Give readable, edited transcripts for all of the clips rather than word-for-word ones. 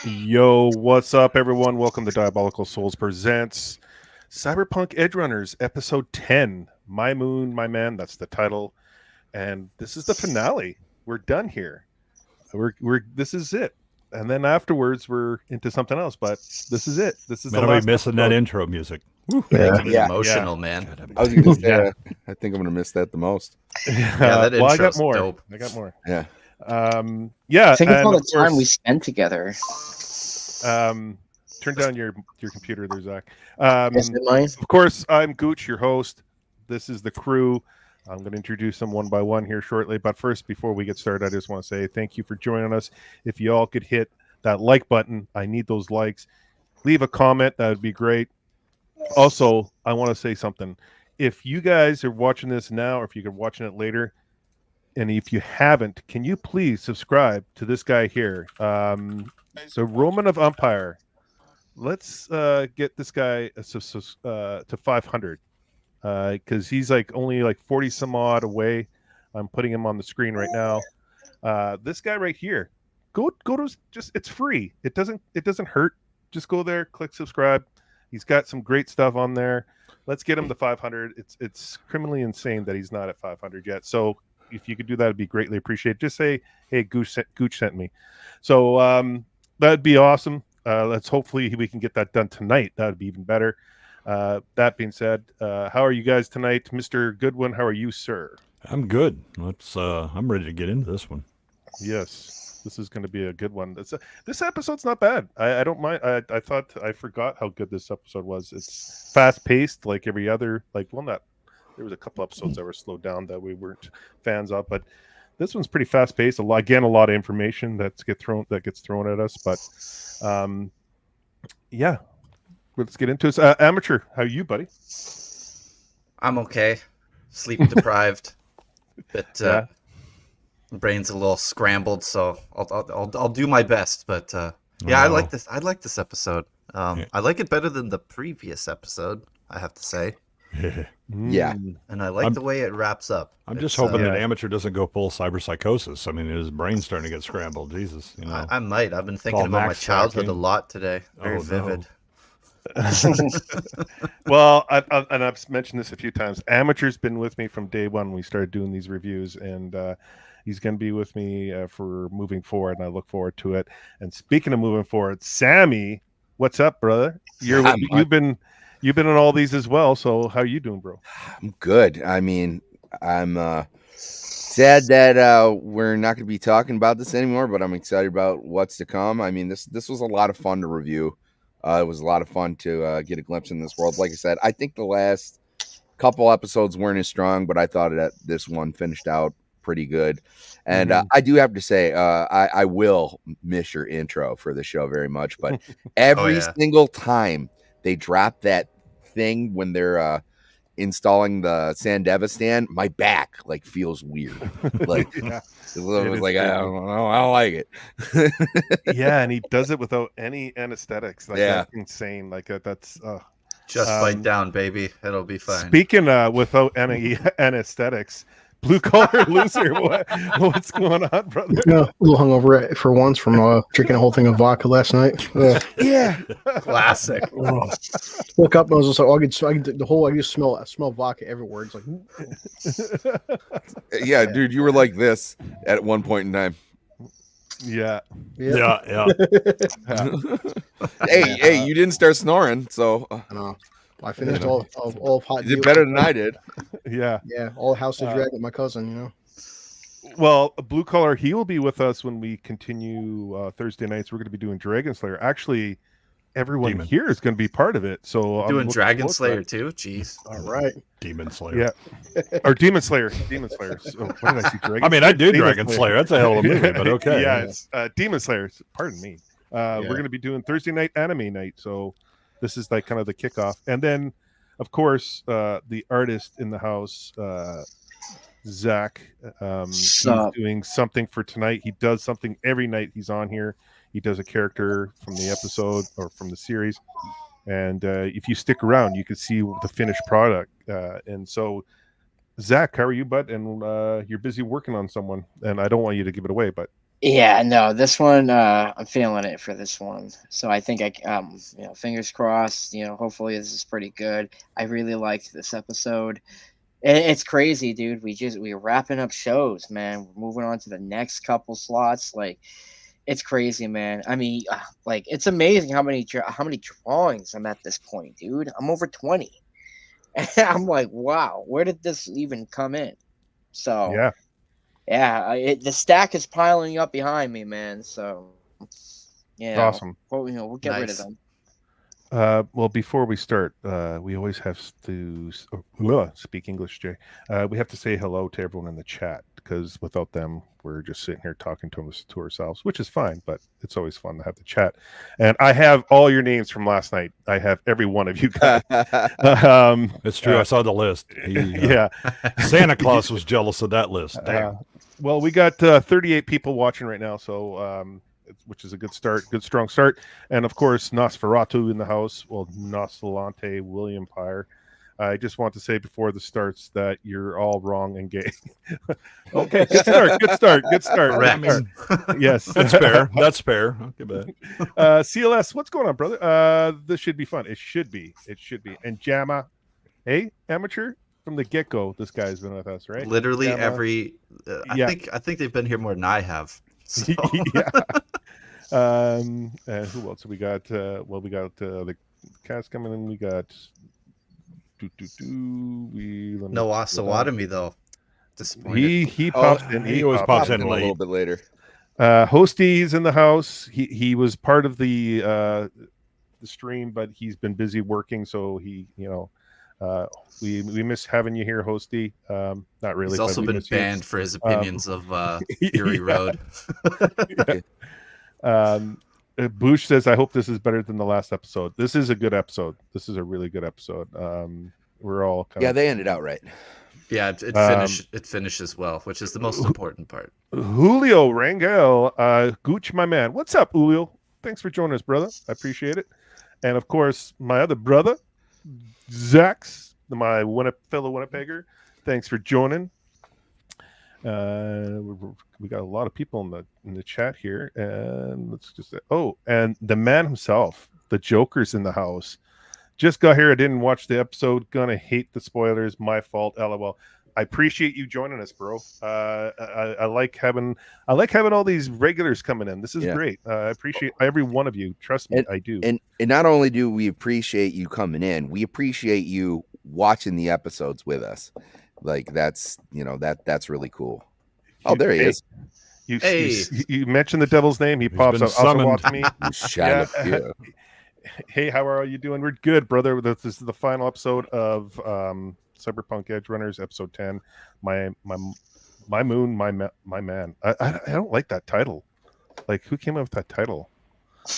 Yo, what's up, everyone? Welcome to Diabolical Souls Presents Cyberpunk Edgerunners, Episode 10. My Moon, My Man, that's the title. And this is the finale. We're done here. This is it. And then afterwards, we're into something else, but this is it. This is Man, the I'll be last missing episode. that intro music. Yeah. Emotional, man. I was gonna say, I think I'm gonna miss that the most. Yeah, that Well, I got intro's more. dope. I got more. Yeah. Yeah. Think of and all of the time we course, spent together. turn down your computer there, Zach. Is it mine? Of course, I'm Gooch, your host. This is the crew. I'm going to introduce them one by one here shortly. But first, before we get started, I just want to say thank you for joining us. If you all could hit that like button, I need those likes. Leave a comment. That would be great. Also, I want to say something. If you guys are watching this now, or if you're watching it later, and if you haven't, can you please subscribe to this guy here? So Roman of Umpire. Let's get this guy to 500 because he's only 40 some odd away. I'm putting him on the screen right now. This guy right here. Go to it's free. It doesn't hurt. Just go there, click subscribe. He's got some great stuff on there. Let's get him to 500. It's criminally insane that he's not at 500 yet. So if you could do that, it'd be greatly appreciated. Just say, hey, Gooch sent me. So that'd be awesome. Let's hopefully we can get that done tonight. That would be even better. That being said, how are you guys tonight? Mr. Goodwin, how are you, sir? I'm good. I'm ready to get into this one. Yes, this is going to be a good one. This episode's not bad. I don't mind. I thought I forgot how good this episode was. It's fast paced, like every other. There was a couple episodes that were slowed down that we weren't fans of, but this one's pretty fast paced. A lot of information that gets thrown at us. But yeah, let's get into it. Amateur, how are you, buddy? I'm okay. Sleep deprived, but Yeah. brain's a little scrambled. So I'll do my best. But yeah, Oh. I like this. I like this episode. Yeah. I like it better than the previous episode, I have to say. Yeah. And I like the way it wraps up. I'm just It's, hoping yeah. that Amateur doesn't go full cyberpsychosis. I mean, his brain's starting to get scrambled. Jesus, you know. I might. I've been thinking Call about my Max childhood a Stacking. lot today. Very Oh, no. vivid. Well, and I've mentioned this a few times. Amateur's been with me from day one. We started doing these reviews, and he's going to be with me for moving forward, and I look forward to it. And speaking of moving forward, Sammy, what's up, brother? You've been in all these as well. So how are you doing, bro? I'm good. I mean, I'm sad that we're not going to be talking about this anymore, but I'm excited about what's to come. I mean, this was a lot of fun to review. It was a lot of fun to get a glimpse in this world. Like I said, I think the last couple episodes weren't as strong, but I thought that this one finished out pretty good. And I do have to say, I will miss your intro for the show very much. But every single time they drop that thing when they're installing the Sandeva stand, my back feels weird. Yeah. It was like, I don't know, I don't like it. Yeah, and he does it without any anesthetics. That's insane. That's Just bite down, baby. It'll be fine. Speaking without any anesthetics, blue collar loser. What's going on, brother? No, a little hungover for once from drinking a whole thing of vodka last night. Yeah. Classic. Woke up and I was just like, I just smell vodka everywhere. It's like, Yeah, dude, you were like this at one point in time. Yeah. Yeah. Hey, you didn't start snoring, so I know. I finished all of hot. you did better than I did. Yeah. Yeah, all House of Drag with my cousin. You know. Well, blue collar, he will be with us when we continue Thursday nights. We're going to be doing Dragon Slayer. Actually, everyone here is going to be part of it. So Doing Dragon Slayer too? Jeez. All right. Demon Slayer. Yeah. Or Demon Slayer. Demon Slayer. So, what did I see? Dragon I mean, I do Demon Dragon Slayer. That's a hell of a movie, but okay. Yeah, it's Demon Slayer. Pardon me. We're going to be doing Thursday night anime night. So this is kind of the kickoff. And then, of course, the artist in the house, Zach, he's doing something for tonight. He does something every night he's on here. He does a character from the episode or from the series. And if you stick around, you can see the finished product. And so, Zach, how are you, bud? And you're busy working on someone. And I don't want you to give it away, but Yeah, no, this one, I'm feeling it for this one. So I think fingers crossed. Hopefully this is pretty good. I really liked this episode. It's crazy, dude. We're wrapping up shows, man. We're moving on to the next couple slots. Like, it's crazy, man. I mean, like, it's amazing how many drawings I'm at this point, dude. I'm over 20. And I'm like, wow, where did this even come in? So Yeah. yeah, the stack is piling up behind me, man. So yeah, Awesome. we'll get rid of them. Well, before we start, we always have to speak English, Jay. We have to say hello to everyone in the chat because without them, we're just sitting here talking to ourselves, which is fine, but it's always fun to have the chat. And I have all your names from last night. I have every one of you guys. It's true. I saw the list. Yeah. Santa Claus was jealous of that list. Damn. Well, we got 38 people watching right now, so which is a good start, good strong start. And of course, Nosferatu in the house. Well, Nosolante, William Pyre. I just want to say before this starts that you're all wrong and gay. Okay, good start, good start, good start. Correct. Yes, That's fair. That's fair. Okay, bad. CLS, what's going on, brother? This should be fun. It should be. It should be. And Jama, hey, amateur from the get go. This guy's been with us, right? Literally Jama. every. Yeah. I think they've been here more than I have. So. Yeah. Who else we got? We got the cast coming in. We got No Osawatomie though. Disappointed. He pops in. He always pops in a late. little bit later. Hostie's in the house. He was part of the stream, but he's been busy working, so he we miss having you here, Hostie. Not really. He's also been banned for his opinions of Fury Road. Gooch says, "I hope this is better than the last episode." This is a good episode. This is a really good episode. We're all they ended out right. Yeah, it finishes well, which is the most important part. Julio Rangel, Gooch, my man. What's up, Julio? Thanks for joining us, brother. I appreciate it. And of course, my other brother, Zax, my fellow Winnipegger. Thanks for joining. We got a lot of people in the chat here, and let's just say, and the man himself, the Joker's in the house. Just got here. I didn't watch the episode. Gonna hate the spoilers. My fault. LOL. I appreciate you joining us, bro. I like having all these regulars coming in. This is great. I appreciate every one of you. Trust me, I do. And not only do we appreciate you coming in, we appreciate you watching the episodes with us. Like that's really cool. Oh, there he is. You mentioned the devil's name. He pops up. Summoned. Me. Yeah. Hey, how are you doing? We're good, brother. This is the final episode of Cyberpunk Edgerunners, episode 10. My moon, my man. I don't like that title. Like, who came up with that title? I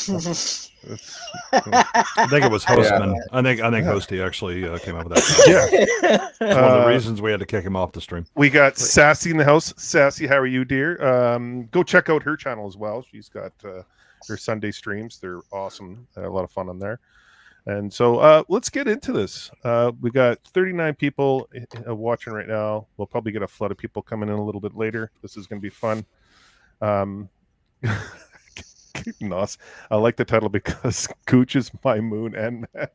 think it was Hostman. I think Hosty actually came up with that. Yeah. One of the reasons we had to kick him off the stream. We got Sassy in the house. Sassy, how are you, dear? Go check out her channel as well. She's got her Sunday streams. They're awesome. A lot of fun on there. And so let's get into this. We got 39 people watching right now. We'll probably get a flood of people coming in a little bit later. This is going to be fun. Nos. I like the title because Gooch is my moon and man.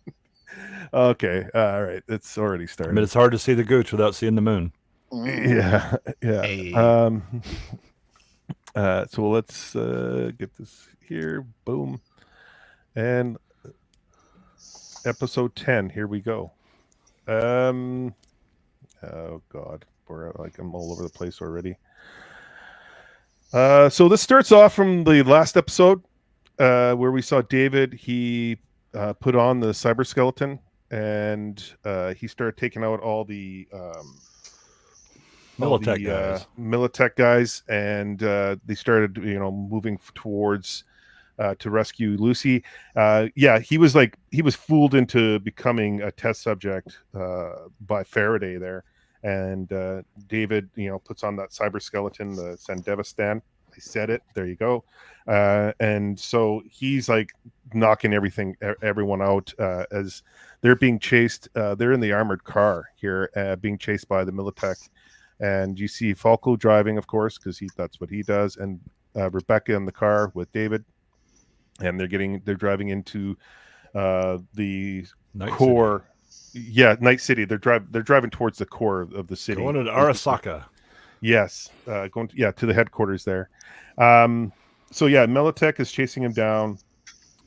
Okay, all right. It's already started. I mean, it's hard to see the Gooch without seeing the moon. Yeah. Hey. So let's get this here. Boom. And episode 10. Here we go. Oh God, I'm all over the place already. So this starts off from the last episode where we saw David. He put on the cyber skeleton and he started taking out all the Militech guys, and they started moving towards to rescue Lucy. He was fooled into becoming a test subject by Faraday there. And David, puts on that cyber skeleton, the Sandevistan. I said it. There you go. And so he's like knocking everyone out as they're being chased. They're in the armored car here, being chased by the Militech. And you see Falco driving, of course, because that's what he does. And Rebecca in the car with David, and they're driving into the Night core. Yeah, Night City. They're driving towards the core of the city. Going to Arasaka. Yes, going to the headquarters there. So yeah, Militech is chasing him down,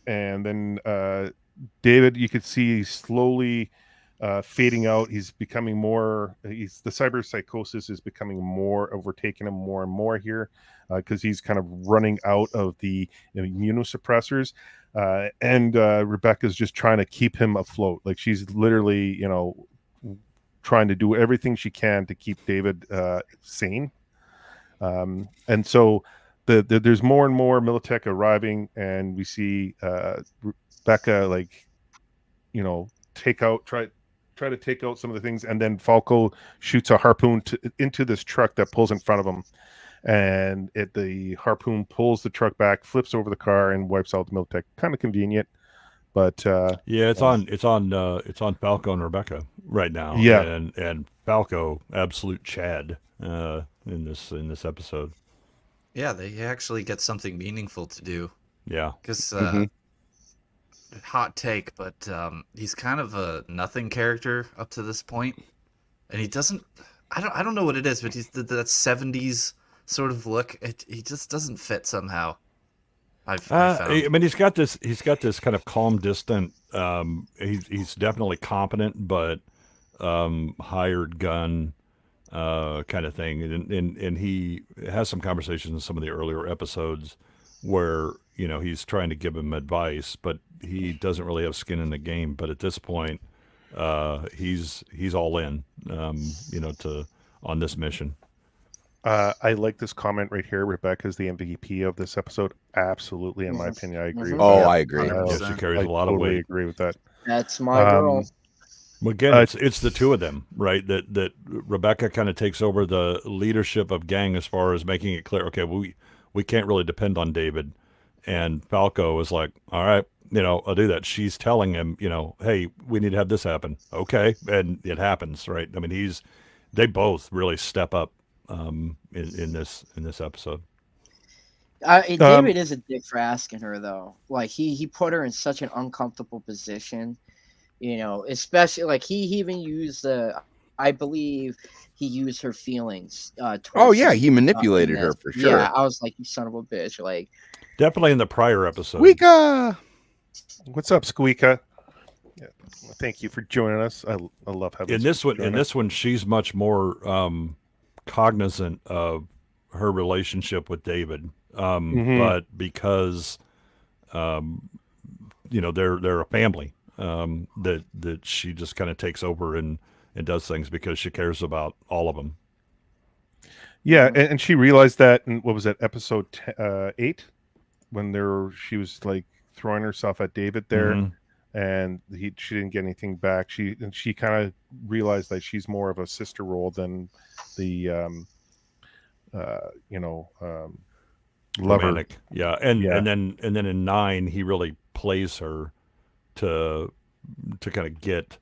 and then David, you could see he's slowly fading out. He's becoming more. The cyberpsychosis is becoming more, overtaking him more and more here, because he's kind of running out of the immunosuppressors. And Rebecca's just trying to keep him afloat. Like, she's literally, trying to do everything she can to keep David sane. And so there's more and more Militech arriving, and we see Rebecca, like, try to take out some of the things, and then Falco shoots a harpoon into this truck that pulls in front of him, and the harpoon pulls the truck back, flips over the car, and wipes out the Militech. Kind of convenient, but yeah, it's on Falco and Rebecca right now. Yeah. and Falco, absolute Chad in this episode. Yeah, they actually get something meaningful to do. Yeah, Because Mhm. hot take, but he's kind of a nothing character up to this point, and he doesn't. I don't know what it is, but he's that 70s sort of look. He just doesn't fit somehow. I found. I mean, he's got this kind of calm, distant. He's definitely competent, but hired gun kind of thing, and he has some conversations in some of the earlier episodes where he's trying to give him advice, but he doesn't really have skin in the game. But at this point, he's all in, on this mission. I like this comment right here. Rebecca's the MVP of this episode. Absolutely, in my opinion, I agree. Mhm. With Oh, that. I agree. Yeah, she 100%. carries I a lot of totally weight. agree with that. That's my girl. Well, again, it's the two of them, right? That Rebecca kind of takes over the leadership of gang as far as making it clear. Okay, we can't really depend on David, and Falco is like, all right, I'll do that. She's telling him, hey, we need to have this happen. Okay, and it happens, right? I mean, they both really step up in this episode. David is a dick for asking her, though. Like, he put her in such an uncomfortable position, especially like he even used I believe he used her feelings. Oh Towards yeah, him, he manipulated in her this. for sure. Yeah, I was like, you son of a bitch. Like, Definitely in the prior episode. Wika. What's up, Squeaka? Yeah. Well, thank you for joining us. I love having In this one, join us. she's much more cognizant of her relationship with David, but because they're a family, that she just kind of takes over and does things because she cares about all of them. Yeah, and she realized that in, what was that, episode 8, when she was like throwing herself at David there, Mhm. and she didn't get anything back. She kind of realized that she's more of a sister role than the lover. Romantic. Yeah, and Yeah. then in 9 he really plays her to kind of get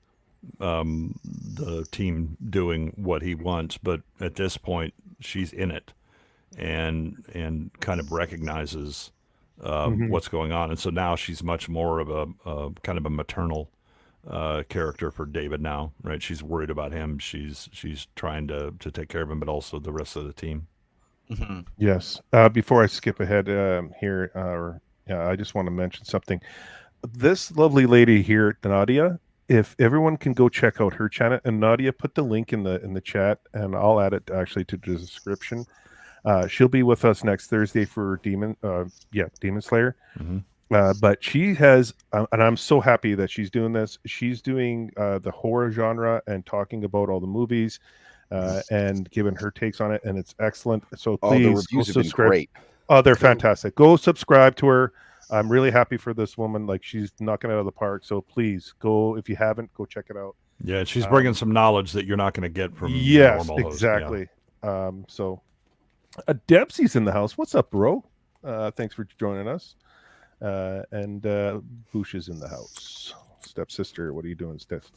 the team doing what he wants, but at this point she's in it and kind of recognizes what's going on, and so now she's much more of a kind of a maternal character for David now, right? She's worried about him. She's trying to take care of him, but also the rest of the team. Mhm. Yes. Before I skip ahead here, I just want to mention something. This lovely lady here, Nadia, if everyone can go check out her channel, and Nadia, put the link in the chat, and I'll add it actually to the description. She'll be with us next Thursday for Demon Slayer. Mhm. But she has, and I'm so happy that she's doing this. She's doing the horror genre and talking about all the movies. And giving her takes on it, and it's excellent. So Oh, the please go reviews have been subscribe. great. Oh, they're fantastic. Go subscribe to her. I'm really happy for this woman. Like, she's knocking it out of the park. So please go, if you haven't, go check it out. Yeah, she's bringing some knowledge that you're not going to get from Yes, normal hosts. exactly. So Debsy's in the house. What's up, bro? Thanks for joining us. And Gooch is in the house. Stepsister, what are you doing, Steph?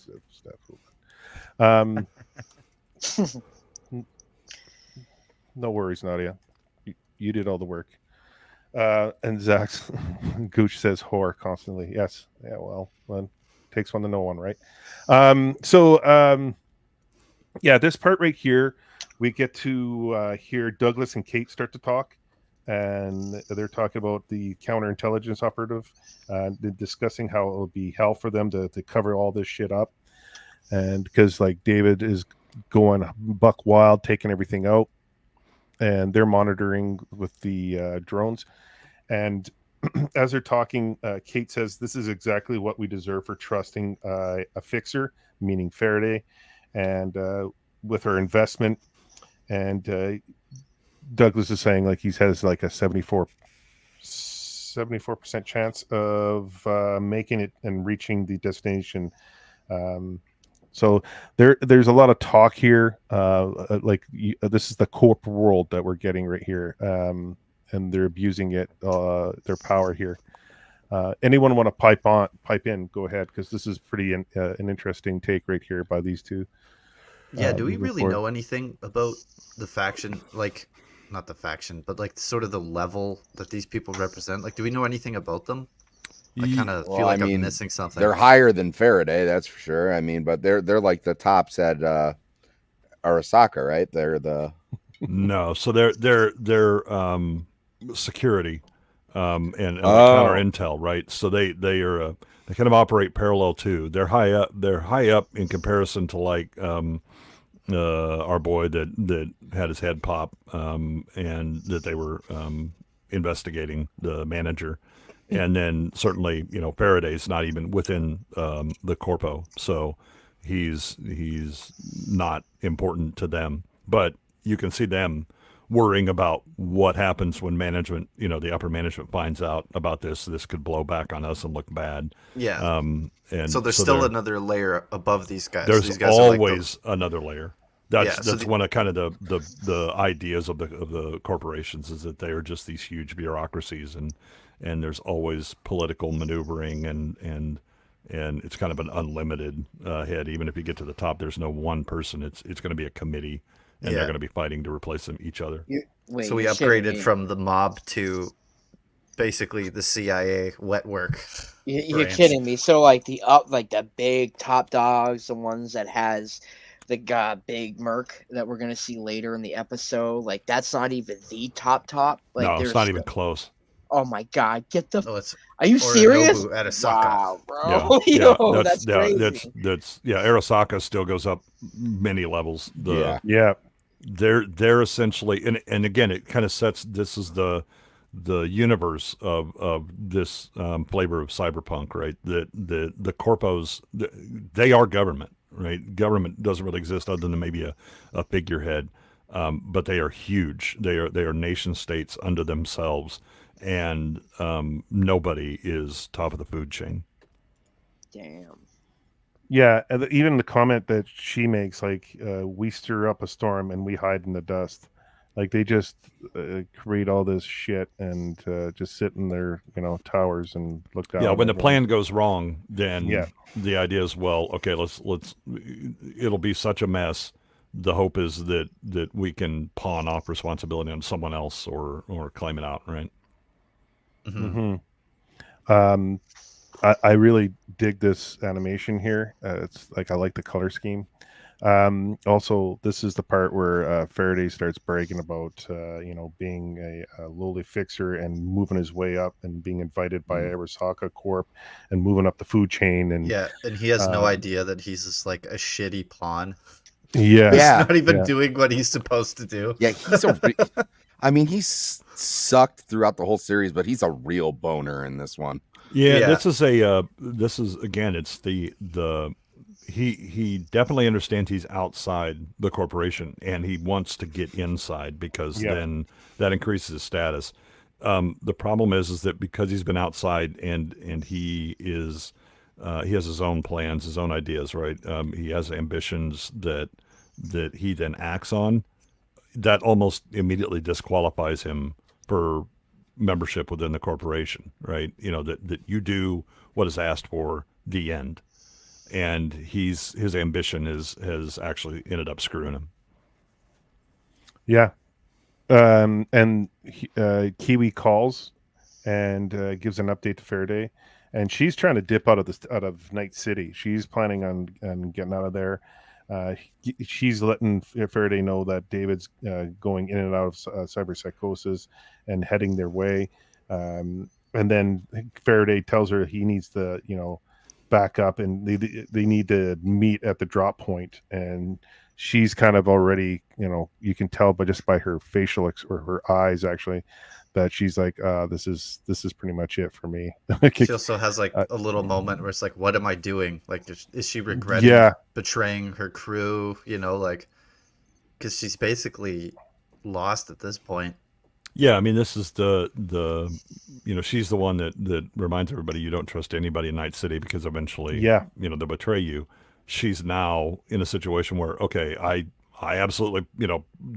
No worries, Nadia. You did all the work. And Zach's Gooch says whore constantly. Yes. Yeah, well, takes one to know one, right? Yeah, this part right here, we get to hear Douglas and Kate start to talk, and they're talking about the counterintelligence operative, discussing how it will be hell for them to cover all this shit up, and because like David is going buck wild, taking everything out, and they're monitoring with the drones. And as they're talking, Kate says, "This is exactly what we deserve for trusting a fixer," meaning Faraday, and with her investment. And Douglas is saying like he has like a 74% chance of making it and reaching the destination. So there's a lot of talk here. This is the corp world that we're getting right here. And they're abusing it, their power here. Anyone want to pipe in? Go ahead, because this is pretty an interesting take right here by these two. Yeah, do we moving really forward. know anything about the faction? Like, not the faction, but like sort of the level that these people represent. Like, do we know anything about them? I kind of Well, feel like I mean, I'm missing something. They're higher than Faraday, that's for sure. I mean, but they're like the tops at Arasaka, right? They're the No, so they're security and like Oh. counter intel, right? So they are they kind of operate parallel too. They're high up. They're high up in comparison to like our boy that had his head pop and that they were investigating the manager. And then certainly, Faraday's not even within the corpo, so he's not important to them. But you can see them worrying about what happens when management, the upper management finds out about this. This could blow back on us and look bad. Yeah. And So there's still another layer above these guys. There's These guys always another layer. That's Yeah, so that's one of kind of the ideas of the corporations, is that they are just these huge bureaucracies, and there's always political maneuvering, and it's kind of an unlimited head. Even if you get to the top, there's no one person. It's going to be a committee, and they're Yeah. going to be fighting to replace each other. Wait, So we you're shitting upgraded me. from the mob to basically the CIA wet work. You're branch. kidding me. So like the big top dogs, the ones that has the big merc that we're gonna see later in the episode, like that's not even the top. Like No, it's there's not even close. Oh my god, get the! Oh, it's Are you serious? Yorinobu at Asaka. Wow, bro. Yo, that's crazy. That's Arasaka still goes up many levels. Yeah. They're essentially, and again, it kind of sets, this is the universe of this flavor of cyberpunk, right? The corpos, they are government, right? Government doesn't really exist other than maybe a figurehead, but they are huge. They are nation states unto themselves, and nobody is top of the food chain. Damn. Yeah, and even the comment that she makes, like, we stir up a storm and we hide in the dust. Like, they just create all this shit and just sit in their, towers and look down. Yeah, when the everyone. plan goes wrong, then Yeah. the idea is, well, okay, let's it'll be such a mess. The hope is that we can pawn off responsibility on someone else or claim it out, right? Mm-hmm. I really dig this animation here. It's like, I like the color scheme. Also, this is the part where Faraday starts bragging about being a lowly fixer and moving his way up and being invited by Arasaka Corp and moving up the food chain. And Yeah, and he has no idea that he's just like a shitty pawn. yeah, He's not even doing what he's supposed to do. Yeah, he's sucked throughout the whole series, but he's a real boner in this one. Yeah. This is again, it's the he definitely understands he's outside the corporation and he wants to get inside because then that increases his status. The problem is that because he's been outside and he is he has his own plans, his own ideas, right? He has ambitions that he then acts on. That almost immediately disqualifies him for membership within the corporation, right? That you do what is asked for, the end. And his ambition has actually ended up screwing him. Yeah. And Kiwi calls and gives an update to Faraday. And she's trying to dip out of Night City. She's planning on getting out of there. She's letting Faraday know that David's going in and out of cyberpsychosis and heading their way. And then Faraday tells her he needs to, back up, and they need to meet at the drop point. And she's kind of already, you can tell, but just by her facial or her eyes actually, that she's like, this is pretty much it for me. She also has like a little moment where it's like, what am I doing? Like, is she regretting betraying her crew? Like, because she's basically lost at this point. Yeah, I mean, this is the she's the one that reminds everybody you don't trust anybody in Night City because eventually, they'll betray you. She's now in a situation where, okay, I absolutely,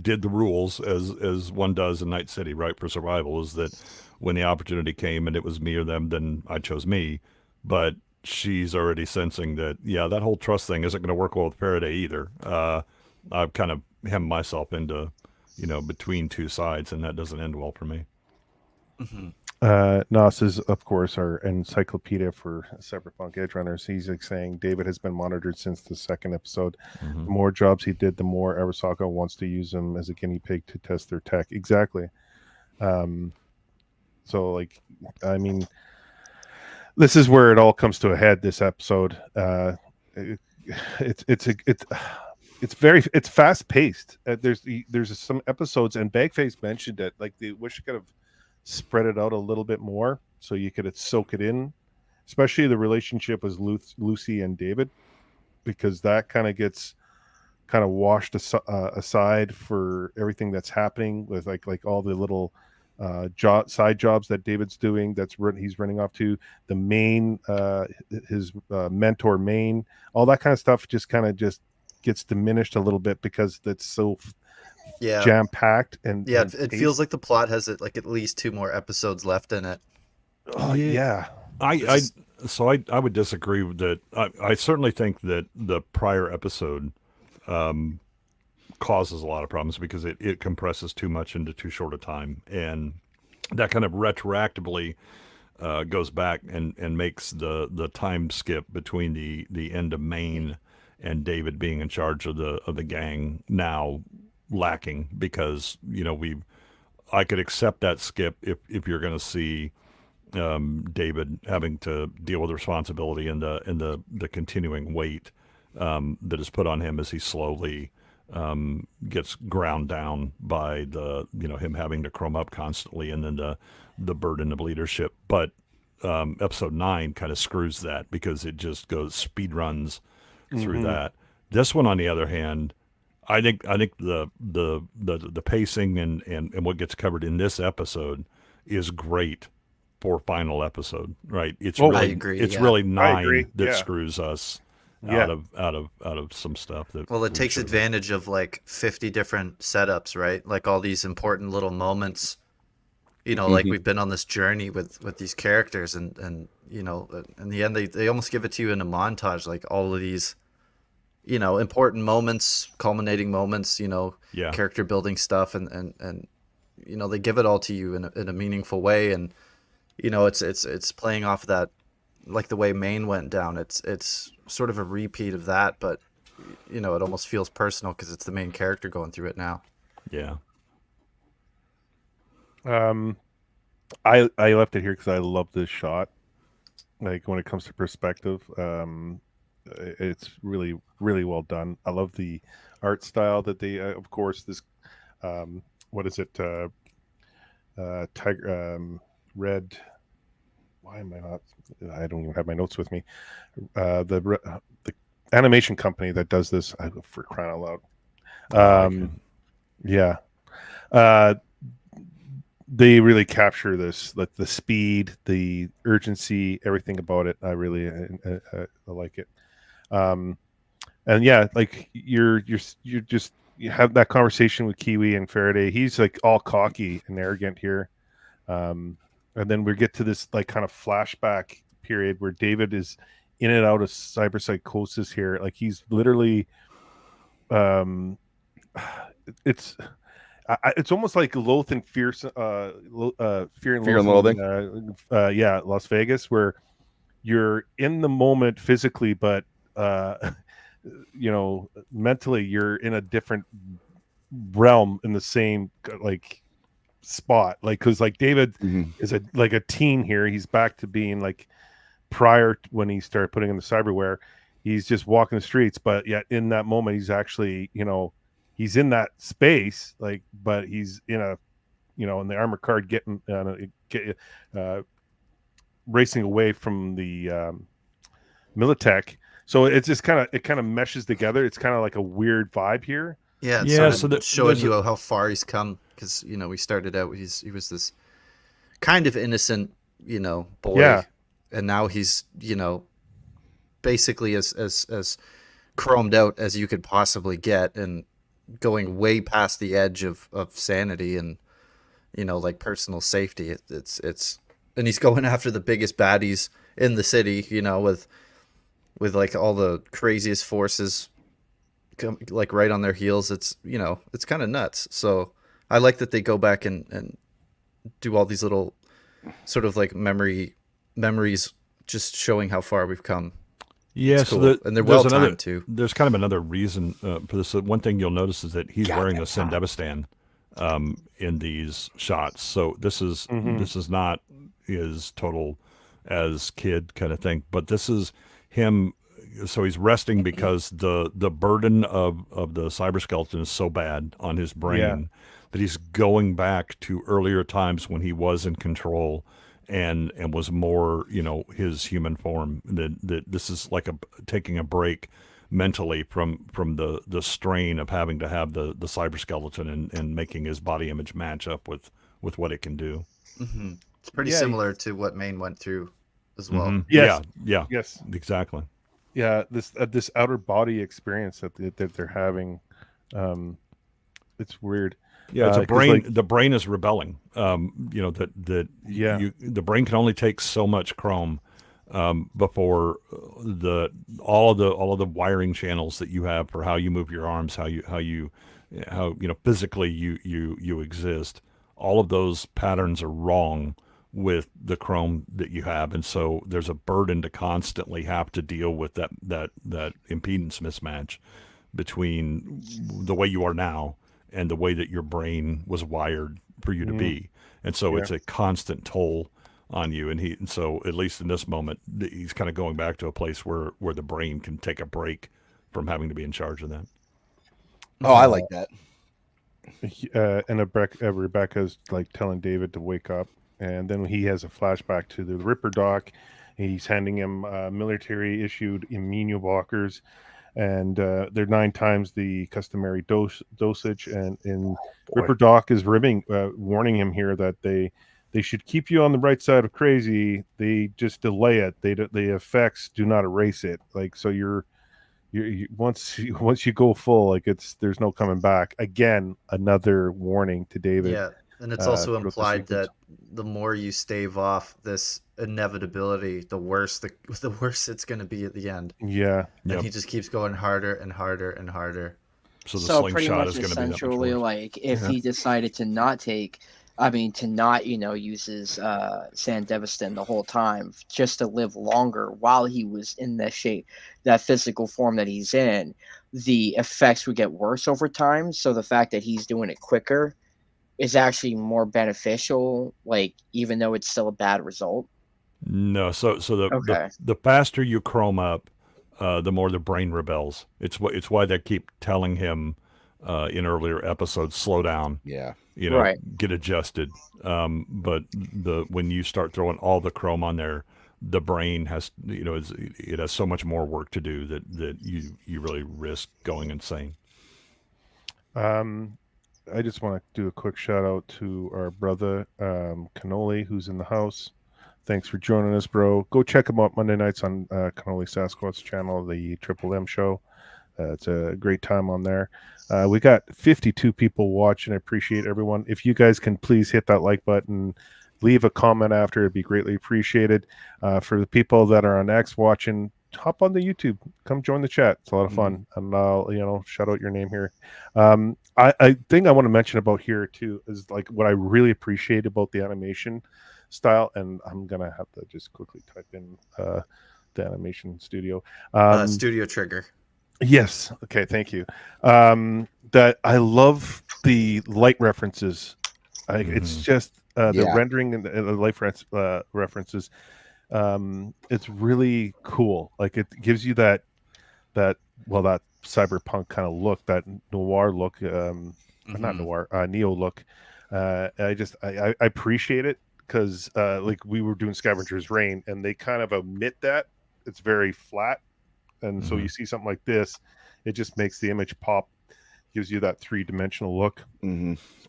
did the rules as one does in Night City, right? For survival, is that when the opportunity came and it was me or them, then I chose me. But she's already sensing that, that whole trust thing isn't going to work well with Faraday either. I've kind of hemmed myself into, between two sides, and that doesn't end well for me. Nos is, of course, our encyclopedia for Cyberpunk Edgerunners. He's like saying David has been monitored since the second episode. The more jobs he did, the more Arasaka wants to use him as a guinea pig to test their tech. Exactly. So, like, I mean, this is where it all comes to a head. This episode, it's fast paced. There's some episodes, and BAGFACE mentioned it. Like, they wish they could have spread it out a little bit more so you could soak it in, especially the relationship with Lucy and David, because that kind of gets washed aside for everything that's happening with like all the little side jobs that David's doing. He's running off to the main, his mentor main, all that kind of stuff just gets diminished a little bit because that's so jam packed. And it feels like the plot has like at least 2 more episodes left in it. Oh yeah. I would disagree with that. I certainly think that the prior episode causes a lot of problems because it compresses too much into too short a time, and that kind of retroactively goes back and makes the time skip between the end of Maine and David being in charge of the gang now lacking, because I could accept that skip if you're going to see David having to deal with the responsibility and the continuing weight that is put on him as he slowly gets ground down by him having to chrome up constantly, and then the burden of leadership. But episode 9 kind of screws that because it just goes speed runs through that. This one, on the other hand, I think the pacing and what gets covered in this episode is great for final episode, right? It's I agree. It's really 9 that screws us out of some stuff that. Well, it takes advantage of like 50 different setups, right? Like all these important little moments. Like we've been on this journey with these characters, and in the end they almost give it to you in a montage, like all of these important moments, culminating moments, character building stuff, and they give it all to you in a meaningful way. And it's playing off of that, like the way Maine went down. It's sort of a repeat of that, but it almost feels personal because it's the main character going through it now. Yeah. I left it here because I love this shot. Like, when it comes to perspective, it's really, really well done. I love the art style that they, of course, this, what is it? Tiger, red. Why am I not? I don't even have my notes with me. The animation company that does this, for crying out loud. Yeah. They really capture this, like the speed, the urgency, everything about it. I really I like it. And yeah, like you have that conversation with Kiwi and Faraday. He's like all cocky and arrogant here. And then we get to this like kind of flashback period where David is in and out of cyberpsychosis here. Like, he's literally, it's almost like Loath and Fear, Fear and Fear and Loathing, Loathing. yeah, Las Vegas, where you're in the moment physically, but mentally you're in a different realm in the same like spot. Like, because like David is a teen here. He's back to being like prior to when he started putting in the cyberware. He's just walking the streets, but yet in that moment he's actually, he's in that space, like, but he's in a, in the armored car getting racing away from the Militech. So it's just kind of meshes together. It's kind of like a weird vibe here. Yeah, it's Yeah, sort so of showing you how far he's come, because we started out, he was this kind of innocent, boy, Yeah. and now he's basically as chromed out as you could possibly get, and going way past the edge of sanity and like personal safety. It's and he's going after the biggest baddies in the city, with like all the craziest forces like right on their heels. It's it's kind of nuts. So I like that they go back and do all these little sort of like memories, just showing how far we've come. Yeah, It's so cool. And they're well timed too. There's kind of another reason for this. One thing you'll notice is that he's wearing the Sandebastan in these shots. So this is not his total as kid kind of thing, but this is him. So he's resting because the burden of the cyber skeleton is so bad on his brain that he's going back to earlier times when he was in control and was more, his human form. That this is like taking a break mentally from the strain of having to have the cyber skeleton and making his body image match up with what it can do. Mm-hmm. It's pretty similar to what Maine went through as well. Mm-hmm. Yes. Yeah, Yes. exactly. Yeah, this outer body experience that they're having, it's weird. Yeah, it's a brain. Like, the brain is rebelling. The brain can only take so much chrome before all of the wiring channels that you have for how you move your arms, how physically you exist. All of those patterns are wrong with the chrome that you have, and so there's a burden to constantly have to deal with that impedance mismatch between the way you are now and the way that your brain was wired for you to be. And so it's a constant toll on you. And so at least in this moment, he's kind of going back to a place where the brain can take a break from having to be in charge of that. Oh, I like that. And Rebecca's like telling David to wake up, and then he has a flashback to the Ripper doc. He's handing him military issued immunoblockers, and they're 9 times the customary dosage. And Ripper Doc is warning him here that they should keep you on the right side of crazy. They just delay it. The effects do not erase it. Like, so you're once you go full, like there's no coming back. Again, another warning to David. Yeah, and it's also implied that the more you stave off this inevitability, the worse it's going to be at the end. Yeah, and he just keeps going harder and harder and harder. So the So pretty slingshot much is going to be that much essentially worse. like if he decided to not use his Sandebastan the whole time, just to live longer while he was in that shape, that physical form that he's in, the effects would get worse over time. So the fact that he's doing it quicker is actually more beneficial, like even though it's still a bad result. No, so the faster you chrome up, the more the brain rebels. It's why they keep telling him in earlier episodes, slow down. Yeah. Get adjusted. But when you start throwing all the chrome on there, the brain has it has so much more work to do that you really risk going insane. I just want to do a quick shout out to our brother Cannoli, who's in the house. Thanks for joining us, bro. Go check him out Monday nights on Cannoli Sasquatch channel, the Triple M show. It's a great time on there. We got 52 people watching. I appreciate everyone. If you guys can please hit that like button, leave a comment after, it'd be greatly appreciated. For the people that are on X watching, hop on the YouTube, come join the chat. It's a lot of fun, and I'll shout out your name here. I think I want to mention about here too is like what I really appreciate about the animation style, and I'm gonna have to just quickly type in the animation studio. Studio Trigger. Yes. Okay. Thank you. That I love the light references. It's just the Yeah. rendering and the light references. It's really cool. Like it gives you that cyberpunk kind of look, that noir look, not noir, neo look. I appreciate it because like we were doing Scavenger's Reign, and they kind of omit that. It's very flat, and so you see something like this, it just makes the image pop, gives you that 3-dimensional look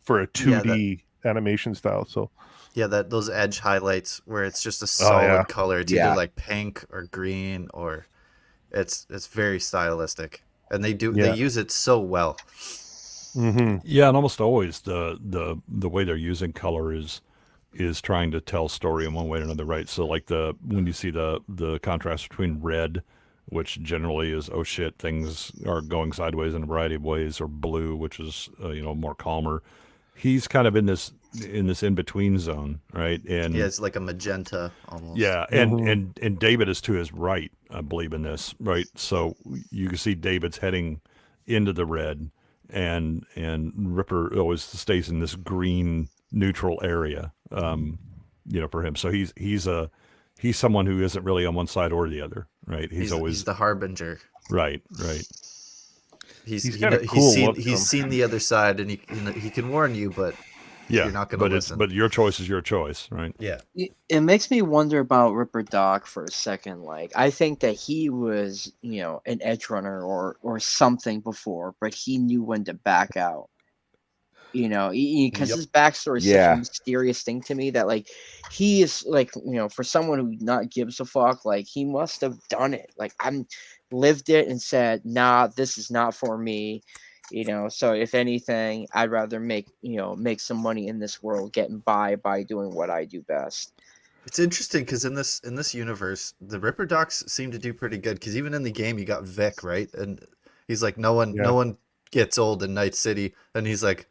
for a 2D animation style. So those edge highlights where it's just a solid color. It's Yeah. either like pink or green, or it's very stylistic, and they use it so well. Yeah, and almost always the way they're using color is trying to tell story in one way or another, right? So like when you see the contrast between red, which generally is, oh shit, things are going sideways in a variety of ways, or blue, which is more calmer. He's kind of in this in between zone, right? And yeah, it's like a magenta almost. Yeah, and David is to his right, I believe, in this, right? So you can see David's heading into the red, and Ripper always stays in this green neutral area, for him. So he's someone who isn't really on one side or the other, right? He's the harbinger. Right. He's got a cool look to him. He's seen the other side, and he can warn you, but you're not going to listen. But your choice is your choice, right? Yeah. It makes me wonder about Ripper Doc for a second. Like, I think that he was, an edge runner or something before, but he knew when to back out. Because his backstory is such a mysterious thing to me that, like, he is like, for someone who not gives a fuck, like, he must have done it. Like, I'm lived it and said, nah, this is not for me. So if anything, I'd rather make some money in this world, getting by doing what I do best. It's interesting because in this universe, the Ripper Docs seem to do pretty good. Because even in the game, you got Vic, right? And he's like, no one gets old in Night City, and he's like,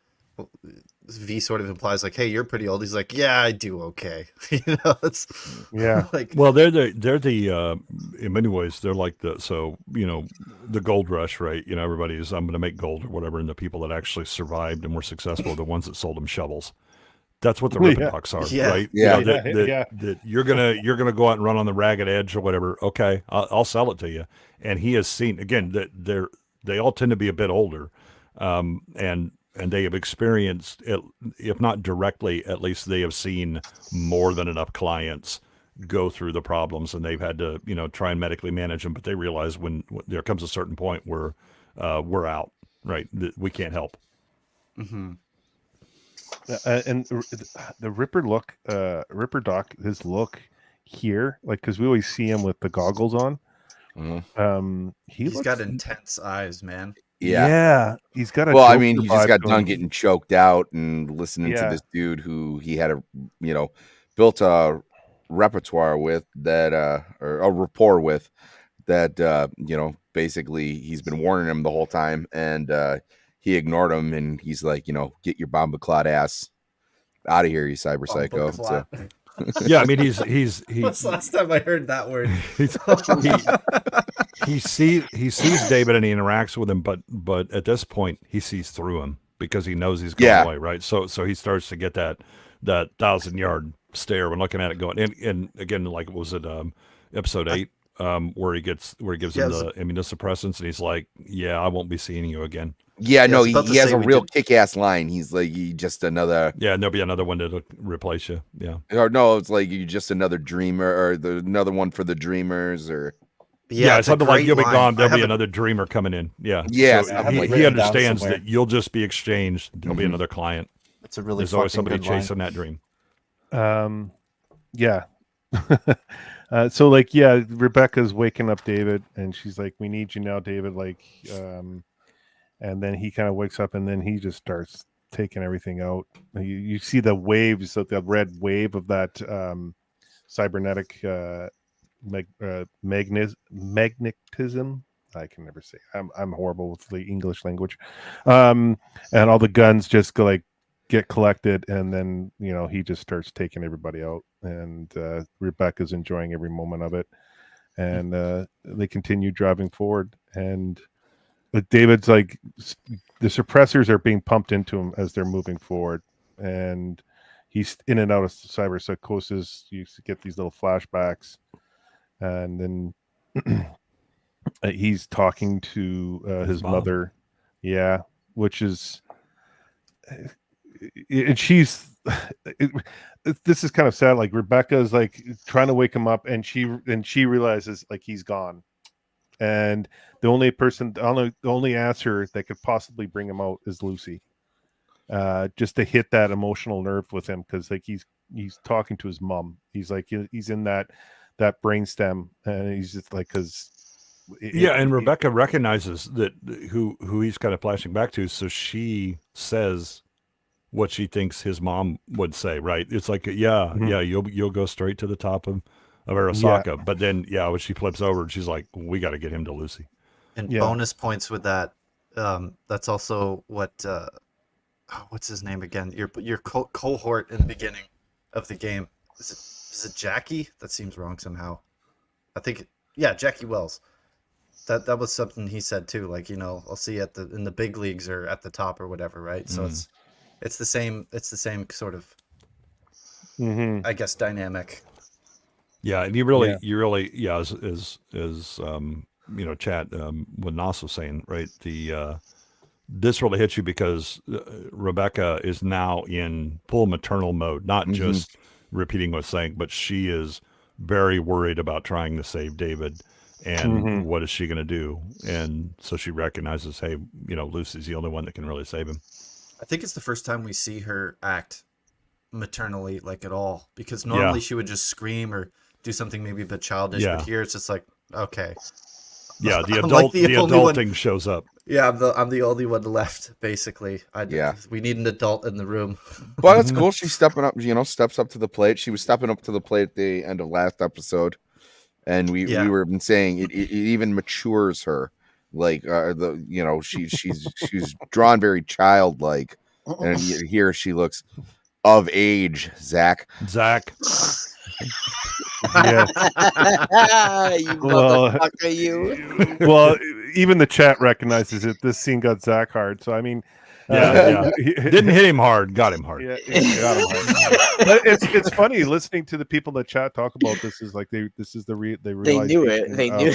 V sort of implies like, hey, you're pretty old. He's like, yeah, I do okay. It's like, well, they're the in many ways they're like the gold rush, right? Everybody's, I'm going to make gold or whatever, and the people that actually survived and were successful are the ones that sold them shovels. That's what the Ripper Docs are, right? Yeah. That you're gonna go out and run on the ragged edge or whatever. Okay, I'll sell it to you. And he has seen, again, that they all tend to be a bit older, and they have experienced, if not directly, at least they have seen more than enough clients go through the problems, and they've had to, try and medically manage them. But they realize when there comes a certain point where we're out, right? We can't help. And the Ripper Doc, his look here, like, because we always see him with the goggles on. He's got intense eyes, man. Yeah, he's got a. Well, I mean, he just got done getting choked out and listening to this dude who he had built a repertoire with that, or a rapport with that, basically he's been warning him the whole time, and he ignored him, and he's like, get your bomba clot ass out of here, you cyber psycho. So. Yeah, I mean, he's What's the last time I heard that word? He sees David and he interacts with him, but at this point he sees through him because he knows he's going away, right? So he starts to get that 1,000-yard stare when looking at it, going, and again, like, was it episode 8 where he gives him the immunosuppressants, and he's like, yeah, I won't be seeing you again. Yeah, no, he has a real kick-ass line. He's like, you just another. Yeah, and there'll be another one to replace you. Yeah. Or no, it's like you just another dreamer, or another one for the dreamers, or. Yeah, it's something like, you'll be gone. There'll be another dreamer coming in. Yeah. Yeah. So he understands that you'll just be exchanged. There'll be another client. It's a really. There's always somebody chasing that dream. Yeah. So like, yeah, Rebecca's waking up David, and she's like, we need you now, David. Like, and then he kind of wakes up, and then he just starts taking everything out. You see the waves of the red wave of that cybernetic magnetism. I can never say. I'm horrible with the English language. And all the guns just go, like, get collected, and then he just starts taking everybody out, and Rebecca's enjoying every moment of it, and they continue driving forward, and David's like, the suppressors are being pumped into him as they're moving forward, and he's in and out of cyberpsychosis. You get these little flashbacks, and then he's talking to his mother, which is, and she's, this is kind of sad. Like, Rebecca is like trying to wake him up, and she realizes, like, he's gone, and the only answer that could possibly bring him out is Lucy, just to hit that emotional nerve with him, because like he's talking to his mom. He's like, he's in that brainstem, and he's just like, because and Rebecca recognizes that who he's kind of flashing back to, so she says what she thinks his mom would say, right? It's like, you'll go straight to the top of Arasaka. Yeah. But then, when she flips over, she's like, we got to get him to Lucy. And bonus points with that. That's also what, what's his name again? Your cohort in the beginning of the game. Is it Jackie? That seems wrong somehow. I think, Jackie Wells. That was something he said too. Like, I'll see you in the big leagues or at the top or whatever, right? So it's the same sort of, I guess, dynamic. Yeah, and you really, as chat, what Nas was saying, right? This really hits you because Rebecca is now in full maternal mode, not just repeating what's saying, but she is very worried about trying to save David, and what is she going to do? And so she recognizes, hey, Lucy's the only one that can really save him. I think it's the first time we see her act maternally, like, at all, because normally she would just scream or do something maybe a bit childish, but here it's just like, okay. Yeah, the adulting shows up. Yeah, I'm the only one left, basically. We need an adult in the room. But it's cool. She's stepping up, steps up to the plate. She was stepping up to the plate at the end of last episode, and we were saying it even matures her. Like, she's drawn very childlike, and here she looks of age. Zach. Yeah. You motherfucker, you. Well, even the chat recognizes it. This scene got Zach hard. So I mean, didn't hit him hard, got him hard. Yeah, got him hard. But it's funny listening to the people in the chat talk about this. Is like they knew it. They knew.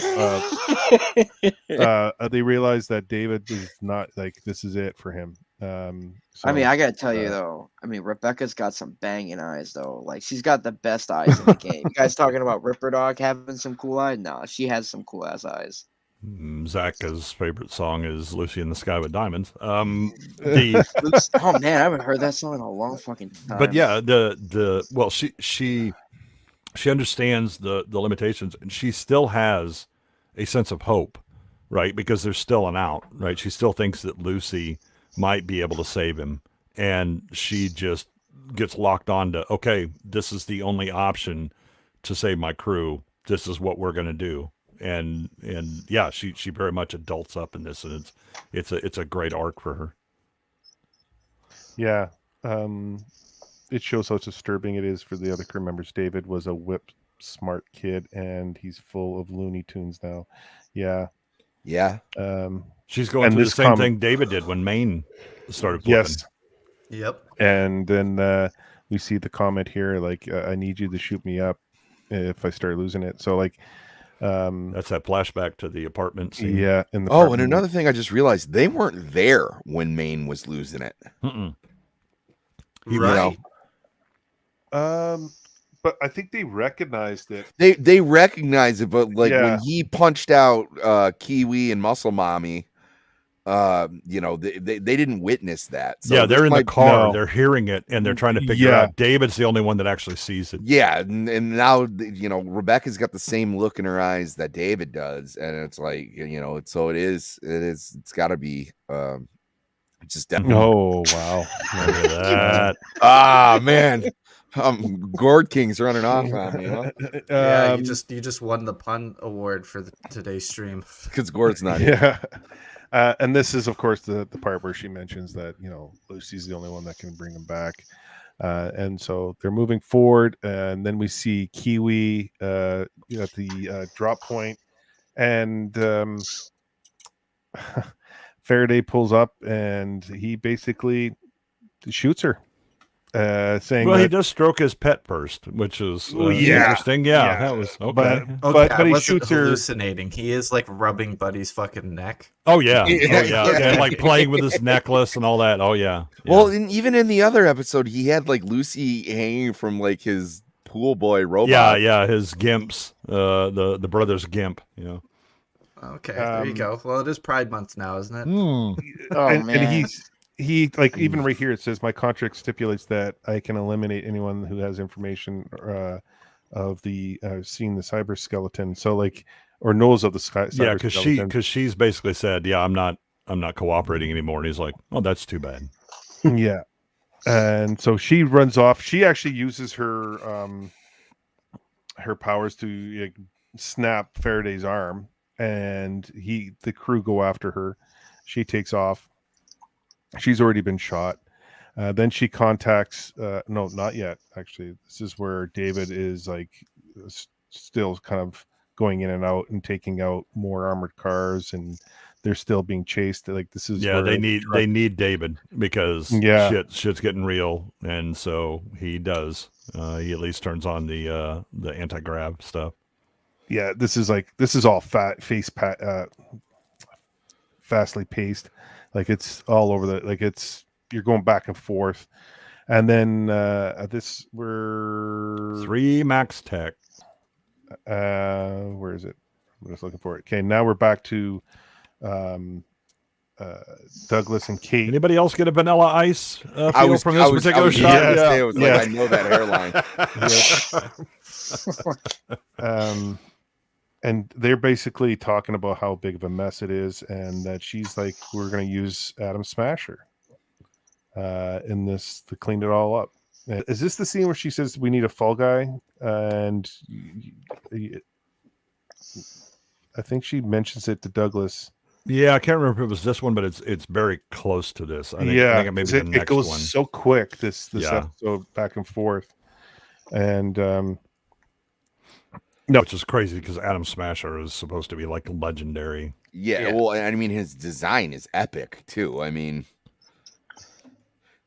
They realized that David is not, like, this is it for him. So, I mean, I gotta tell you though. I mean, Rebecca's got some banging eyes though. Like, she's got the best eyes in the game. You guys talking about Ripper Dog having some cool eyes? No, she has some cool ass eyes. Zach's favorite song is "Lucy in the Sky with Diamonds." Oh man, I haven't heard that song in a long fucking time. But she understands the limitations, and she still has a sense of hope, right? Because there's still an out, right? She still thinks that Lucy might be able to save him, and she just gets locked on to, okay, this is the only option to save my crew. This is what we're going to do. And she very much adults up in this, and it's a great arc for her. Yeah. It shows how disturbing it is for the other crew members. David was a whip smart kid, and he's full of Looney Tunes now. Yeah. She's going through the same thing David did when Maine started flipping. Yes. Yep. And then we see the comment here, like, I need you to shoot me up if I start losing it. So, like, that's that flashback to the apartment scene. Yeah. And another thing I just realized, they weren't there when Maine was losing it. Right. But I think they recognized it. They recognized it, but like when he punched out Kiwi and Muscle Mommy, they didn't witness that. So they're in the car, they're hearing it, and they're trying to figure out. David's the only one that actually sees it. Yeah, and now Rebecca's got the same look in her eyes that David does, and it's like it's got to be just definitely. Oh wow! Look at that. Man. Gourd King's running off on me, huh? Yeah, you just won the pun award for today's stream. Because Gourd's not here. Yeah. And this is, of course, the part where she mentions that, Lucy's the only one that can bring him back. And so they're moving forward. And then we see Kiwi at the drop point. And Faraday pulls up and he basically shoots her. Saying he does stroke his pet first, which is interesting. Yeah, that was okay. But he wasn't shoots her. Hallucinating. He is like rubbing Buddy's fucking neck. Oh yeah, and like playing with his necklace and all that. Oh yeah. Well, and even in the other episode, he had like Lucy hanging from like his pool boy robot. Yeah, his gimps, the brother's gimp. Okay, there you go. Well, it is Pride Month now, isn't it? Oh and man. He like even right here it says my contract stipulates that I can eliminate anyone who has information of the seeing the cyber skeleton. So like or knows of the cyber skeleton. because she's basically said, yeah, I'm not cooperating anymore. And he's like, oh, that's too bad. Yeah, and so she runs off. She actually uses her powers to snap Faraday's arm, and the crew go after her. She takes off. She's already been shot. Then she contacts no, not yet, actually. This is where David is like still kind of going in and out and taking out more armored cars, and they're still being chased. Like this is they need David because shit's getting real, and so he does. He at least turns on the anti-grav stuff. Yeah, this is all fastly paced. Like it's all over you're going back and forth. And then we're 3 Max Tech. Where is it? I'm just looking for it. Okay, now we're back to Douglas and Kate. Anybody else get a Vanilla Ice feel from this particular shot? I know that hairline. And they're basically talking about how big of a mess it is, and that she's like, we're going to use Atom Smasher in this to clean it all up. Is this the scene where she says we need a fall guy? And I think she mentions it to Douglas. Yeah, I can't remember if it was this one, but it's very close to this. I think it may be the next it goes one. So quick this episode back and forth, and no, which is crazy because Atom Smasher is supposed to be like legendary. Yeah, well, I mean, his design is epic too. I mean,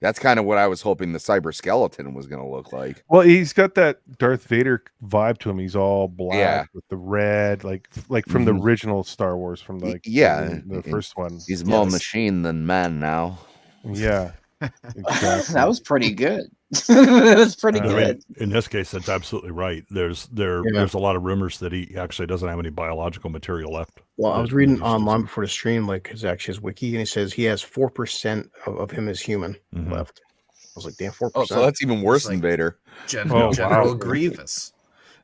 that's kind of what I was hoping the cyber skeleton was going to look like. Well, he's got that Darth Vader vibe to him. He's all black with the red, like from the original Star Wars, from the first one. He's more machine than man now. Yeah, exactly. That was pretty good. That was pretty good. In this case, that's absolutely right. There's a lot of rumors that he actually doesn't have any biological material left. Well, I was reading online before the stream, like his wiki, and he says he has 4% of him as human left. I was like, damn, 4%. Oh, so that's even worse than Vader. General Grievous.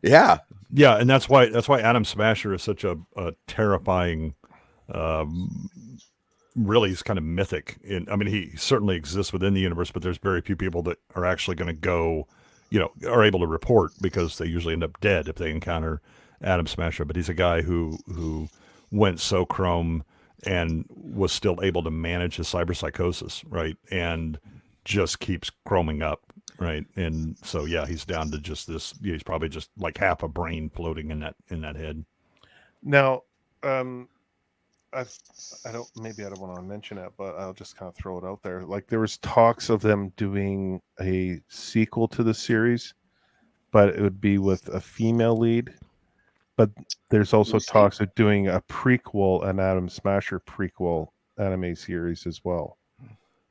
Yeah, and that's why Atom Smasher is such a terrifying. Really is kind of mythic. I mean, he certainly exists within the universe, but there's very few people that are actually going to go, are able to report, because they usually end up dead if they encounter Atom Smasher. But he's a guy who went so chrome and was still able to manage his cyberpsychosis, right? And just keeps chroming up, right? And so, yeah, he's down to just this. He's probably just like half a brain floating in that head. Now, I don't want to mention it, but I'll just kind of throw it out there. Like there was talks of them doing a sequel to the series, but it would be with a female lead. But there's also talks of doing a prequel, an Atom Smasher prequel anime series as well.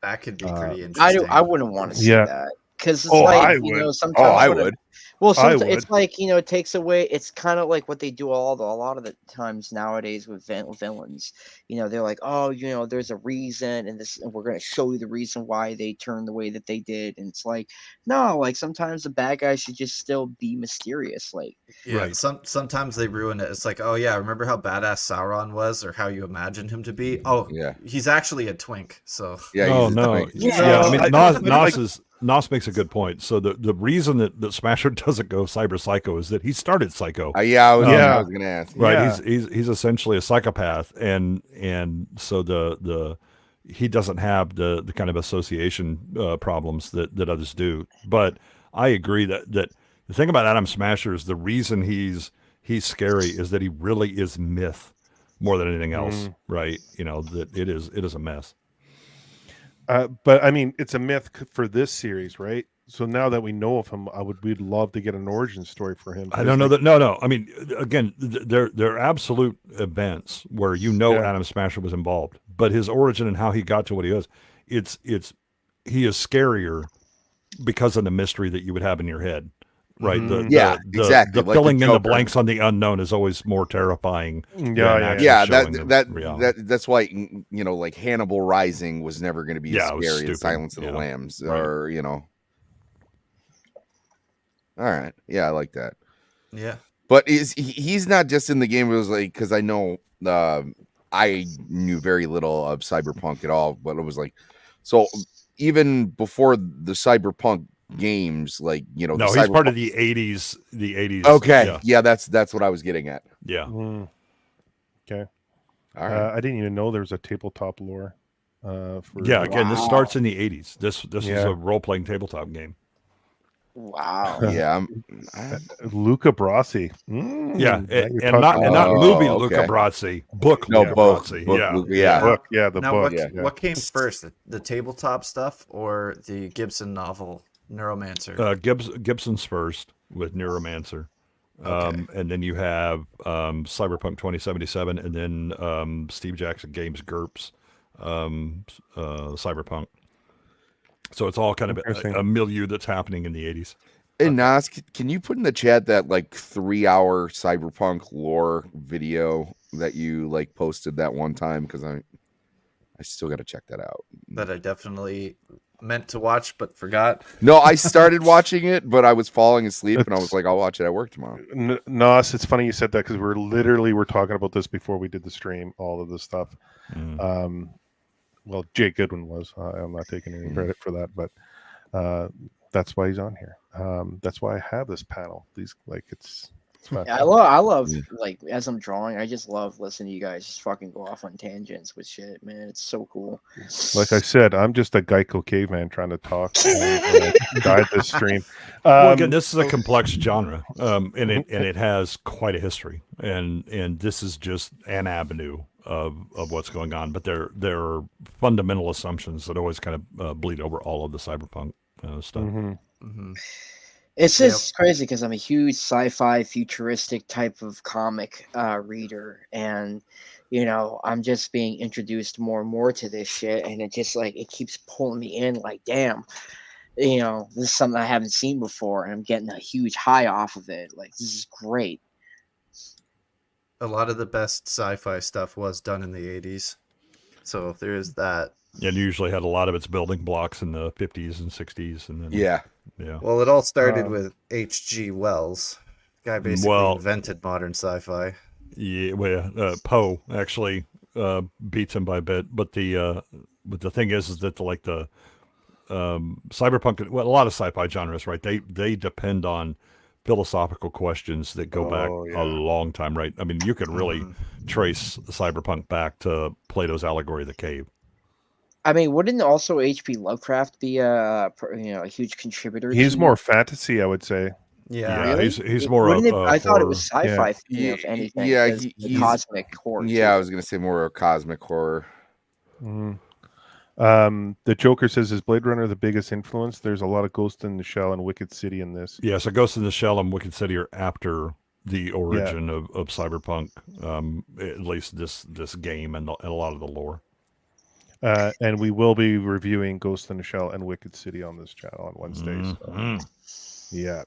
That could be pretty interesting. I wouldn't want to see that. Because it's sometimes I would. Well, it's like, it takes away. It's kind of like what they do a lot of the times nowadays with villains. They're like, oh, there's a reason, and we're going to show you the reason why they turned the way that they did. And it's like, no, like sometimes the bad guy should just still be mysterious. Like, right. Sometimes they ruin it. It's like, oh yeah, remember how badass Sauron was, or how you imagined him to be? Oh yeah, he's actually a twink. So I mean, Nos makes a good point. So the reason that Smasher doesn't go Cyber Psycho is that he started Psycho. I was going to ask. Right. Yeah. He's essentially a psychopath, and so the he doesn't have the kind of association problems that others do. But I agree that the thing about Adam Smasher is the reason he's scary is that he really is myth more than anything else. Right. You know, that it is a mess. But I mean, it's a myth for this series, right? So now that we know of him, we'd love to get an origin story for him. I don't know that. No. I mean, again, they're absolute events where Adam Smasher was involved, but his origin and how he got to what he is, he is scarier because of the mystery that you would have in your head, right? Exactly. The filling in the blanks on the unknown is always more terrifying. That's why like Hannibal Rising was never going to be as scary as Silence of the Lambs, or All right, yeah, I like that. Yeah, but he's not just in the game. It was like, because I know I knew very little of Cyberpunk at all, but it was like, so even before the Cyberpunk games, like no, he's part of the 80s. The 80s. Okay, yeah, that's what I was getting at. Yeah. Okay. All right. I didn't even know there was a tabletop lore. Again, this starts in the 80s. This is a role playing tabletop game. Wow. Yeah. Luca Brasi. And not movie Luca Brasi. Book Luca Brasi. The book. What came first, the tabletop stuff or the Gibson novel Neuromancer? Gibson's first with Neuromancer. And then you have Cyberpunk 2077, and then Steve Jackson Games GURPS Cyberpunk. So it's all kind of a milieu that's happening in the 80s. And Nas, can you put in the chat that like 3-hour Cyberpunk lore video that you like posted that one time? Because I still got to check that out. That I definitely meant to watch but forgot. No, I started watching it, but I was falling asleep, and I was like, I'll watch it at work tomorrow. Nos, it's funny you said that, because we're talking about this before we did the stream, all of this stuff. Well, Jake Goodwin was. I'm not taking any credit for that, but that's why he's on here. That's why I have this panel. It's I love like, as I'm drawing, I just love listening to you guys just fucking go off on tangents with shit, man. It's so cool. Like I said, I'm just a Geico caveman trying to talk and guide this stream. Well, again, this is a complex genre, and it has quite a history, and this is just an avenue of what's going on. But there are fundamental assumptions that always kind of bleed over all of the cyberpunk stuff. It's just crazy because I'm a huge sci-fi futuristic type of comic reader, and I'm just being introduced more and more to this shit, and it just like it keeps pulling me in. Like, damn, this is something I haven't seen before, and I'm getting a huge high off of it. Like, this is great. A lot of the best sci-fi stuff was done in the 80s, so there is that. And usually had a lot of its building blocks in the 50s and 60s, and then yeah. Well, it all started with H.G. Wells. The guy basically invented modern sci-fi. Yeah, well, Poe actually beats him by a bit, but the thing is that the cyberpunk, well, a lot of sci-fi genres, right? They depend on philosophical questions that go back a long time, right? I mean, you could really trace cyberpunk back to Plato's allegory of the cave. I mean, wouldn't also H.P. Lovecraft be a huge contributor? He's more fantasy, I would say. Yeah, really? he's more. I thought it was sci-fi. If anything, he's cosmic horror. Yeah, I was gonna say more of cosmic horror. The Joker says, is Blade Runner the biggest influence? There's a lot of Ghost in the Shell and Wicked City in this. Yeah, so Ghost in the Shell and Wicked City are after the origin of Cyberpunk, at least this game and a lot of the lore. And we will be reviewing Ghost in the Shell and Wicked City on this channel on Wednesdays. Yeah.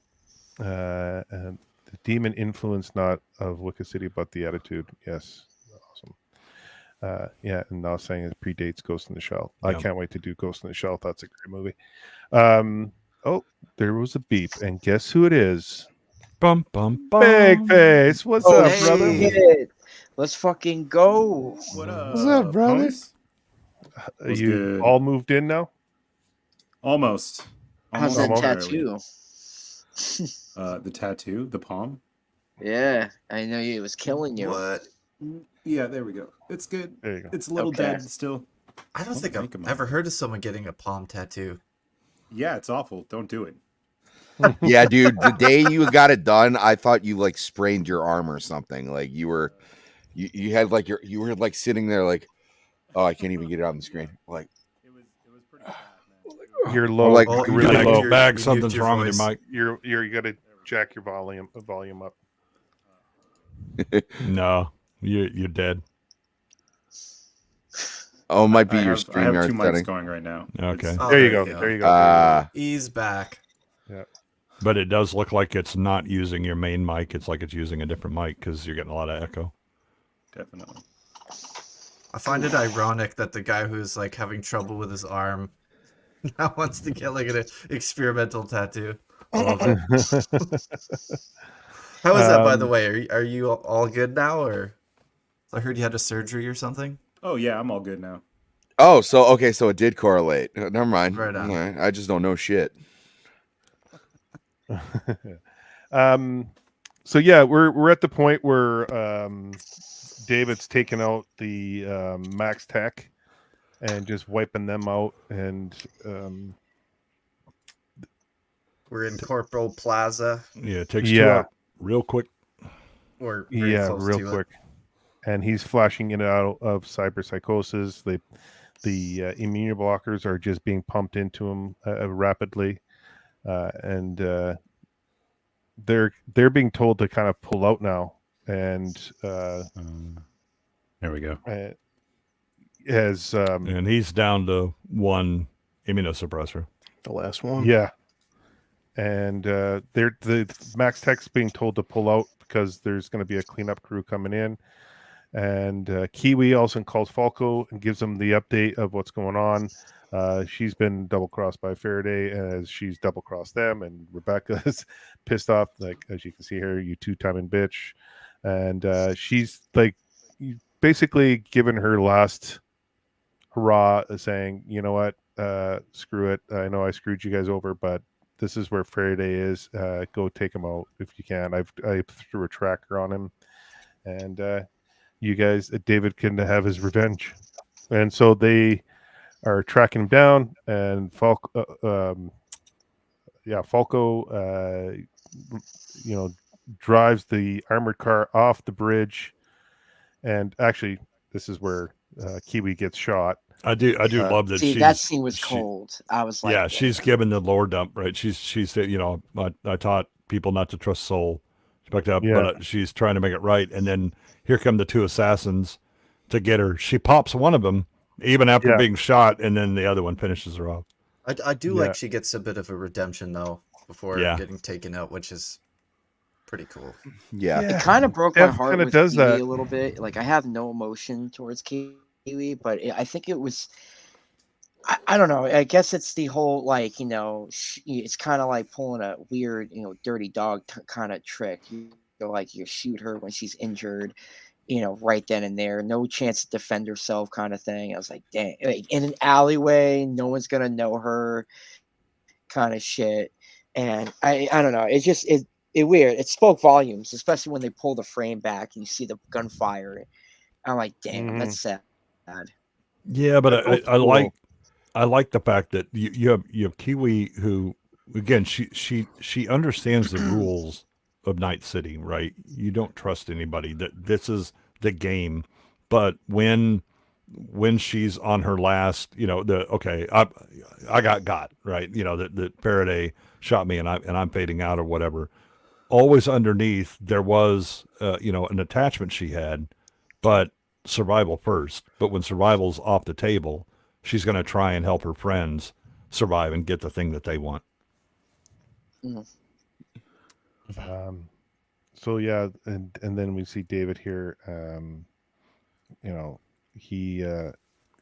And the demon influence, not of Wicked City, but the attitude. Yes. Awesome. And now saying it predates Ghost in the Shell. I can't wait to do Ghost in the Shell. That's a great movie. There was a beep, and guess who it is? Bum, bum, bum. BAGFACE. What's up, brother? Shit. Let's fucking go. What up? What's up, brother? You all moved in now? Almost. How's that Almost. tattoo? The tattoo, the palm. Yeah, I know it was killing you. What? Yeah, there we go. It's good. There you go. It's a little Okay. dead still. I don't think I've make 'em ever heard of someone getting a palm tattoo. Yeah, it's awful. Don't do it. Yeah, dude. The day you got it done, I thought you like sprained your arm or something. Like you had like you were like sitting there like, oh, I can't even get it on the screen. Like It was pretty bad, man. You're low, like, like Oh, really you low. gotta- Bag, you something's mute your wrong with voice. your mic. You got to jack your volume up. No, you're dead. oh, it might be I your have 2 StreamYard mics setting. going right now. Okay. It's- Oh, There you go. There you go. He's back. But it does look like it's not using your main mic. It's like it's using a different mic because you're getting a lot of echo. Definitely. I find it ironic that the guy who's like having trouble with his arm now wants to get like an experimental tattoo. I love it. How is that, by the way? Are you all good now, or I heard you had a surgery or something? Oh yeah, I'm all good now. Oh, so okay, so it did correlate. Never mind. Right on. All right, I just don't know shit. So yeah, we're at the point where David's taking out the Max Tech and just wiping them out, and We're in Corporal Plaza, Yeah, it takes two Yeah. out real quick. or very yeah, close real to quick. And he's flashing in and out of cyberpsychosis. The immune blockers are just being pumped into him rapidly, and they're being told to kind of pull out now. And There we go. as And he's down to one immunosuppressor. The last one. yeah, and the Max Tech's being told to pull out because there's going to be a cleanup crew coming in. And Kiwi also calls Falco and gives him the update of what's going on. She's been double crossed by Faraday as she's double crossed them, and Rebecca's pissed off, like as you can see here, you two-timing bitch. And she's like basically giving her last hurrah, saying, you know what, screw it. I know I screwed you guys over, but this is where Faraday is. Go take him out if you can. I threw a tracker on him, and you guys, David can have his revenge. And so they are tracking him down, and Falco, drives the armored car off the bridge. And actually, this is where Kiwi gets shot. I do love that. See, that scene was cold. I was like, yeah, she's given the lore dump, right? She said, I taught people not to trust Soul, but she's trying to make it right. And then here come the two assassins to get her. She pops one of them even after being shot, and then the other one finishes her off. I do like she gets a bit of a redemption though before getting taken out, which is pretty cool. Yeah. it kind of broke my Dev heart kinda with does Kiwi that. a little bit. Like I have no emotion towards Kiwi, but I think it was. I don't know. I guess it's the whole it's kind of like pulling a weird, dirty dog kind of trick. You shoot her when she's injured, right then and there, no chance to defend herself, kind of thing. I was like, dang, like, in an alleyway, no one's gonna know her, kind of shit. And I don't know. It's just it weird. It spoke volumes, especially when they pull the frame back and you see the gunfire. I'm like, damn, that's sad. Yeah, but I like the fact that you have Kiwi, who again she understands the rules of Night City, right? You don't trust anybody. That this is the game. But when she's on her last, I got right. That Faraday shot me and I'm fading out or whatever. Always underneath there was an attachment she had, but survival first. But when survival's off the table, she's going to try and help her friends survive and get the thing that they want. So yeah, and then we see David here.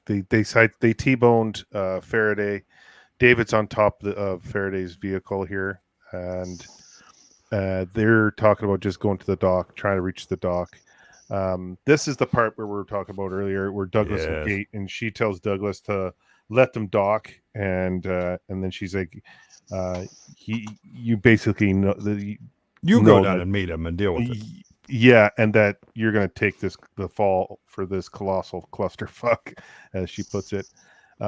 They T-boned Faraday. David's on top of Faraday's vehicle here, and they're talking about just going to the dock, trying to reach the dock. This is the part where we were talking about earlier, where Douglas will gate, and she tells Douglas to let them dock, and then she's like, you basically know that You know go down that- and meet him and deal with it. Yeah, and that you're going to take the fall for this colossal clusterfuck, as she puts it.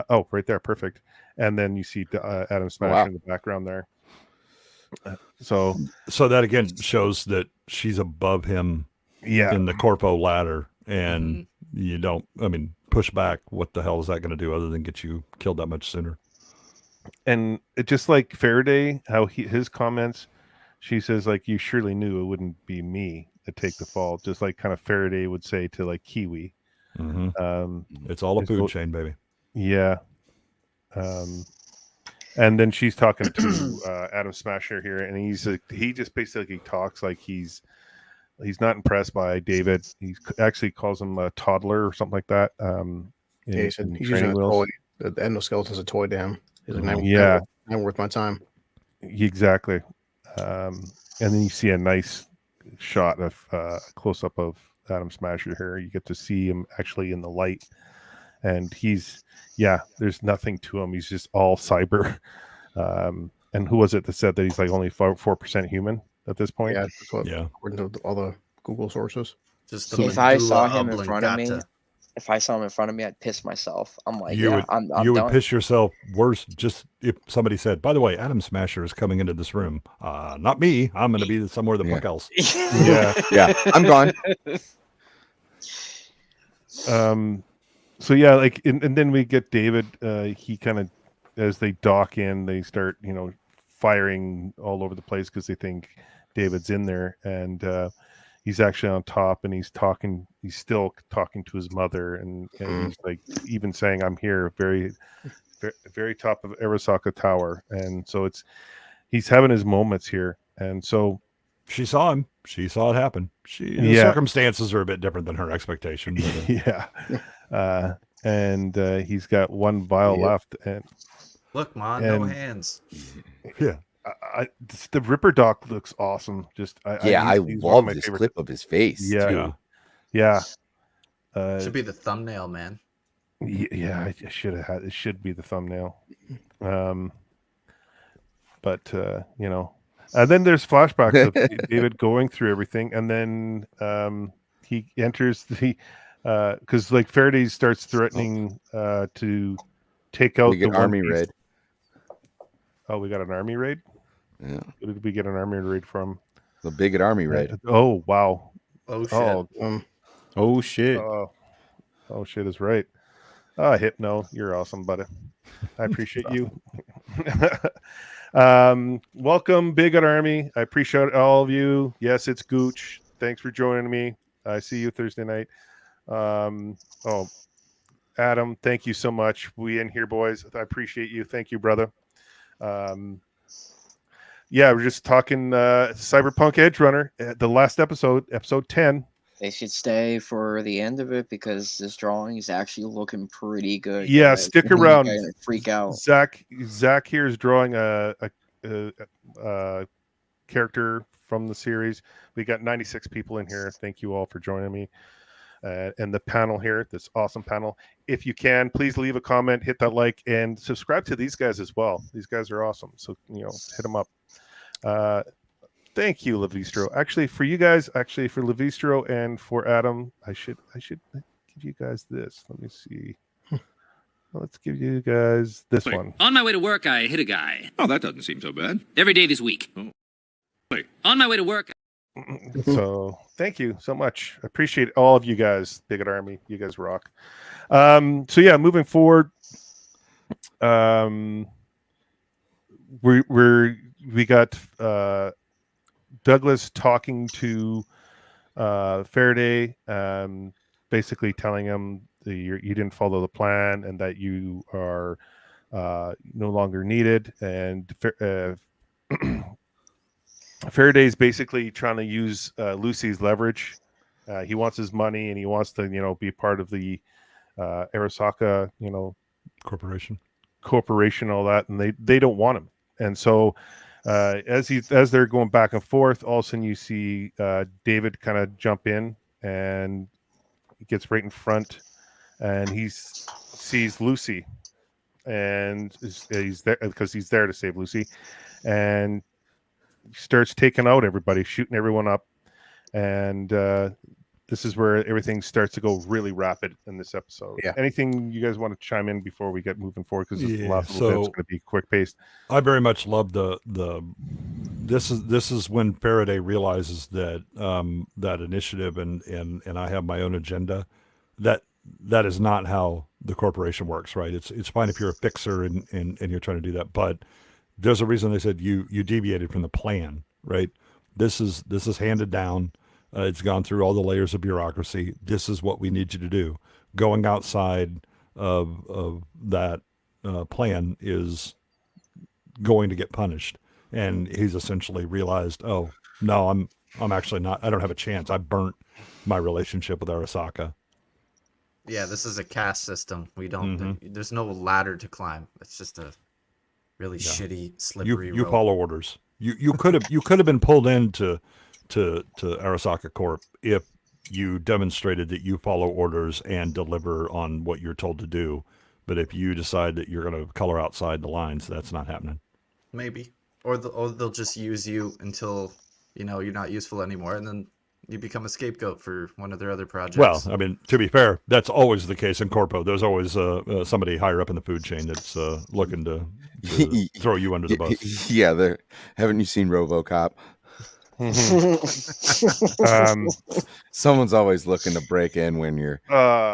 Oh, right there, perfect. And then you see Adam Smasher in the background there. So that again shows that she's above him in the corpo ladder, and you don't. I mean, push back. What the hell is that going to do other than get you killed that much sooner? And it just like Faraday, how his comments, she says like, you surely knew it wouldn't be me to take the fall, just like kind of Faraday would say to like Kiwi. It's all a food chain, baby. Yeah. And then she's talking to Adam Smasher here, and he just basically talks like he's not impressed by David. He actually calls him a toddler or something like that. He said he's using a toy. The endoskeleton's a toy to him. He's like, not worth my time. Exactly. And then you see a nice shot of close up of Adam Smasher here. You get to see him actually in the light, and there's nothing to him. He's just all cyber. And who was it that said that he's like only 4% human at this point? Yeah, that's what, according to all the Google sources. Just if I saw him in front of me, I'd piss myself. I'm like, you I'm would piss yourself worse just if somebody said, by the way, Adam Smasher is coming into this room. Not me. I'm going to be somewhere the fuck else. Yeah, I'm gone. So yeah, like, and then we get David. He kind of, as they dock in, they start, firing all over the place because they think David's in there, and he's actually on top, and he's still talking to his mother, and he's like even saying, "I'm here, very, very, very top of Arasaka Tower," and so he's having his moments here, and so she saw him. She saw it happen. The circumstances are a bit different than her expectation. Yeah. And he's got one vial left, and look, no hands. Yeah, the Ripper Doc looks awesome. I love this clip of his face. Yeah. Should be the thumbnail, man. Yeah, I should have had. It should be the thumbnail. But and then there's flashbacks of David going through everything, and then he enters the because like Faraday starts threatening to take out the army raid. Oh, we got an army raid? Yeah. Who did we get an army raid from? The Bigot army raid. Oh, wow. Oh, shit. Oh, shit. Oh, shit is right. Hypno, you're awesome, buddy. I appreciate you. Welcome, Bigot Army. I appreciate all of you. Yes, it's Gooch. Thanks for joining me. I see you Thursday night. Adam, thank you so much. We in here, boys. I appreciate you. Thank you, brother. We're just talking Cyberpunk Edgerunner, the last episode 10. They should stay for the end of it because this drawing is actually looking pretty good. Yeah, stick around. Freak out. Zach here is drawing a character from the series. We got 96 people in here. Thank you all for joining me. And the panel here, this awesome panel. If you can, please leave a comment, hit that like, and subscribe to these guys as well. These guys are awesome. So, hit them up. Thank you, Levistro. Actually, for you guys, for Levistro and for Adam, I should give you guys this. Let me see. Let's give you guys this one. On my way to work, I hit a guy. Oh, that doesn't seem so bad. Every day this week. Oh. On my way to work. So thank you so much. I appreciate all of you guys, Bigot Army. You guys rock. Moving forward, we got Douglas talking to Faraday, basically telling him that you didn't follow the plan and that you are no longer needed, and Faraday's basically trying to use Lucy's leverage. He wants his money, and he wants to, be part of the Arasaka, corporation, all that, and they don't want him. And so, as they're going back and forth, all of a sudden you see David kind of jump in, and he gets right in front, and he sees Lucy, and he's there because he's there to save Lucy, and he starts taking out everybody, shooting everyone up, and this is where everything starts to go really rapid in this episode. Yeah. Anything you guys want to chime in before we get moving forward? Because the last so little bit's going to be quick paced. I very much love this is when Faraday realizes that that initiative and I have my own agenda. That is not how the corporation works, right? It's fine if you're a fixer and you're trying to do that, but there's a reason they said you deviated from the plan, right? This is handed down. It's gone through all the layers of bureaucracy. This is what we need you to do. Going outside of that plan is going to get punished. And he's essentially realized, oh no, I'm actually not. I don't have a chance. I burnt my relationship with Arasaka. Yeah, this is a caste system. We don't. There's no ladder to climb. It's just a really shitty, slippery. You rope. follow orders. You could have been pulled into to Arasaka Corp if you demonstrated that you follow orders and deliver on what you're told to do. But if you decide that you're going to color outside the lines, that's not happening. Maybe, or they'll just use you until you're not useful anymore, and then you become a scapegoat for one of their other projects. Well, I mean, to be fair, that's always the case in Corpo. There's always somebody higher up in the food chain that's looking to throw you under the bus. Yeah, haven't you seen RoboCop? Someone's always looking to break in when you're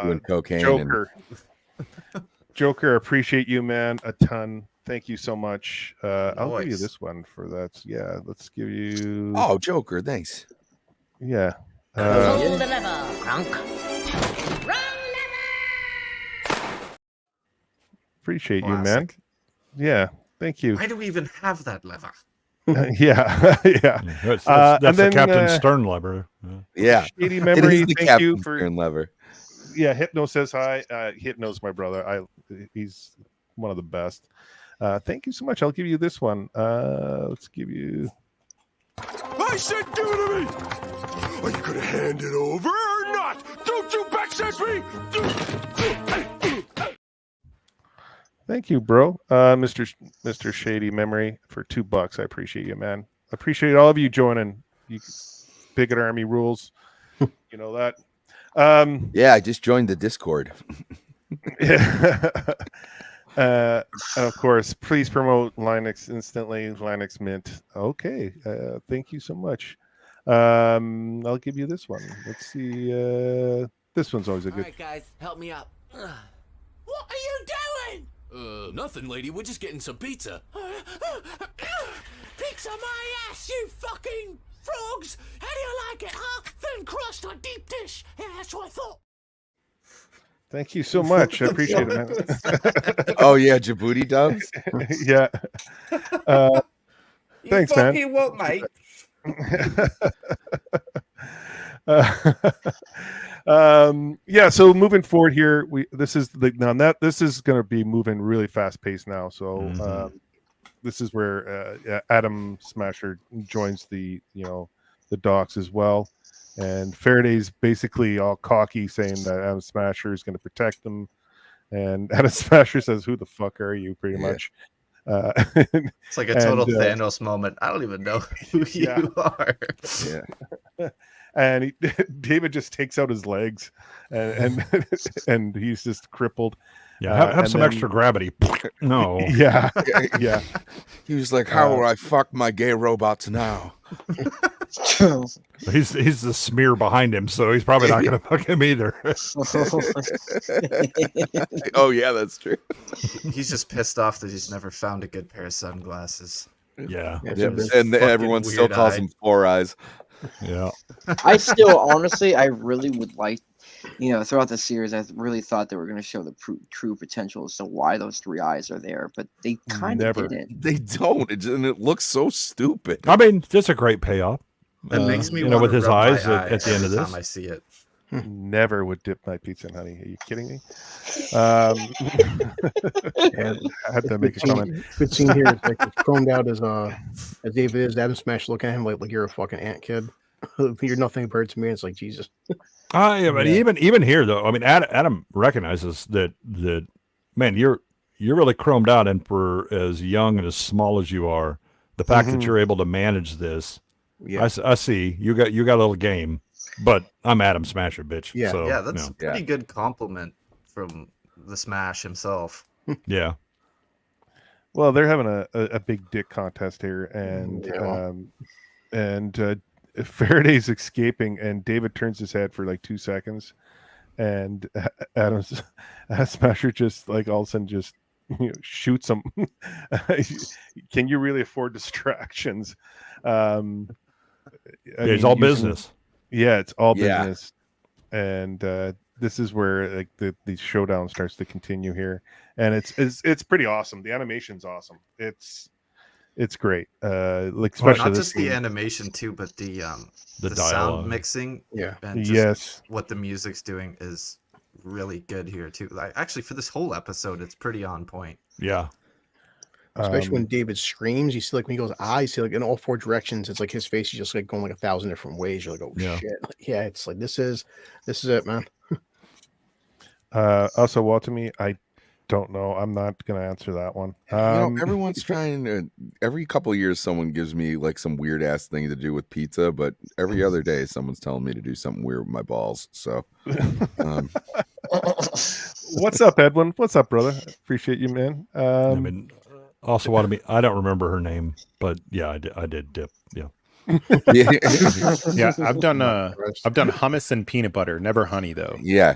doing cocaine. Joker, appreciate you, man, a ton. Thank you so much. I'll give you this one for that. Yeah, let's give you. Oh, Joker, thanks. Yeah. Pull the lever, Kronk. Wrong lever! Appreciate you, man. Classic. Yeah, thank you. Why do we even have that lever? Yeah. That's and the then, Captain Stern lever. Yeah. Shady Memory, It is the thank you Captain for. Stern lever. Yeah, Hypno says hi. Hypno's my brother. He's one of the best. Thank you so much. I'll give you this one. Let's give you. I said give it to me! Are you gonna hand it over or not? Don't you backsash me! Thank you, bro. Mr. Shady Memory for $2. I appreciate you, man. I appreciate all of you joining. You Bigot Army rules. You know that. Yeah, I just joined the Discord. And of course, please promote Linux instantly. Linux Mint. Okay. Thank you so much. I'll give you this one. Let's see. This one's always a good. All right, guys, help me out. What are you doing? Nothing, lady. We're just getting some pizza. Pizza my ass, you fucking frogs! How do you like it, huh? Thin crust or deep dish? Yeah, that's what I thought. Thank you so much. I appreciate it, man. Oh yeah, Djibouti dubs. Yeah. Thanks, man. You what, mate? Yeah. So moving forward here, this is going to be moving really fast paced now. So this is where Adam Smasher joins the docs as well. And Faraday's basically all cocky, saying that Adam Smasher is going to protect them. And Adam Smasher says, "Who the fuck are you?" Pretty much. It's like a total Thanos moment. I don't even know who you are. Yeah. And David just takes out his legs, and and he's just crippled. Yeah, have some extra gravity. No. Yeah. Yeah. He was like, "How will I fuck my gay robots now?" He's the smear behind him, so he's probably not going to fuck him either. Oh yeah, that's true. He's just pissed off that he's never found a good pair of sunglasses. Yeah. And everyone still calls him Four Eyes. Yeah. I still, honestly, I really would like, throughout the series, I really thought they were going to show the true potential as to why those three eyes are there, but they kind of didn't. They don't, and it looks so stupid. I mean, that's a great payoff. It makes me with his eyes at the end of this. Time I see it. Never would dip my pizza in honey. Are you kidding me? Yeah, I had to make a comment. Good scene here. It's like it's chromed out as David is. Adam Smash looking at him like you're a fucking ant kid. You're nothing compared to me. It's like Jesus. Yeah, but even here though, I mean, Adam recognizes that man, you're you're really chromed out, and for as young and as small as you are, the fact that you're able to manage this, I see you got a little game, but I'm Adam Smasher, bitch. Yeah. So, Yeah, that's a pretty good compliment from the Smash himself. Yeah. Well, they're having a big dick contest here, and Faraday's escaping, and David turns his head for like 2 seconds, and Adam Smasher just like all of a sudden just shoots him. Can you really afford distractions? It's all business. Yeah, it's all business, and this is where like the showdown starts to continue here, and it's pretty awesome. The animation's awesome. It's great. Like especially not just the animation too, but the dialogue. sound mixing. Yeah, and just what the music's doing is really good here too. Like, actually, for this whole episode, it's pretty on point. Yeah. Especially when David screams, you see like when he goes, you see like in all 4 directions, it's like his face is just like going like 1,000 different ways. You're like, oh shit. Yeah, it's like this is it, man. Also, Watami, I don't know. I'm not gonna answer that one. Everyone's trying to. Every couple of years, someone gives me like some weird ass thing to do with pizza, but every other day, someone's telling me to do something weird with my balls. So, what's up, Edwin? What's up, brother? Appreciate you, man. I mean, also Watami, I don't remember her name, but yeah, I did dip. Yeah. Yeah, I've done hummus and peanut butter, never honey though. Yeah.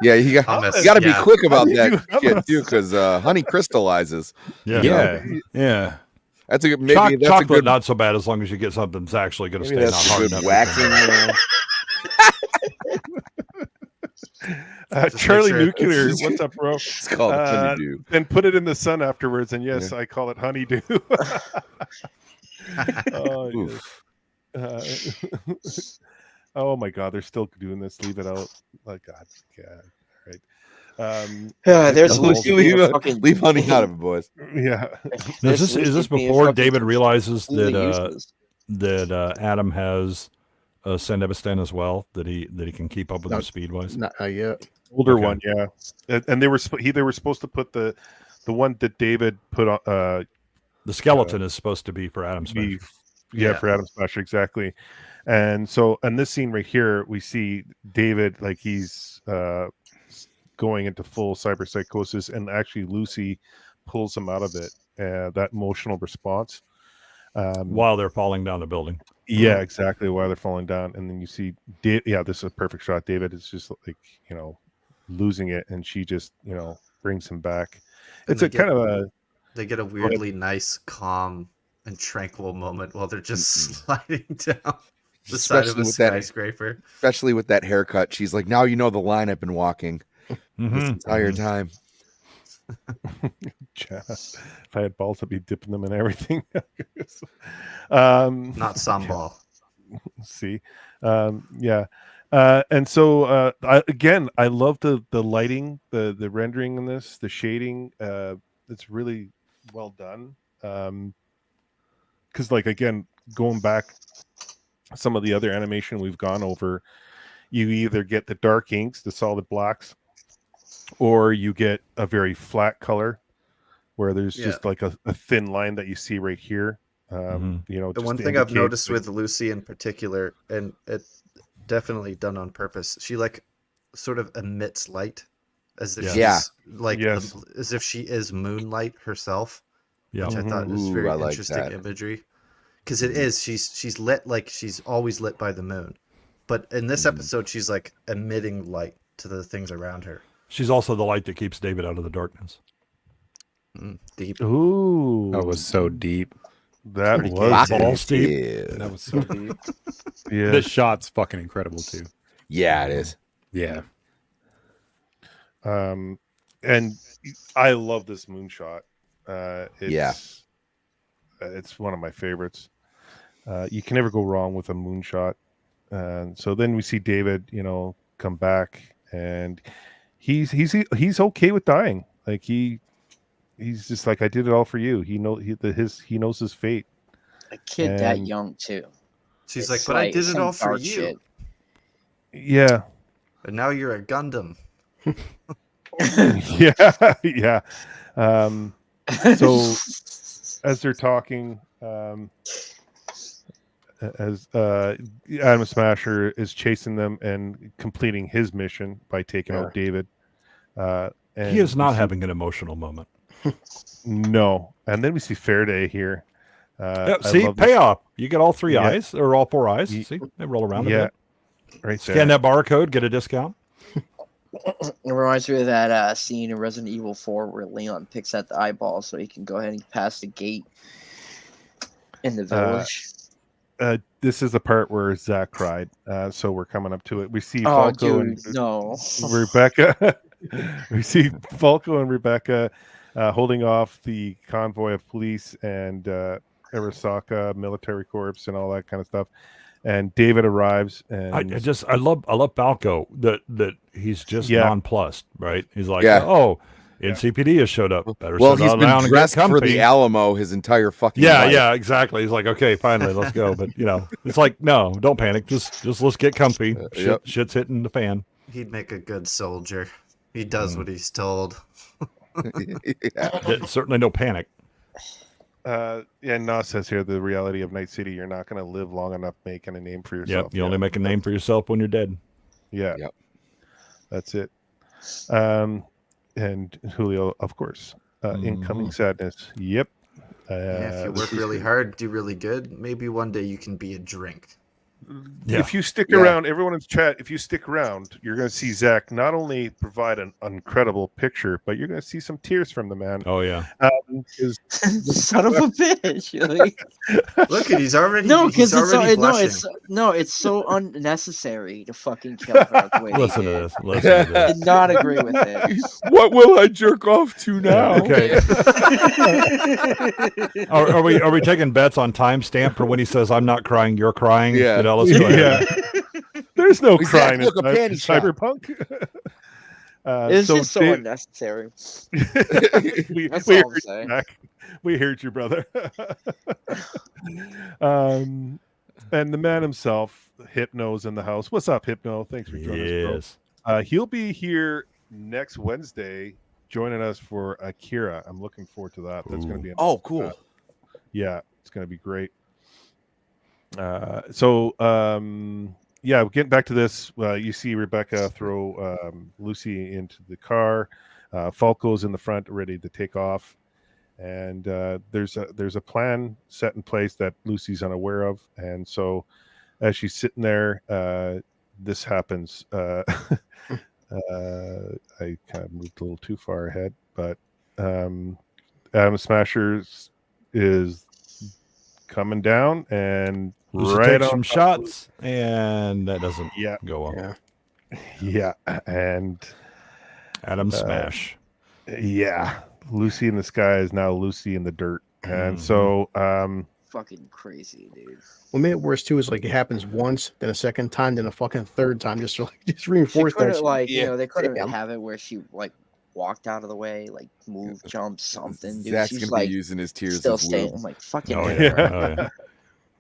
Yeah, you got to be quick about that shit too, because honey crystallizes. Yeah. That's a good. Maybe Chocolate, that's a good. not so bad as long as you get something that's actually going to stay That's not a hard good enough. whacking. Charlie Nuclear, what's up, bro? It's called honeydew. And put it in the sun afterwards, and yes, I call it honeydew. Oh my God, they're still doing this. Leave it out. Oh God, right. There's leave honey out of it, boys. Yeah. Is this before David realizes that Adam has Sandebastan as well, that he can keep up with him speed wise? Not yet. Older one, yeah. And they were supposed to put the one that David put on. The skeleton is supposed to be for Adam Smasher. For Adam Smasher, exactly. And so in this scene right here, we see David like he's going into full cyberpsychosis, and actually Lucy pulls him out of it. That emotional response while they're falling down the building. Yeah, exactly. While they're falling down, and then you see, this is a perfect shot. David is just like losing it, and she just brings him back. It's a kind of a. They get a weirdly nice, calm, and tranquil moment while they're just sliding down the side of a skyscraper. Especially with that haircut. She's like, now you know the line I've been walking this entire time. If I had balls, I'd be dipping them in everything. Not sambal. See? And so I love the lighting, the rendering in this, the shading. It's really well done. Because again, going back some of the other animation we've gone over, you either get the dark inks, the solid blacks, or you get a very flat color where there's just like a thin line that you see right here. The one thing I've noticed with Lucy in particular, and it definitely done on purpose, she sort of emits light as if she's as if she is moonlight herself, which I thought was very interesting imagery. Because it is, she's lit like she's always lit by the moon, but in this episode she's like emitting light to the things around her. She's also the light that keeps David out of the darkness. Deep. Ooh, that was so deep. That was balls deep. Yeah. That was so deep. Yeah, this shot's fucking incredible too. Yeah, it is. Yeah. And I love this moonshot. It's one of my favorites. You can never go wrong with a moonshot. And so then we see David, come back, and he's okay with dying. Like he's just like, I did it all for you. He knows his fate. A kid that young too. She's like, but I did it all for you. Yeah. But now you're a Gundam. Yeah. So as they're talking, as Adam Smasher is chasing them and completing his mission by taking out David. And he is not having an emotional moment. No. And then we see Faraday here. See, payoff. You get all three eyes or all four eyes. See, they roll around. Yeah, right there. Scan that barcode, get a discount. It reminds me of that scene in Resident Evil 4 where Leon picks at the eyeball so he can go ahead and pass the gate in the village. This is the part where Zach cried. So we're coming up to it. We see Falco and Rebecca. We see Falco and Rebecca holding off the convoy of police and Arasaka military corps and all that kind of stuff. And David arrives, and I love Falco that he's just nonplussed, right? He's like, oh, NCPD has showed up. Better he's been dressed for the Alamo his entire fucking life. Yeah, exactly. He's like, okay, finally, let's go. But it's like, no, don't panic. Just let's get comfy. Shit's hitting the fan. He'd make a good soldier. He does what he's told. Certainly no panic. Nas says here the reality of Night City, you're not going to live long enough making a name for yourself. Yep, you only make a name for yourself when you're dead. Yeah. Yep. That's it. And Julio, of course. Incoming sadness. Yep. If you work really hard, do really good, maybe one day you can be a drink. Yeah. If you stick around, everyone in the chat, if you stick around, you're going to see Zach not only provide an incredible picture, but you're going to see some tears from the man. Oh, yeah. Son of a bitch. Look, he's already it's so unnecessary to fucking kill her. Listen to this. Did not agree with it. What will I jerk off to now? Okay. Are we taking bets on timestamp for when he says, I'm not crying, you're crying? Yeah. Let's go ahead. There's no crying in Cyberpunk. It's just so unnecessary. That's all I'm saying. We heard you, brother. And the man himself, Hypno's in the house. What's up, Hypno? Thanks for joining us, bro. He'll be here next Wednesday joining us for Akira. I'm looking forward to that. That's going to be cool. Yeah, it's going to be great. Getting back to this, you see Rebecca throw Lucy into the car. Falco's in the front, ready to take off, and there's a plan set in place that Lucy's unaware of. And so, as she's sitting there, this happens. I kind of moved a little too far ahead, but Adam Smashers is coming down and right on some shots, and that doesn't go up. Yeah, and Adam Smash. Yeah, Lucy in the sky is now Lucy in the dirt, and so fucking crazy, dude. What made it worse too is like it happens once, then a second time, then a fucking third time, just reinforce that. They couldn't have it where she walked out of the way, move, jump, something. Dude, Zach's she's gonna be using his tears. Still staying. I'm like, fucking.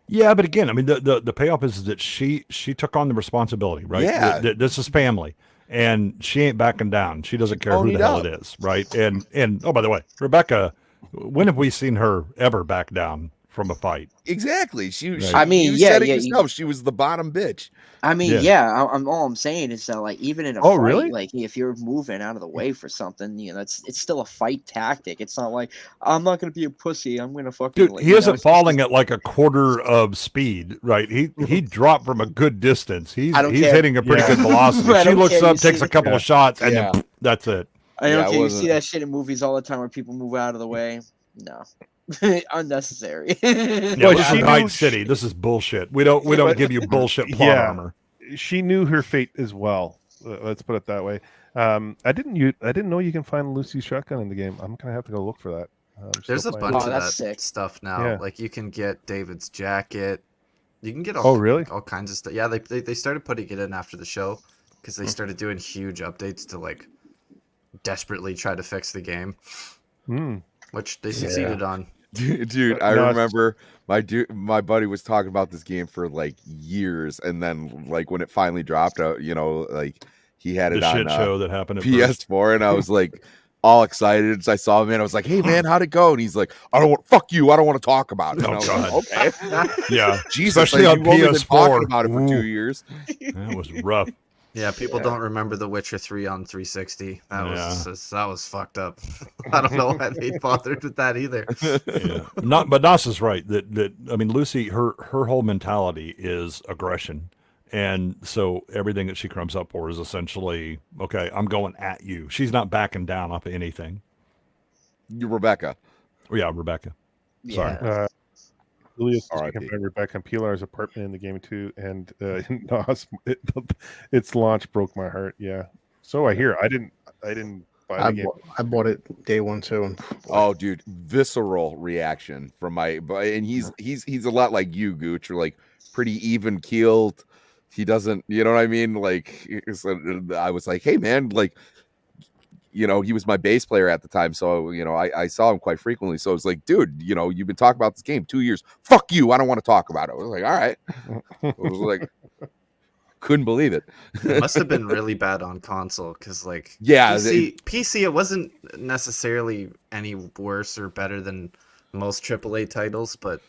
Yeah, but again, I mean, the payoff is that she took on the responsibility, right? Yeah, this is family, and she ain't backing down. She doesn't care who the hell it is, right? And oh, by the way, Rebecca, when have we seen her ever back down from a fight? Exactly. She yourself. She was the bottom bitch. I mean, I'm all I'm saying is that even in a fight, really? If you're moving out of the way for something, it's still a fight tactic. It's not like I'm not gonna be a pussy. I'm gonna fucking. Dude, he isn't falling at like a quarter of speed, right? He dropped from a good distance. He's hitting a pretty good velocity. She looks up, takes a couple of shots, and then that's it. I don't care. You see that shit in movies all the time where people move out of the way. No. Unnecessary. This is Night City. This is bullshit. We don't give you bullshit plot armor. She knew her fate as well. Let's put it that way. I didn't know you can find Lucy's shotgun in the game. I'm gonna have to go look for that. There's a bunch of that stuff now. Yeah. Like you can get David's jacket. You can get all kinds of stuff. Yeah, they started putting it in after the show because they started doing huge updates to desperately try to fix the game, which they succeeded on. Dude, I remember my buddy was talking about this game for years, and then when it finally dropped out, he had The it on shit show that happened at PS4, and I was like all excited as I saw him, and I was like, "Hey man, how'd it go?" And he's like, "I don't want, fuck you, I don't want to talk about it." And I was like, okay, yeah, Jesus, especially like, on you've only been PS4. talking about it for 2 years. That was rough. Yeah, people don't remember The Witcher 3 on 360. That was fucked up. I don't know why they bothered with that either. But Nas is right that I mean, Lucy, her whole mentality is aggression. And so everything that she crumbs up for is essentially, okay, I'm going at you. She's not backing down off of anything. You're Rebecca. Yeah, Rebecca. Yeah. Sorry. Julius is taking by Rebecca and Pilar's apartment in the game too, and Nos, its launch broke my heart. Yeah, so I hear. I didn't buy the game. I bought it day one too. And oh, dude, visceral reaction from and he's a lot like you, Gooch. You're like pretty even keeled. He doesn't, you know what I mean? Like, I was like, hey man, like, you know, he was my bass player at the time, so you know, I saw him quite frequently. So I was like, dude, you know, you've been talking about this game 2 years. Fuck you, I don't want to talk about it. I was like, all right. I was like, couldn't believe it. It must have been really bad on console because, like, yeah, PC, it wasn't necessarily any worse or better than most AAA titles, but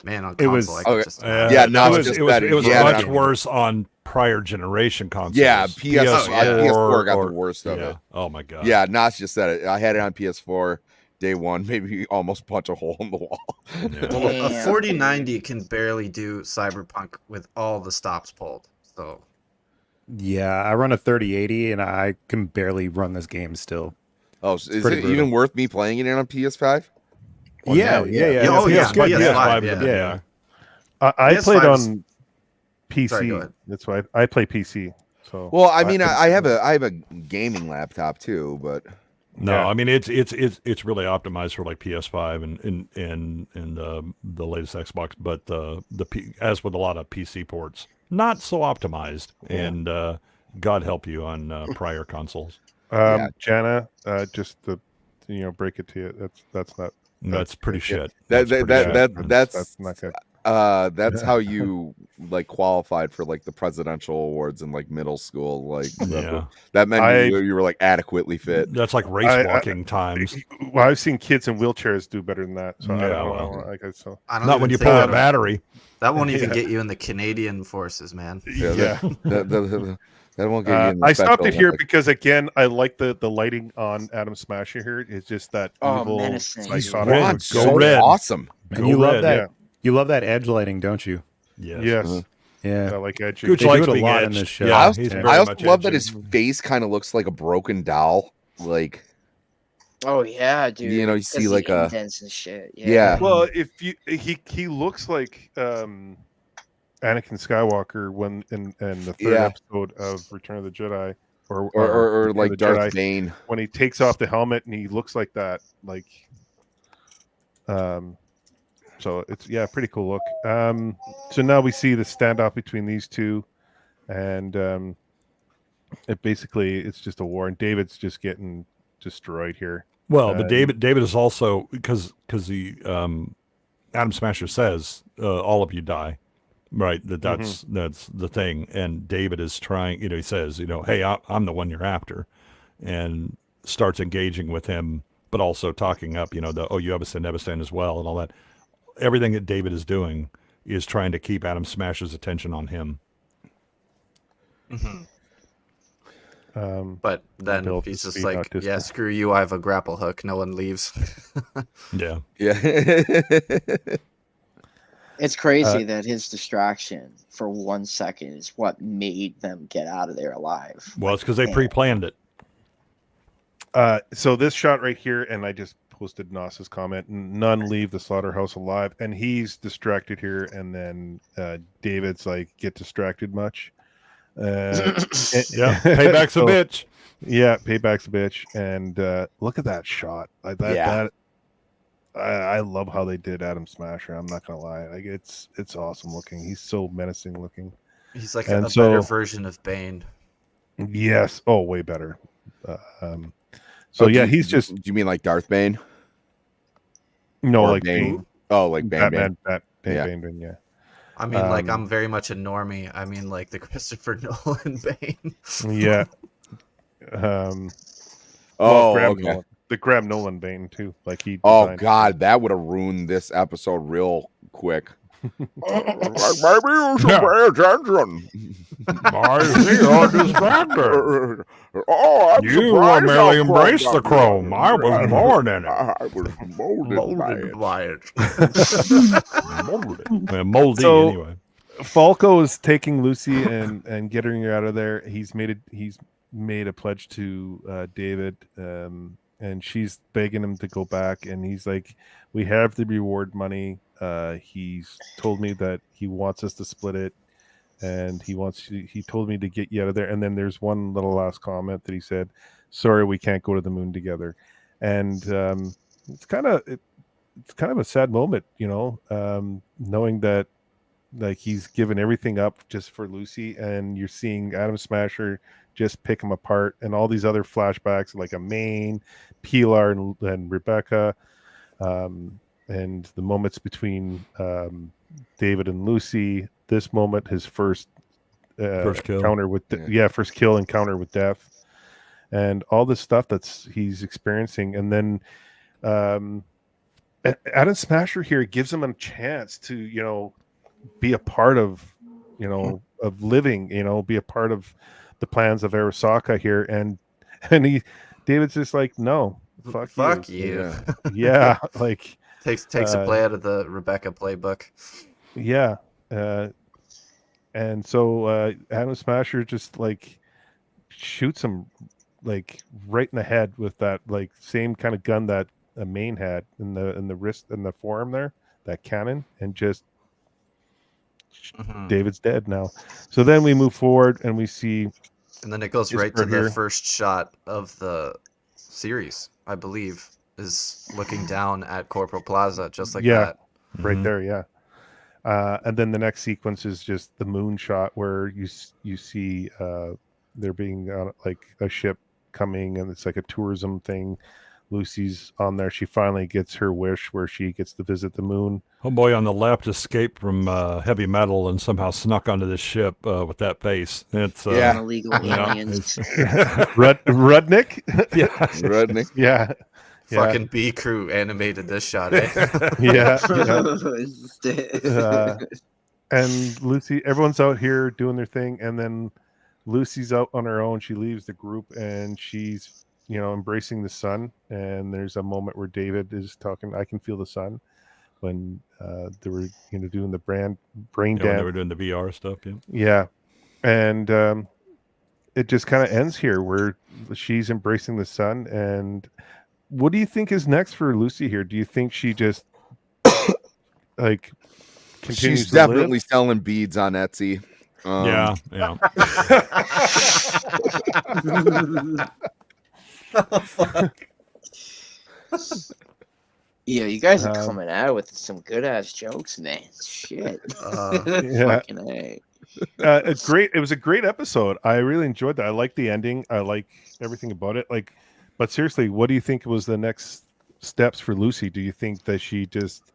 man, on console, I could just yeah, no, it was much worse on prior generation consoles. Yeah, PS4 got the worst of it. Oh my god. Yeah, Nas just said it. I had it on PS4 day one, maybe almost punch a hole in the wall. Well, a 4090 can barely do Cyberpunk with all the stops pulled. So yeah, I run a 3080 and I can barely run this game still. Oh, so is it even worth me playing it on PS5? Well, yeah. Oh yeah, yeah. I played on PC. Sorry, that's why I play PC. So well, I mean, I have a gaming laptop too, but no, I mean it's really optimized for like PS5 and the latest Xbox, but as with a lot of PC ports, not so optimized. And God help you on prior consoles. Jana, just to break it to you, that's pretty shit. That's not good. That's how you like qualified for like the presidential awards in like middle school. Like that meant you were like adequately fit. That's like race walking times. Well, I've seen kids in wheelchairs do better than that. So I don't know. I guess so. Not when you pull a battery. That won't even get you in the Canadian forces, man. Yeah. That won't get you in the I stopped it Olympics. here because again, I like the lighting on Adam Smasher here. It's just that evil, red, so red. Awesome. And you love that. You love that edge lighting, don't you? Yes. Yeah. I like edge. Gooch likes being edged in this show. Yeah, I also love that his face kind of looks like a broken doll. Like, oh yeah, dude. You know, you see like a indents and shit. Yeah. Well, if he looks like Anakin Skywalker when in the third episode of Return of the Jedi, or like Darth Bane when he takes off the helmet and he looks like that, like so it's pretty cool look. So now we see the standoff between these two, and it's just a war, and David's just getting destroyed here. Well, but David is also because the Adam Smasher says all of you die. Right, that's the thing, and David is trying. He says, hey, I'm the one you're after, and starts engaging with him, but also talking up, you have a sin as well, and all that. Everything that David is doing is trying to keep Adam Smasher's attention on him. But then he's just like, yeah, screw you. I have a grapple hook. No one leaves. Yeah. It's crazy that his distraction for 1 second is what made them get out of there alive. Well, it's because they pre-planned it. So this shot right here, and I just posted Nos's comment, none leave the slaughterhouse alive, and he's distracted here, and then David's like, get distracted much. Payback's a bitch. Yeah, payback's a bitch. And look at that shot. I love how they did Adam Smasher. I'm not gonna lie, like it's awesome looking. He's so menacing looking. He's like a better version of Bane. Yes. Oh, way better. He's just. Do you mean like Darth Bane? No, or like Bane. Oh, like Bane. Bane. Yeah. I mean, like I'm very much a normie. I mean, like the Christopher Nolan Bane. Yeah. Graham okay. Nolan, the Graham Nolan Bane too. Like he. Oh designed it. God, that would have ruined this episode real quick. Maybe you should pay attention. I see you're distracted. Oh, I'm You surprised merely how embraced the Chrome chrome. I was born in it. I was molded by it. Moldy So- anyway. Falco is taking Lucy and getting her out of there. He's made a pledge to David, and she's begging him to go back. And he's like, "We have the reward money. He's told me that he wants us to split it, and he told me to get you out of there." And then there's one little last comment that he said, "Sorry, we can't go to the moon together." And it's kind of a sad moment, knowing that. Like he's given everything up just for Lucy, and you're seeing Adam Smasher just pick him apart, and all these other flashbacks like a Maine, Pilar, and Rebecca, and the moments between David and Lucy. This moment, his first kill. encounter with first kill encounter with death, and all this stuff he's experiencing, and then Adam Smasher here gives him a chance to be a part of of living, be a part of the plans of Arasaka here, and David's just like, no, fuck you. Yeah, like takes a play out of the Rebecca playbook. Yeah, and so Adam Smasher just like shoots him like right in the head with that like same kind of gun that a Maine had in the wrist and the forearm there, that cannon, and just David's dead now. So then we move forward and we see, and then it goes right to the first shot of the series, I believe, is looking down at Corporal Plaza, just like that. Right there, yeah. And then the next sequence is just the moon shot where you see there being like a ship coming, and it's like a tourism thing. Lucy's on there. She finally gets her wish where she gets to visit the moon. Homeboy on the left escaped from heavy metal and somehow snuck onto this ship with that face. It's illegal aliens. Rudnick? Yeah. Rudnick. Yeah. Fucking B crew animated this shot. And Lucy, everyone's out here doing their thing, and then Lucy's out on her own. She leaves the group and she's embracing the sun. And there's a moment where David is talking, "I can feel the sun," when they were doing the brain when dance. they were doing the VR stuff. Yeah. And it just kind of ends here where she's embracing the sun. And what do you think is next for Lucy here? Do you think she just like continues She's to definitely live? selling beads on Etsy. Yeah. Oh, fuck. Yeah, you guys are coming out with some good ass jokes, man. Shit. Fucking A. It was a great episode. I really enjoyed that. I like the ending. I like everything about it. Like, but seriously, what do you think was the next steps for Lucy? Do you think that she just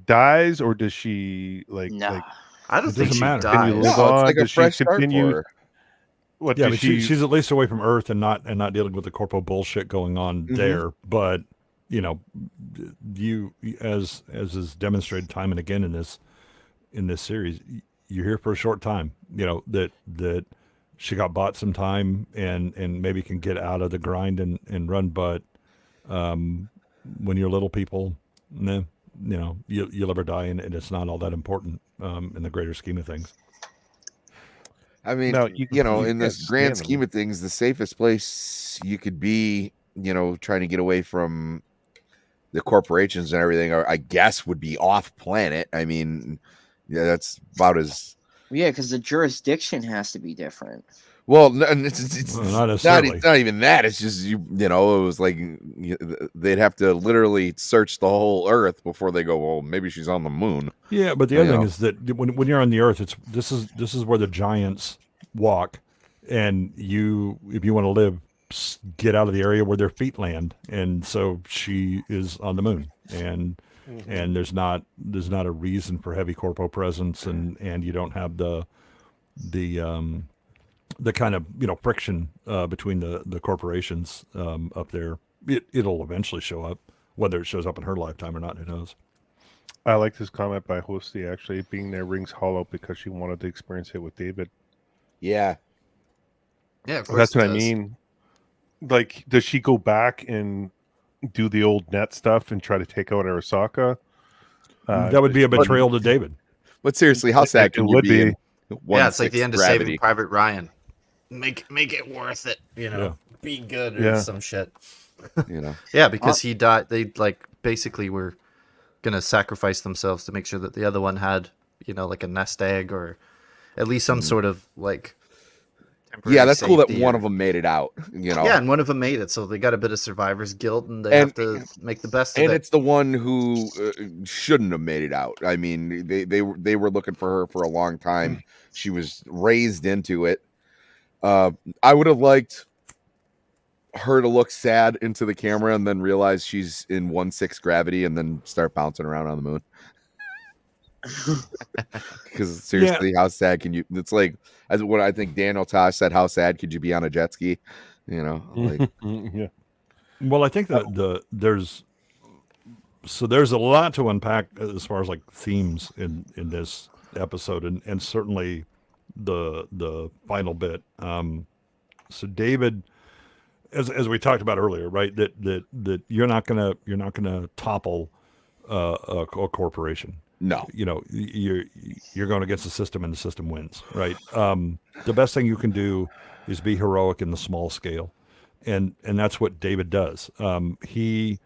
dies, or does she like? No. Like, I don't think she matter. dies. Can you live It's on? like a Does she fresh start continue? for her. What? Yeah, does but she? she's at least away from Earth and not dealing with the corporal bullshit going on there. But you as is demonstrated time and again in this series, you're here for a short time. That she got bought some time and maybe can get out of the grind and run. But when you're little people, you'll ever die, and it's not all that important in the greater scheme of things. I mean, No, in this grand scheme of things, the safest place you could be, trying to get away from the corporations and everything, I guess, would be off planet. I mean, that's about as... Yeah, because the jurisdiction has to be different. Well, it's not necessarily. not even that. It's just, it was like they'd have to literally search the whole Earth before they go, well, maybe she's on the moon. Yeah, but the other thing is that when you're on the Earth, this is where the giants walk, and if you want to live, get out of the area where their feet land. And so she is on the moon, and there's not a reason for heavy corpo presence, and you don't have the the kind of friction between the corporations up there. It'll eventually show up. Whether it shows up in her lifetime or not, who knows? I like this comment by Hosty. Actually, being there rings hollow because she wanted to experience it with David. Yeah. Yeah, of course That's it what I does. mean. Like, does she go back and do the old net stuff and try to take out Arasaka? That would be a betrayal to David. But seriously, how sad can you be? Yeah, it's like the end of gravity. Saving Private Ryan. Make it worth it, Be good or some shit. Yeah, because he died. They basically were gonna sacrifice themselves to make sure that the other one had, like a nest egg or at least some sort of Yeah, that's cool that one of them made it out. Yeah, and one of them made it, so they got a bit of survivor's guilt, and they have to make the best of it. And it's the one who shouldn't have made it out. I mean, they were looking for her for a long time. She was raised into it. I would have liked her to look sad into the camera and then realize she's in 1/6 gravity and then start bouncing around on the moon. Because seriously, how sad can you? It's like as what I think Daniel Tosh said. How sad could you be on a jet ski? Like, yeah. Well, I think that there's a lot to unpack as far as themes in this episode, and certainly the final bit. So David, as we talked about earlier, right? That you're not gonna topple a corporation. No, you're going against the system, and the system wins, right? The best thing you can do is be heroic in the small scale, and that's what David does. He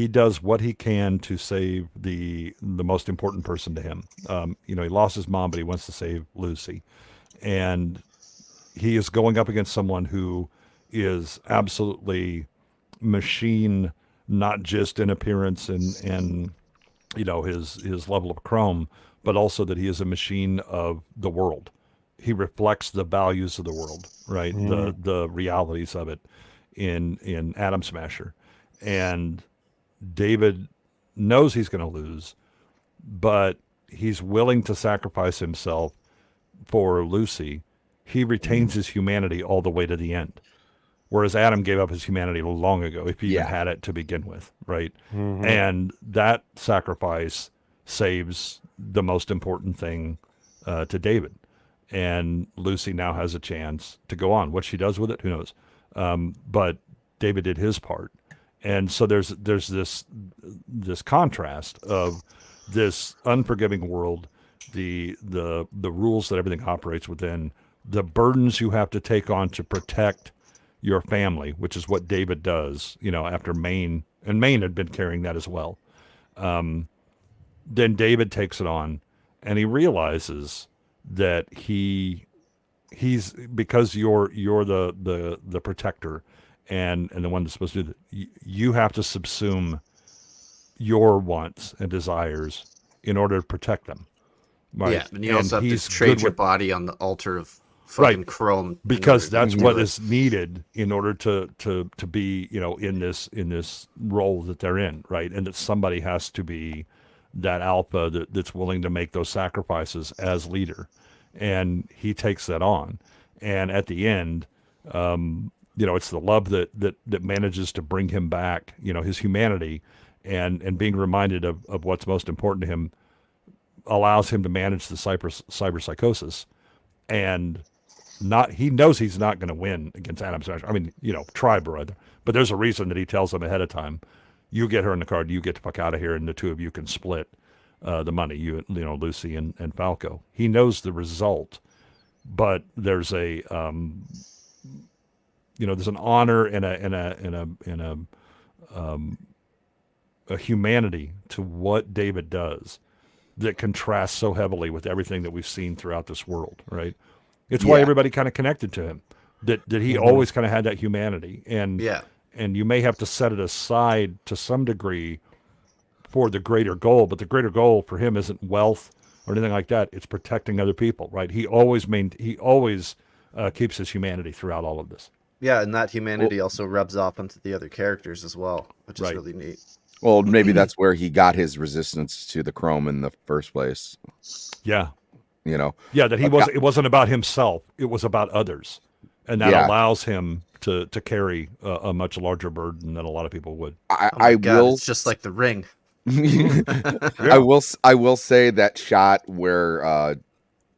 does what he can to save the most important person to him. He lost his mom, but he wants to save Lucy, and he is going up against someone who is absolutely machine, not just in appearance and his level of chrome, but also that he is a machine of the world. He reflects the values of the world, right? The realities of it in Atom Smasher. And David knows he's going to lose, but he's willing to sacrifice himself for Lucy. He retains his humanity all the way to the end. Whereas Adam gave up his humanity long ago, if he even had it to begin with, right? And that sacrifice saves the most important thing to David. And Lucy now has a chance to go on. What she does with it, who knows? But David did his part. And so there's this contrast of this unforgiving world, the rules that everything operates within, the burdens you have to take on to protect your family, which is what David does, after Maine, and Maine had been carrying that as well. Then David takes it on, and he realizes that he's because you're the protector and the one that's supposed to do that. You have to subsume your wants and desires in order to protect them. Right? Yeah, and you also have to trade your body on the altar of fucking chrome, because that's what is needed in order to be in this role that they're in, right? And that somebody has to be that alpha that's willing to make those sacrifices as leader, and he takes that on. And at the end, it's the love that manages to bring him back, his humanity, and being reminded of what's most important to him allows him to manage the cyberpsychosis. And he knows he's not going to win against Atom Smasher. I mean, try, brother. But there's a reason that he tells him ahead of time, you get her in the card, you get the fuck out of here, and the two of you can split the money, Lucy and Falco. He knows the result, but there's there's an honor and a humanity to what David does that contrasts so heavily with everything that we've seen throughout this world, right? It's why everybody kind of connected to him, that he always kind of had that humanity. And you may have to set it aside to some degree for the greater goal, but the greater goal for him isn't wealth or anything like that. It's protecting other people, right? He always keeps his humanity throughout all of this. Yeah, and that humanity also rubs off onto the other characters as well, which is really neat. Well, maybe that's where he got his resistance to the chrome in the first place. Yeah. You know, Yeah, that he was. It wasn't about himself. It was about others, and that allows him to carry a much larger burden than a lot of people would. I will. It's just like The Ring. I will say that shot where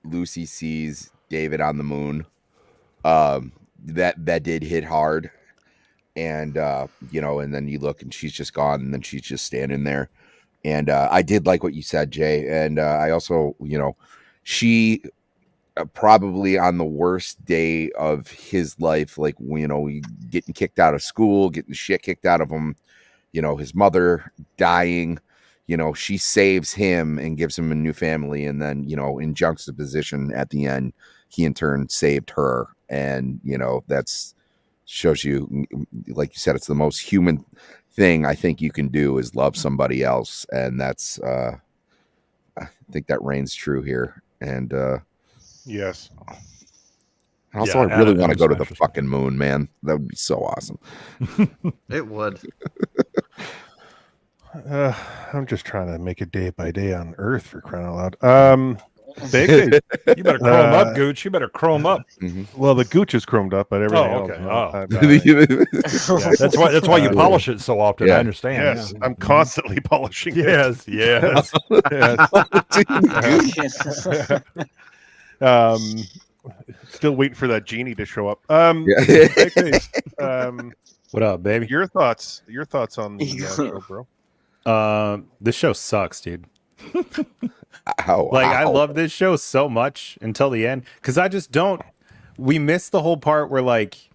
Lucy sees David on the moon, that did hit hard, and you know, and then you look and she's just gone, and then she's just standing there, and I did like what you said, Jay, and I also, you know, she probably on the worst day of his life, like, you know, getting kicked out of school, getting the shit kicked out of him, you know, his mother dying, you know, she saves him and gives him a new family. And then, you know, in juxtaposition at the end, he in turn saved her. And, you know, that's shows you, like you said, it's the most human thing I think you can do is love somebody else. And that's, I think that reigns true here. And, yes. Also, I really want to go to the fucking moon, man. That would be so awesome. It would. I'm just trying to make it day by day on Earth, for crying out loud. Big, you better chrome up, Gooch. You better chrome up. Well, the Gooch is chromed up, but everything else. That's why you polish it so often. I understand. Yes, I'm constantly polishing. Yes. yes. Still waiting for that genie to show up. What up, baby? Your thoughts on the show, bro? This show sucks, dude. Ow, I love this show so much until the end, because I just don't. We missed the whole part where like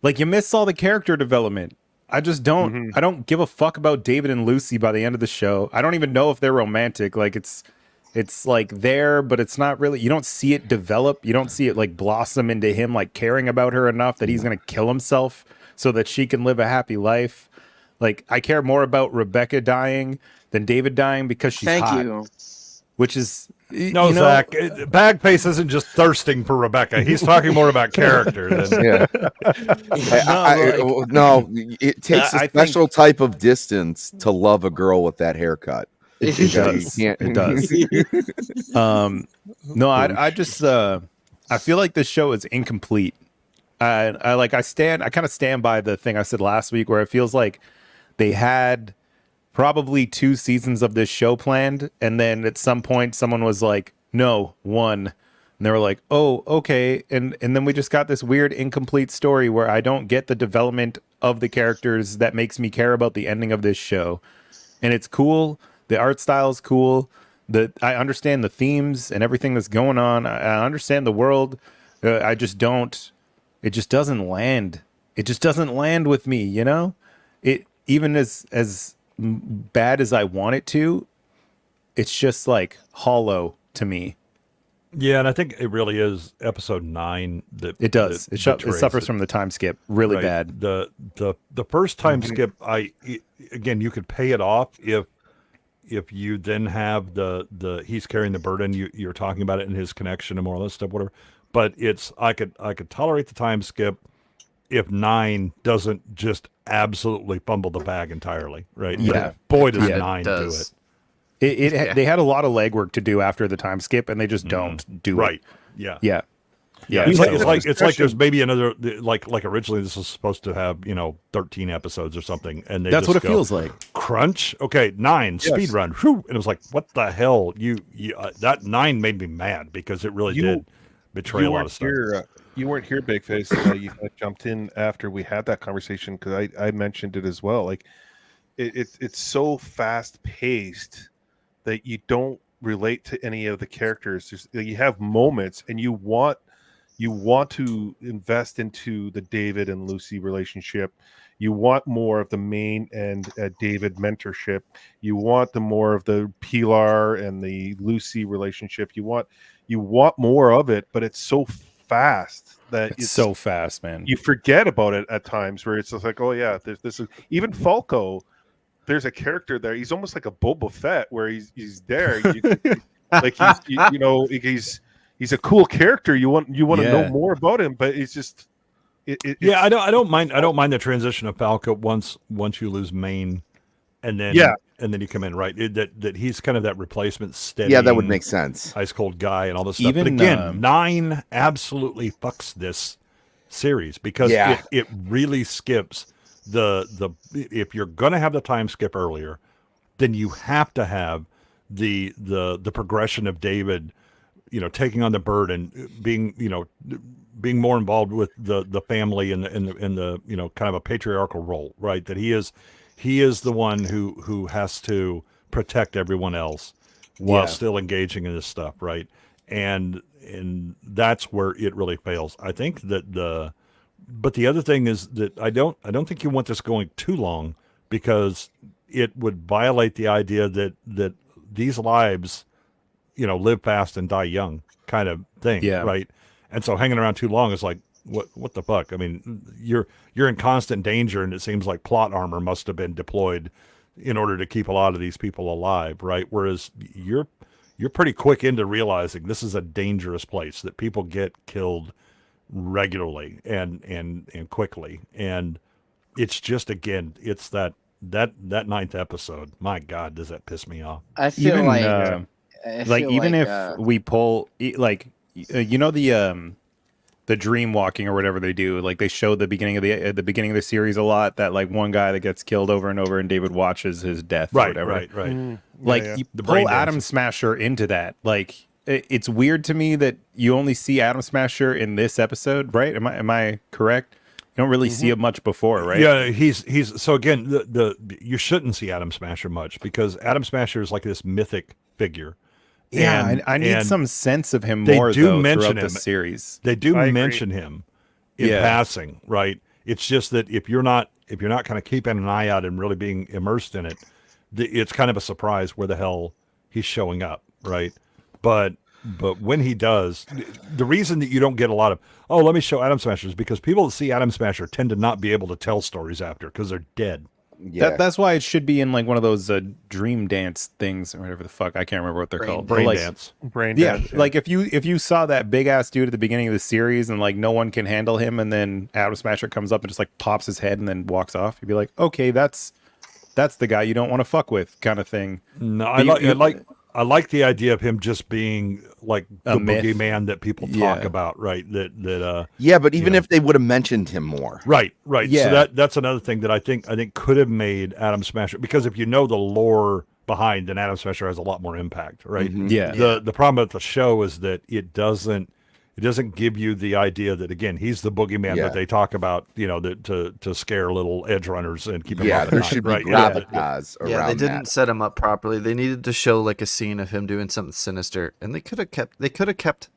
you miss all the character development. I just don't. I don't give a fuck about David and Lucy by the end of the show. I don't even know if they're romantic. Like it's like there, but it's not really. You don't see it develop. You don't see it like blossom into him like caring about her enough that he's gonna kill himself so that she can live a happy life. Like, I care more about Rebecca dying than David dying because she's hot. Thank you. Which is... No, Zach, BAGFACE isn't just thirsting for Rebecca. He's talking more about character than... Yeah. No, it takes a special type of distance to love a girl with that haircut. It does. It does. No, I just... I feel like this show is incomplete. I kind of stand by the thing I said last week, where it feels like they had probably 2 seasons of this show planned, and then at some point someone was like, no, 1, and they were like, oh, okay, and then we just got this weird incomplete story where I don't get the development of the characters that makes me care about the ending of this show. And it's cool, the art style is cool, I understand the themes and everything that's going on, I understand the world, I just don't. It just doesn't land. It just doesn't land with me, you know? It even as bad as I want it to, it's just like hollow to me. Yeah, and I think it really is episode 9 that it does. It suffers from the time skip really bad. The first time skip, again, you could pay it off if you then have the he's carrying the burden. You're talking about it in his connection and more or less stuff, whatever. But I could tolerate the time skip if 9 doesn't just absolutely fumble the bag entirely, right? Yeah. But boy, does 9 do it. They had a lot of legwork to do after the time skip, and they just don't do it. Right. Yeah. Yeah. Yeah. It's like there's maybe another like originally this was supposed to have 13 episodes or something, and that's just what it feels like. Crunch. Okay, 9 speed run. Whew, and it was like, what the hell? You that 9 made me mad because it really did betray a lot of stuff. You weren't here, BAGFACE. You jumped in after we had that conversation because I mentioned it as well. Like it's so fast paced that you don't relate to any of the characters. You have moments, and you want to invest into the David and Lucy relationship. You want more of the main and David mentorship. You want more of the Pilar and the Lucy relationship. You want more of it, but it's so fast that it's so fast, man. You forget about it at times where it's just like, oh yeah, this is even Falco. There's a character there. He's almost like a Boba Fett where he's there. He's a cool character. You want to know more about him, but it's just I don't mind the transition of Falco once you lose Maine, and then and then you come in, right? That he's kind of that replacement steady. Yeah, that would make sense. Ice cold guy and all this stuff. Even, but again, 9 absolutely fucks this series because it really skips the if you're gonna have the time skip earlier, then you have to have the progression of David, taking on the burden, being more involved with the family and the kind of a patriarchal role, right? That he is the one who has to protect everyone else while still engaging in this stuff, right? And that's where it really fails. I think that but the other thing is that I don't think you want this going too long, because it would violate the idea that these lives, live fast and die young kind of thing, right? And so hanging around too long is like, what the fuck? I mean, you're in constant danger, and it seems like plot armor must have been deployed in order to keep a lot of these people alive, right? Whereas you're pretty quick into realizing this is a dangerous place, that people get killed regularly and quickly, and it's just, again, it's that 9th episode. My God, does that piss me off? I feel even if we pull the dream walking or whatever they do, like they show the beginning of the series a lot, that like one guy that gets killed over and over and David watches his death or whatever. Right. Like you pull Atom Smasher into that. Like it's weird to me that you only see Atom Smasher in this episode, right? Am I correct? You don't really see him much before, right? Yeah, he's so again, you shouldn't see Atom Smasher much, because Atom Smasher is like this mythic figure. Yeah, I need some sense of him more throughout the series. They do mention him in passing, right? It's just that if you're not kind of keeping an eye out and really being immersed in it, it's kind of a surprise where the hell he's showing up, right? But when he does, the reason that you don't get a lot of, let me show Atom Smasher, is because people that see Atom Smasher tend to not be able to tell stories after, because they're dead. Yeah, that's why it should be in like one of those dream dance things or whatever the fuck. I can't remember what they're called. Brain dance. Yeah, like if you saw that big ass dude at the beginning of the series and like no one can handle him, and then Atom Smasher comes up and just like pops his head and then walks off, you'd be like, okay, that's the guy you don't want to fuck with, kind of thing. No, I like the idea of him just being like the boogeyman that people talk about, right? But even if they would have mentioned him more, right. Yeah. So that's another thing that I think could have made Atom Smasher, because if you know the lore behind, then Atom Smasher has a lot more impact, right? The problem with the show is that it doesn't give you the idea that, again, he's the boogeyman that they talk about, to scare little Edgerunners and keep him up at there night, should be right? gravitas around they didn't that. set him up properly. They needed to show like a scene of him doing something sinister, and they could have kept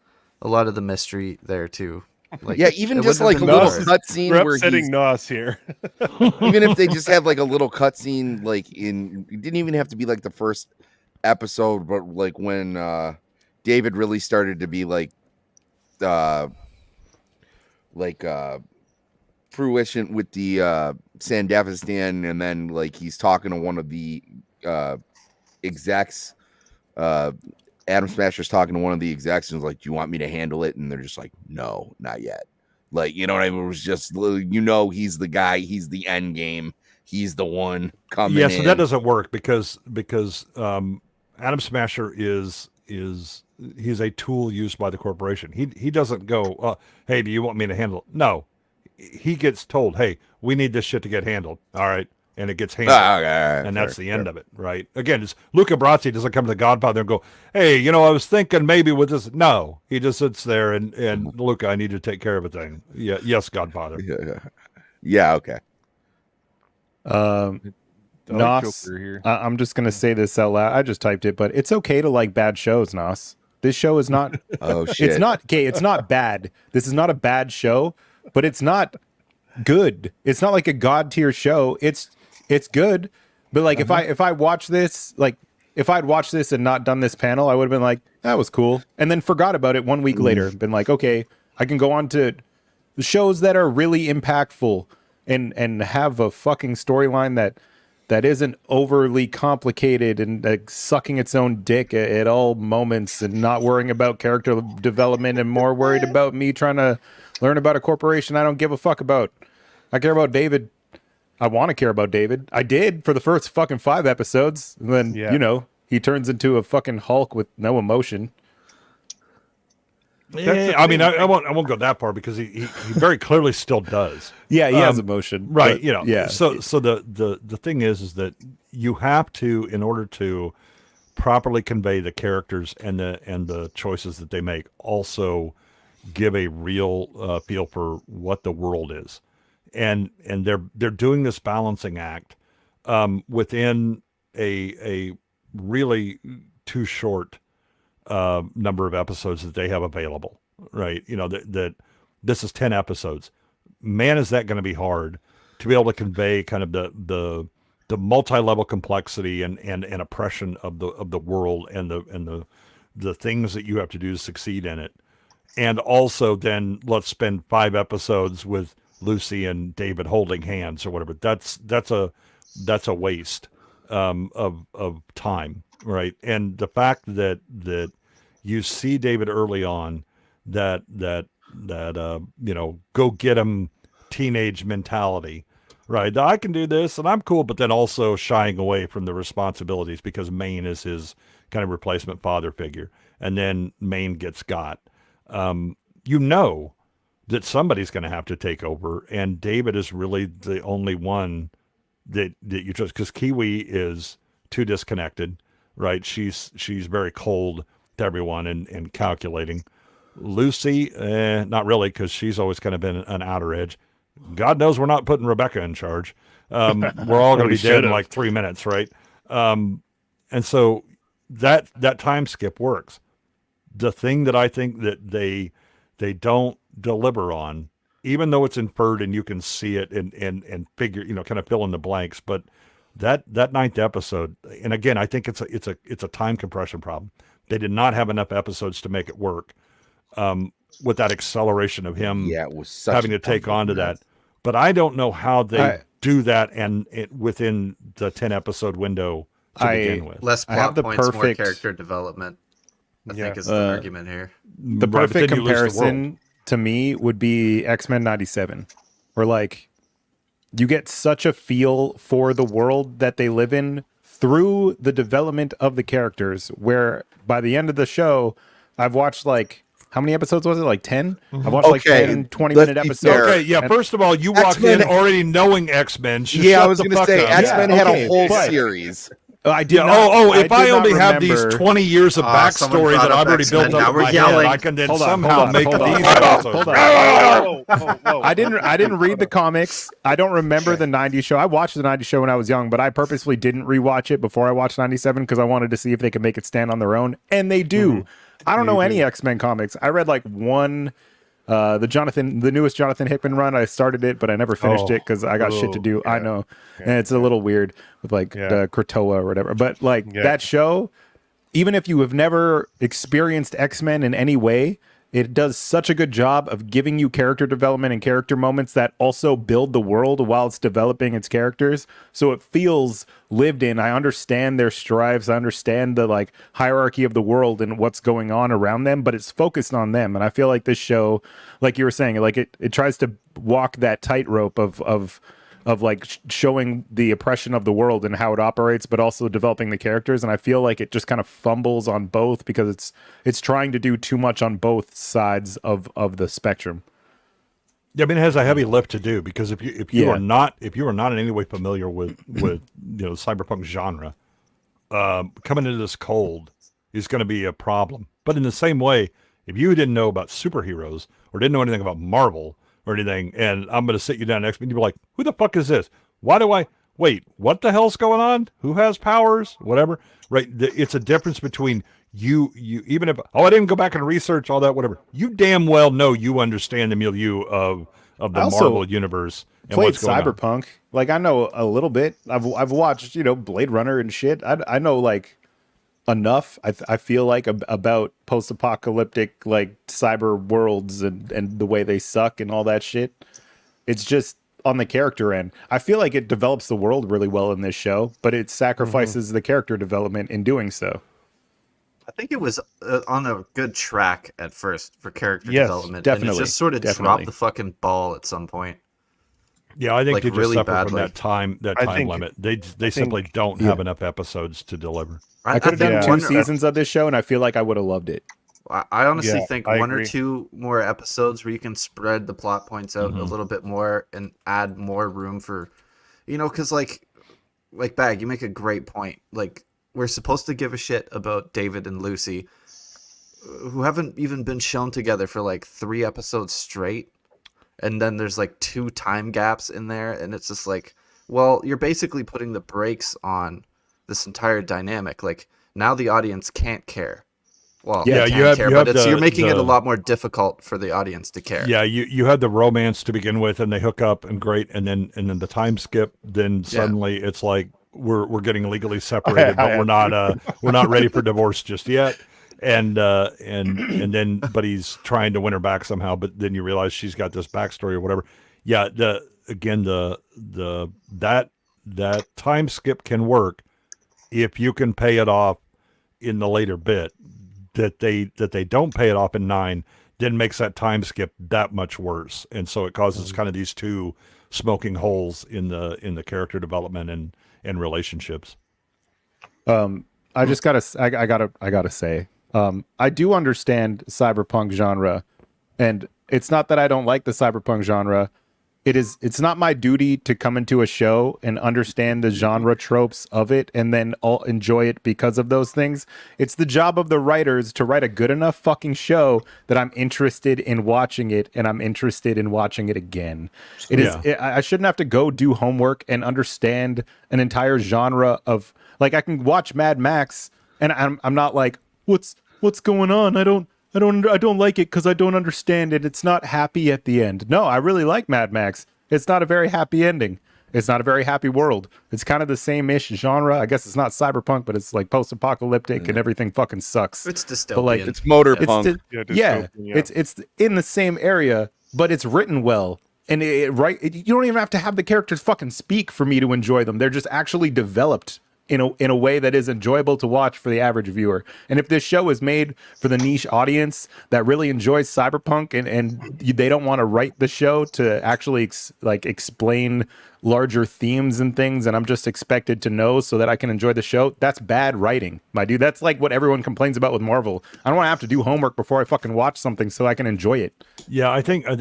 a lot of the mystery there too. Like, even just like a little cutscene where upsetting Nos here. Even if they just have like a little cutscene, like it didn't even have to be like the first episode, but like when David really started to be fruition with the Sandafistan, and then like he's talking to one of the execs. Atom Smasher's talking to one of the execs and was like, "Do you want me to handle it?" And they're just like, "No, not yet." Like, you know what I mean? It was just, he's the guy, he's the end game, he's the one coming in. So that doesn't work because Atom Smasher he's a tool used by the corporation. He doesn't go, "Hey, do you want me to handle it?" No, he gets told, "Hey, we need this shit to get handled." All right. And it gets handled. And that's the end of it, right? Again, it's Luca Brasi doesn't come to the Godfather and go, "Hey, I was thinking maybe with this." No, he just sits there and Luca, I need to take care of a thing. Yeah, yes, Godfather. Yeah, okay. Nos, I'm just gonna say this out loud. I just typed it, but it's okay to like bad shows, Nos. This show is not. Oh shit! It's not okay. It's not bad. This is not a bad show, but it's not good. It's not like a god tier show. It's good, but like if I watch this, like if I'd watched this and not done this panel, I would have been like, that was cool, and then forgot about it 1 week later. Been like, okay, I can go on to the shows that are really impactful and have a fucking storyline that isn't overly complicated and like sucking its own dick at all moments and not worrying about character development and more worried about me trying to learn about a corporation I don't give a fuck about. I care about David. I want to care about David. I did for the first fucking 5 episodes. And then, you know, he turns into a fucking Hulk with no emotion. Yeah, I mean, I won't go that far because he very clearly still does. Yeah, he has emotion, right? but, You know, yeah. So the thing is that you have to, in order to properly convey the characters and the choices that they make, also give a real feel for what the world is, and they're doing this balancing act within a really too short number of episodes that they have available, right? You know, that this is 10 episodes. Man, is that going to be hard to be able to convey kind of the multi-level complexity and oppression of the world and the things that you have to do to succeed in it. And also then let's spend 5 episodes with Lucy and David holding hands or whatever. That's a waste of time. Right. And the fact that you see David early on that you know, go get him teenage mentality, right? I can do this and I'm cool, but then also shying away from the responsibilities because Maine is his kind of replacement father figure. And then Maine gets got. You know that somebody's going to have to take over. And David is really the only one that you trust, because Kiwi is too disconnected. Right, she's very cold to everyone and calculating. Lucy, not really, because she's always kind of been an outer edge. God knows we're not putting Rebecca in charge. We're all going to be dead in like 3 minutes, right? And so that time skip works. The thing that I think that they don't deliver on, even though it's inferred and you can see it and figure, you know, kind of fill in the blanks, but that 9th episode, and again, I think it's a time compression problem. They did not have enough episodes to make it work with that acceleration of him it was having to take on to that. But I don't know how they do that and within the 10 episode window to begin with. Less plot points, more character development, I think is the argument here. The perfect comparison to me would be X-Men 97, where like you get such a feel for the world that they live in through the development of the characters, where by the end of the show, I've watched like, how many episodes was it? Like 10? I've watched like 10, 20-minute episodes. Okay, yeah, first of all, you walked in already knowing X-Men. I was going to say, X-Men had a whole series. I did. If I only have these 20 years of backstory that I've already built up in my head, I can then somehow make these episodes. I didn't read the comics. I don't remember the 90s show. I watched the 90s show when I was young, but I purposefully didn't rewatch it before I watched 97 because I wanted to see if they could make it stand on their own, and they do. I don't know any X-Men comics. I read like one. The newest Jonathan Hickman run, I started it, but I never finished it because I got shit to do. I know. And it's a little weird with like the Krakoa or whatever. But like that show, even if you have never experienced X-Men in any way, it does such a good job of giving you character development and character moments that also build the world while it's developing its characters. So it feels lived in. I understand their strives. I understand the like hierarchy of the world and what's going on around them, but it's focused on them. And I feel like this show, like you were saying, like it tries to walk that tightrope of like showing the oppression of the world and how it operates, but also developing the characters. And I feel like it just kind of fumbles on both because it's trying to do too much on both sides of the spectrum. Yeah, I mean, it has a heavy lift to do because if you are not in any way familiar with you know, cyberpunk genre, coming into this cold is going to be a problem. But in the same way, if you didn't know about superheroes or didn't know anything about Marvel or anything, and I'm going to sit you down next to me, you'll be like, who the fuck is this? Why do I... Wait, what the hell's going on? Who has powers? Whatever. Right? It's a difference between you even if... Oh, I didn't go back and research all that, whatever. You damn well know you understand the milieu of the Marvel universe and played what's going Cyberpunk. on. Like, I know a little bit. I've watched, you know, Blade Runner and shit. I know, like... enough I feel like about post-apocalyptic like cyber worlds and the way they suck and all that shit. It's just on the character end. I feel like it develops the world really well in this show, but it sacrifices the character development in doing so. I think it was on a good track at first for character development. Definitely, and it just sort of dropped the fucking ball at some point. Yeah, I think like, they just really suffer badly. from that time limit. They simply don't have enough episodes to deliver. I could have done 2 seasons of this show, and I feel like I would have loved it. I honestly think I one agree. or two more episodes where you can spread the plot points out a little bit more and add more room for, because like Bag, you make a great point. Like, we're supposed to give a shit about David and Lucy, who haven't even been shown together for like 3 episodes straight. And then there's like 2 time gaps in there. And it's just like, well, you're basically putting the brakes on this entire dynamic. Like, now the audience can't care. Well, Yeah, they you can have- care, you but have you're making it a the- lot more difficult for the audience to care. Yeah, you had the romance to begin with, and they hook up, and great, and then the time skip. Then suddenly it's like we're getting legally separated, but we're not ready for divorce just yet. And then but he's trying to win her back somehow. But then you realize she's got this backstory or whatever. Yeah, that time skip can work if you can pay it off in the later bit. That they don't pay it off in 9, then makes that time skip that much worse, and so it causes kind of these 2 smoking holes in the character development and relationships. I just gotta say, I do understand cyberpunk genre, and it's not that I don't like the cyberpunk genre. It's not my duty to come into a show and understand the genre tropes of it and then enjoy it because of those things. It's the job of the writers to write a good enough fucking show that I'm interested in watching it, and I'm interested in watching it again. I shouldn't have to go do homework and understand an entire genre of, like, I can watch Mad Max and I'm not like, what's going on? I don't like it because I don't understand it. It's not happy at the end. No, I really like Mad Max. It's not a very happy ending. It's not a very happy world. It's kind of the same-ish genre. I guess it's not cyberpunk, but it's like post-apocalyptic and everything fucking sucks. It's dystopian. But, like, It's motorpunk. It's in the same area, but it's written well. And you don't even have to have the characters fucking speak for me to enjoy them. They're just actually developed in a way that is enjoyable to watch for the average viewer. And if this show is made for the niche audience that really enjoys cyberpunk and they don't want to write the show to actually explain larger themes and things, and I'm just expected to know so that I can enjoy the show, that's bad writing, my dude. That's like what everyone complains about with Marvel. I don't want to have to do homework before I fucking watch something so I can enjoy it. Yeah, I think they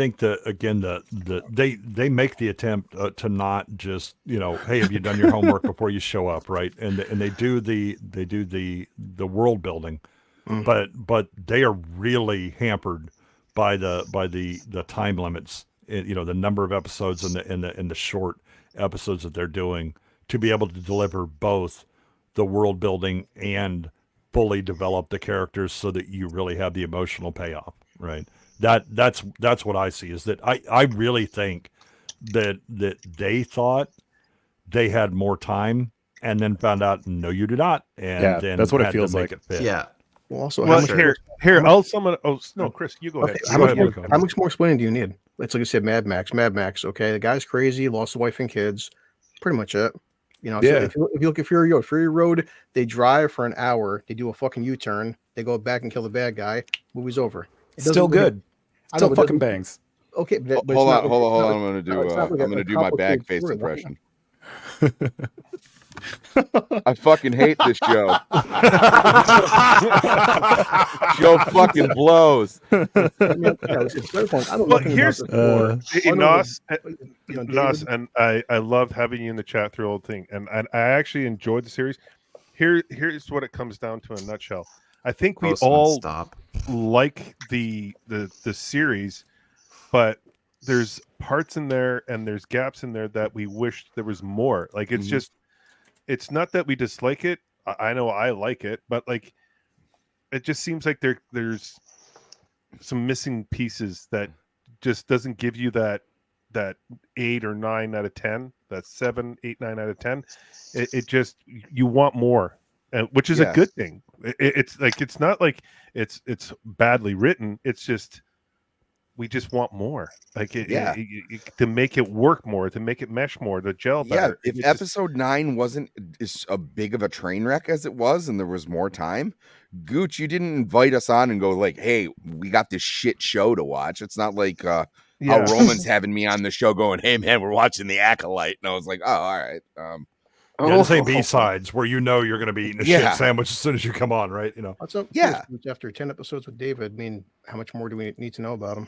make the attempt to not just, hey, have you done your homework before you show up, right? And they do the world building, but they are really hampered by the time limits, the number of episodes and the short episodes that they're doing to be able to deliver both the world building and fully develop the characters so that you really have the emotional payoff, right? That's what I see, is that I really think that they thought they had more time and then found out, no, you do not. And then that's what it had to feels make like. it fit. Yeah. Well, also, I'll summon. Oh no, Chris, you go ahead. How much more explaining do you need? It's like I said, Mad Max. Okay, the guy's crazy, lost a wife and kids. Pretty much it. So if you look at Fury Road, they drive for an hour, they do a fucking U-turn, they go back and kill the bad guy. Movie's over. Still good. Still fucking bangs. Okay, but hold on. I'm gonna do my BAGFACE impression. I fucking hate this show. Show fucking blows. Well, here's Nos, and I loved having you in the chat through the whole thing, and I actually enjoyed the series. Here's what it comes down to in a nutshell. I think we all like the series, but there's parts in there and there's gaps in there that we wish there was more. Like, it's just, it's not that we dislike it. I know I like it, but like, it just seems like there's some missing pieces that just doesn't give you that 8 or 9 out of 10, that 7, 8, 9 out of 10. It just, you want more, which is a good thing. It's like, it's not like it's badly written. It's just, we just want more, like to make it work more, to make it mesh more, to gel better. Yeah, if episode 9 wasn't as big of a train wreck as it was, and there was more time, Gooch, you didn't invite us on and go like, "Hey, we got this shit show to watch." It's not like how Roman's having me on the show going, hey man, we're watching The Acolyte. And I was like, oh, all right. Yeah, this ain't B-sides where you know you're going to be eating a Yeah. shit sandwich as soon as you come on, right? You know. That's up. Yeah. After 10 episodes with David, I mean, how much more do we need to know about him?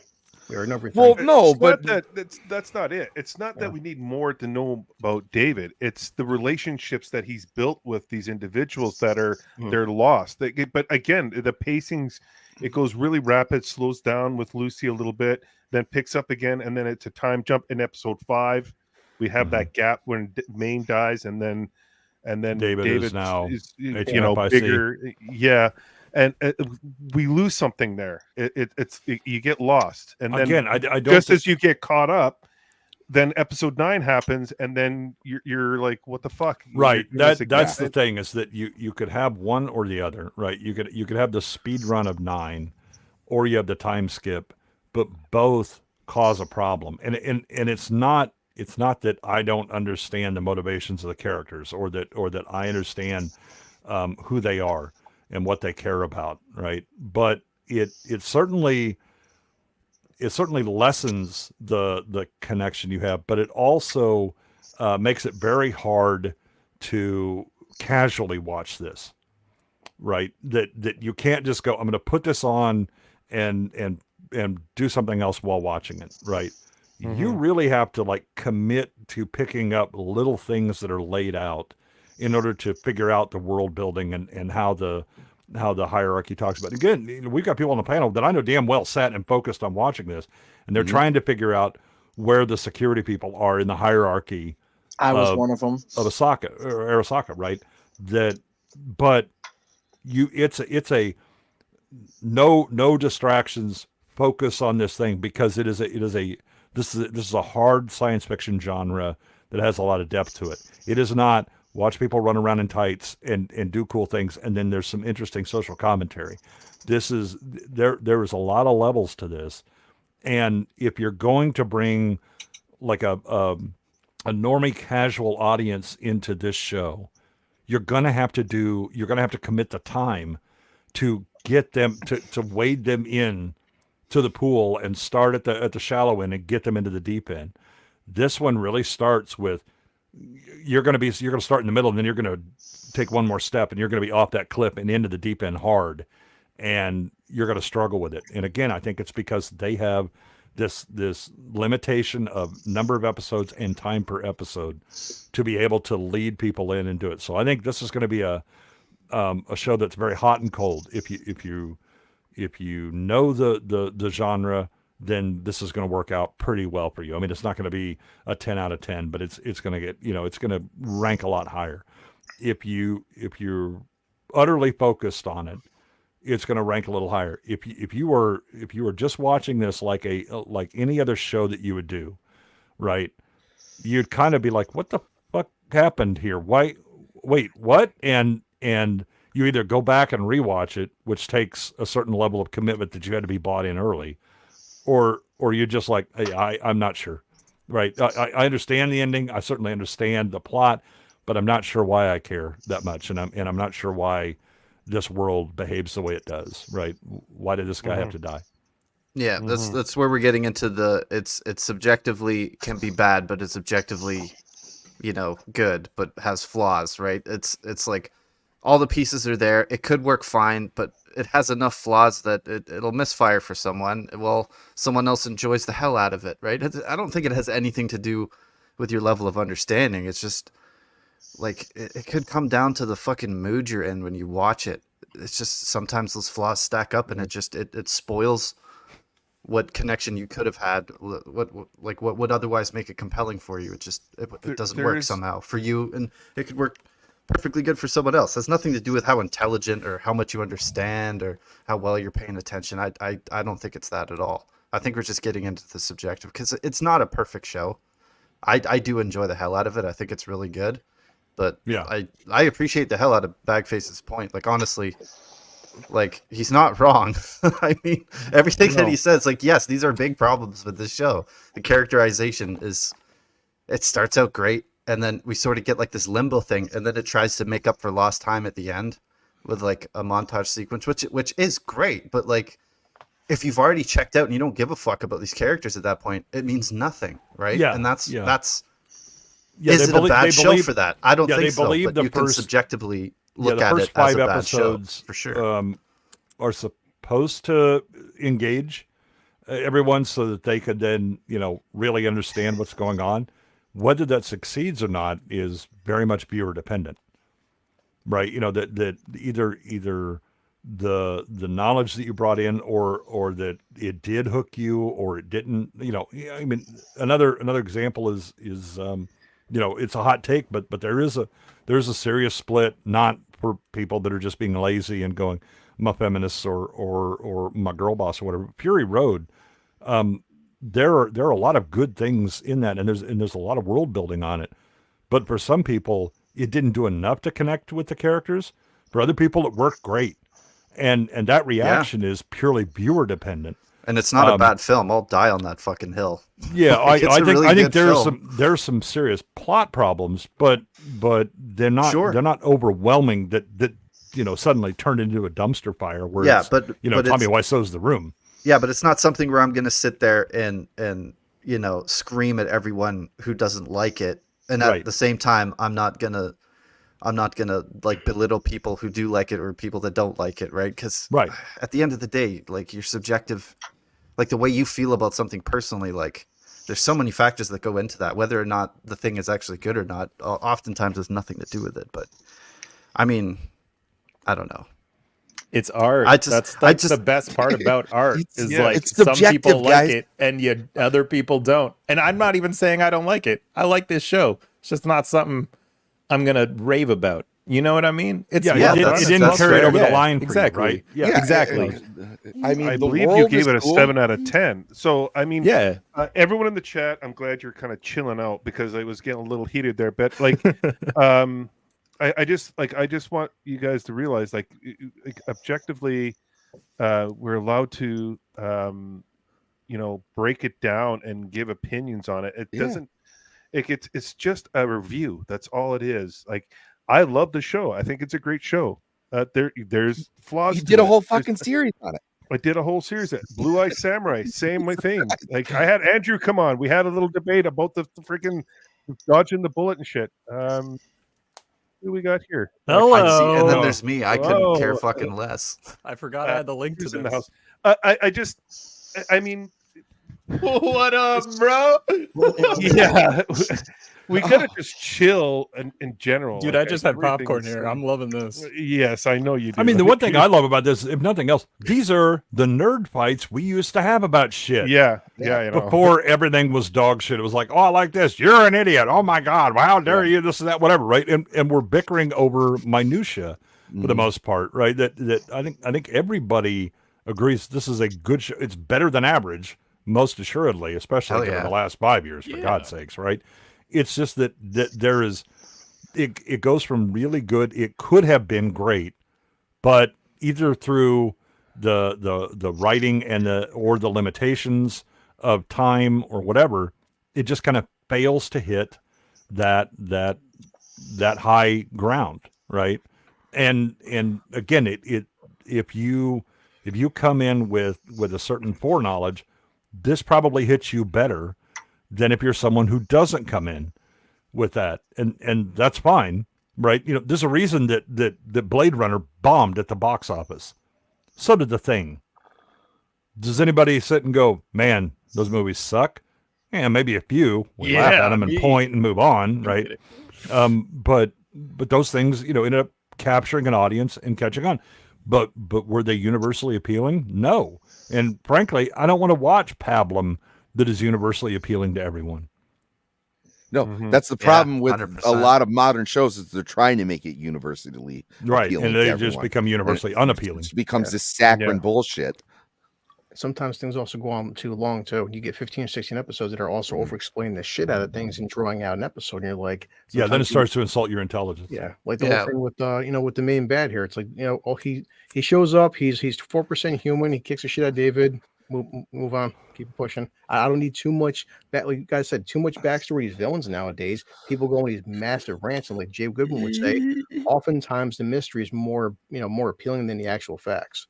We already know everything. Well, no, It's but not that's not it. It's not that we need more to know about David. It's the relationships that he's built with these individuals that are they're lost. But again, the pacings, it goes really rapid, slows down with Lucy a little bit, then picks up again, and then it's a time jump in episode 5. We have that gap when Maine dies, and then David is now bigger. Yeah. And we lose something there. You get lost, and then again, I don't just as you get caught up, then episode 9 happens, and then you're like, "What the fuck?" Right. That's the thing, is that you could have one or the other, right? You could have the speed run of 9, or you have the time skip, but both cause a problem. And it's not that I don't understand the motivations of the characters, or that I understand who they are and what they care about, right? But it certainly lessens the connection you have, but it also makes it very hard to casually watch this, right? That you can't just go, I'm going to put this on and do something else while watching it, right? You really have to like commit to picking up little things that are laid out in order to figure out the world building and how the hierarchy talks about it. Again, we've got people on the panel that I know damn well sat and focused on watching this, and they're trying to figure out where the security people are in the hierarchy. I was one of them. Of Arasaka, right? But it's a no distractions, focus on this thing, because this is a hard science fiction genre that has a lot of depth to it. It is not watch people run around in tights and do cool things, and then there's some interesting social commentary. There is a lot of levels to this, and if you're going to bring like a normie casual audience into this show, you're gonna have to commit the time to get them to wade them in to the pool and start at the shallow end and get them into the deep end. This one really starts with you're going to start in the middle, and then you're going to take one more step, and you're going to be off that cliff and into the deep end hard, and you're going to struggle with it. And again, I think it's because they have this limitation of number of episodes and time per episode to be able to lead people in and do it. So I think this is going to be a show that's very hot and cold. If you know the genre, then this is going to work out pretty well for you. I mean, it's not going to be a 10 out of 10, but it's going to get, it's going to rank a lot higher. If you're utterly focused on it, it's going to rank a little higher. If you were just watching this like any other show that you would do, right? You'd kind of be like, what the fuck happened here? Why? Wait, what? And you either go back and rewatch it, which takes a certain level of commitment that you had to be bought in early, or you're just like, hey, I'm not sure, right? I understand the ending. I certainly understand the plot, but I'm not sure why I care that much, and I'm not sure why this world behaves the way it does, right? Why did this guy have to die? Yeah, that's where we're getting into it's subjectively can be bad, but it's objectively, good, but has flaws, right? It's like all the pieces are there. It could work fine, but it has enough flaws that it'll misfire for someone. Well, someone else enjoys the hell out of it, right? I don't think it has anything to do with your level of understanding. It's just like it could come down to the fucking mood you're in when you watch it. It's just sometimes those flaws stack up, and it spoils what connection you could have had, what would otherwise make it compelling for you. It doesn't work somehow for you, and it could work perfectly good for someone else. It has nothing to do with how intelligent or how much you understand or how well you're paying attention. I don't think it's that at all. I think we're just getting into the subjective, because it's not a perfect show. I do enjoy the hell out of it. I think it's really good, but yeah, I appreciate the hell out of Bagface's point. Like, honestly, like, he's not wrong. I mean, everything that he says, like, yes, these are big problems with this show. The characterization it starts out great, and then we sort of get like this limbo thing, and then it tries to make up for lost time at the end with like a montage sequence, which is great, but like if you've already checked out and you don't give a fuck about these characters at that point, it means nothing, right? Yeah, and that's yeah, is it a bad show believe, for that? I don't yeah, think they so. believe But the you can first, subjectively yeah, look the at first it as 5 a bad show episodes for sure. Are supposed to engage everyone so that they could then, really understand what's going on. Whether that succeeds or not is very much viewer dependent, right? That either the knowledge that you brought in, or that it did hook you or it didn't. I mean, another example is it's a hot take, but there's a serious split, not for people that are just being lazy and going, I'm a feminist or my girl boss or whatever. Fury Road, there are a lot of good things in that, and there's a lot of world building on it. But for some people, it didn't do enough to connect with the characters. For other people, it worked great, and that reaction is purely viewer dependent. And it's not a bad film. I'll die on that fucking hill. Yeah, I think film. there's some serious plot problems, but they're not overwhelming that suddenly turned into a dumpster fire where but Tommy Wiseau's The Room. Yeah, but it's not something where I'm going to sit there and scream at everyone who doesn't like it, and at the same time I'm not gonna like belittle people who do like it or people that don't like it, right? Because at the end of the day, like, your subjective, like the way you feel about something personally, like there's so many factors that go into that, whether or not the thing is actually good or not. Oftentimes has nothing to do with it, but I mean, I don't know. It's art. That's the best part about art is like some people like it and other people don't. And I'm not even saying I don't like it. I like this show. It's just not something I'm gonna rave about. You know what I mean? It didn't carry it over the line for exactly. you, right? Yeah, exactly. I mean, I believe you gave it a 7 out of 10. So I mean, everyone in the chat, I'm glad you're kind of chilling out because I was getting a little heated there. But like, I just want you guys to realize, like objectively, we're allowed to, break it down and give opinions on it. It doesn't. It's just a review. That's all it is. Like, I love the show. I think it's a great show. There's flaws. You did a whole fucking series on it. I did a whole series. Blue Eye Samurai, same thing. Like, I had Andrew come on. We had a little debate about the freaking dodging the bullet and shit. Who we got here? Hello. And then there's me. I couldn't care fucking less. I forgot I had the link to this. In the house. I mean, what up, bro? Yeah, we gotta just chill in general. Dude, I just had popcorn here. I'm loving this. Yes, I know you do. I mean, the one thing I love about this, if nothing else, these are the nerd fights we used to have about shit. Yeah. Before everything was dog shit. It was like, oh, I like this. You're an idiot. Oh my God. How dare you? This and that, whatever, right? And we're bickering over minutia for the most part, right? That I think everybody agrees this is a good show. It's better than average, most assuredly, especially in the last 5 years, for God's sakes, right? It's just that there is, it goes from really good, it could have been great, but either through the writing and or the limitations of time or whatever, it just kind of fails to hit that high ground, right? And again, if you come in with a certain foreknowledge, this probably hits you better than if you're someone who doesn't come in with that. And that's fine, right? There's a reason that Blade Runner bombed at the box office. So did The Thing. Does anybody sit and go, man, those movies suck? Yeah, maybe a few. We laugh at them and point and move on, right? But those things, ended up capturing an audience and catching on. But were they universally appealing? No. And frankly, I don't want to watch pablum that is universally appealing to everyone. No, that's the problem with 100%. A lot of modern shows is they're trying to make it universally appealing, and they just become universally unappealing. It becomes this saccharine bullshit. Sometimes things also go on too long too. You get 15 or 16 episodes that are also over-explaining the shit out of things and drawing out an episode, and you're like, then it starts to insult your intelligence. Yeah, like the whole thing with with the main bad here. It's like, he shows up, he's 4% human, he kicks the shit out of David. Move on, keep pushing. I don't need too much. Like you guys said, too much backstory. These villains nowadays, people go on these massive rants, and like Jay Goodman would say, oftentimes the mystery is more appealing than the actual facts.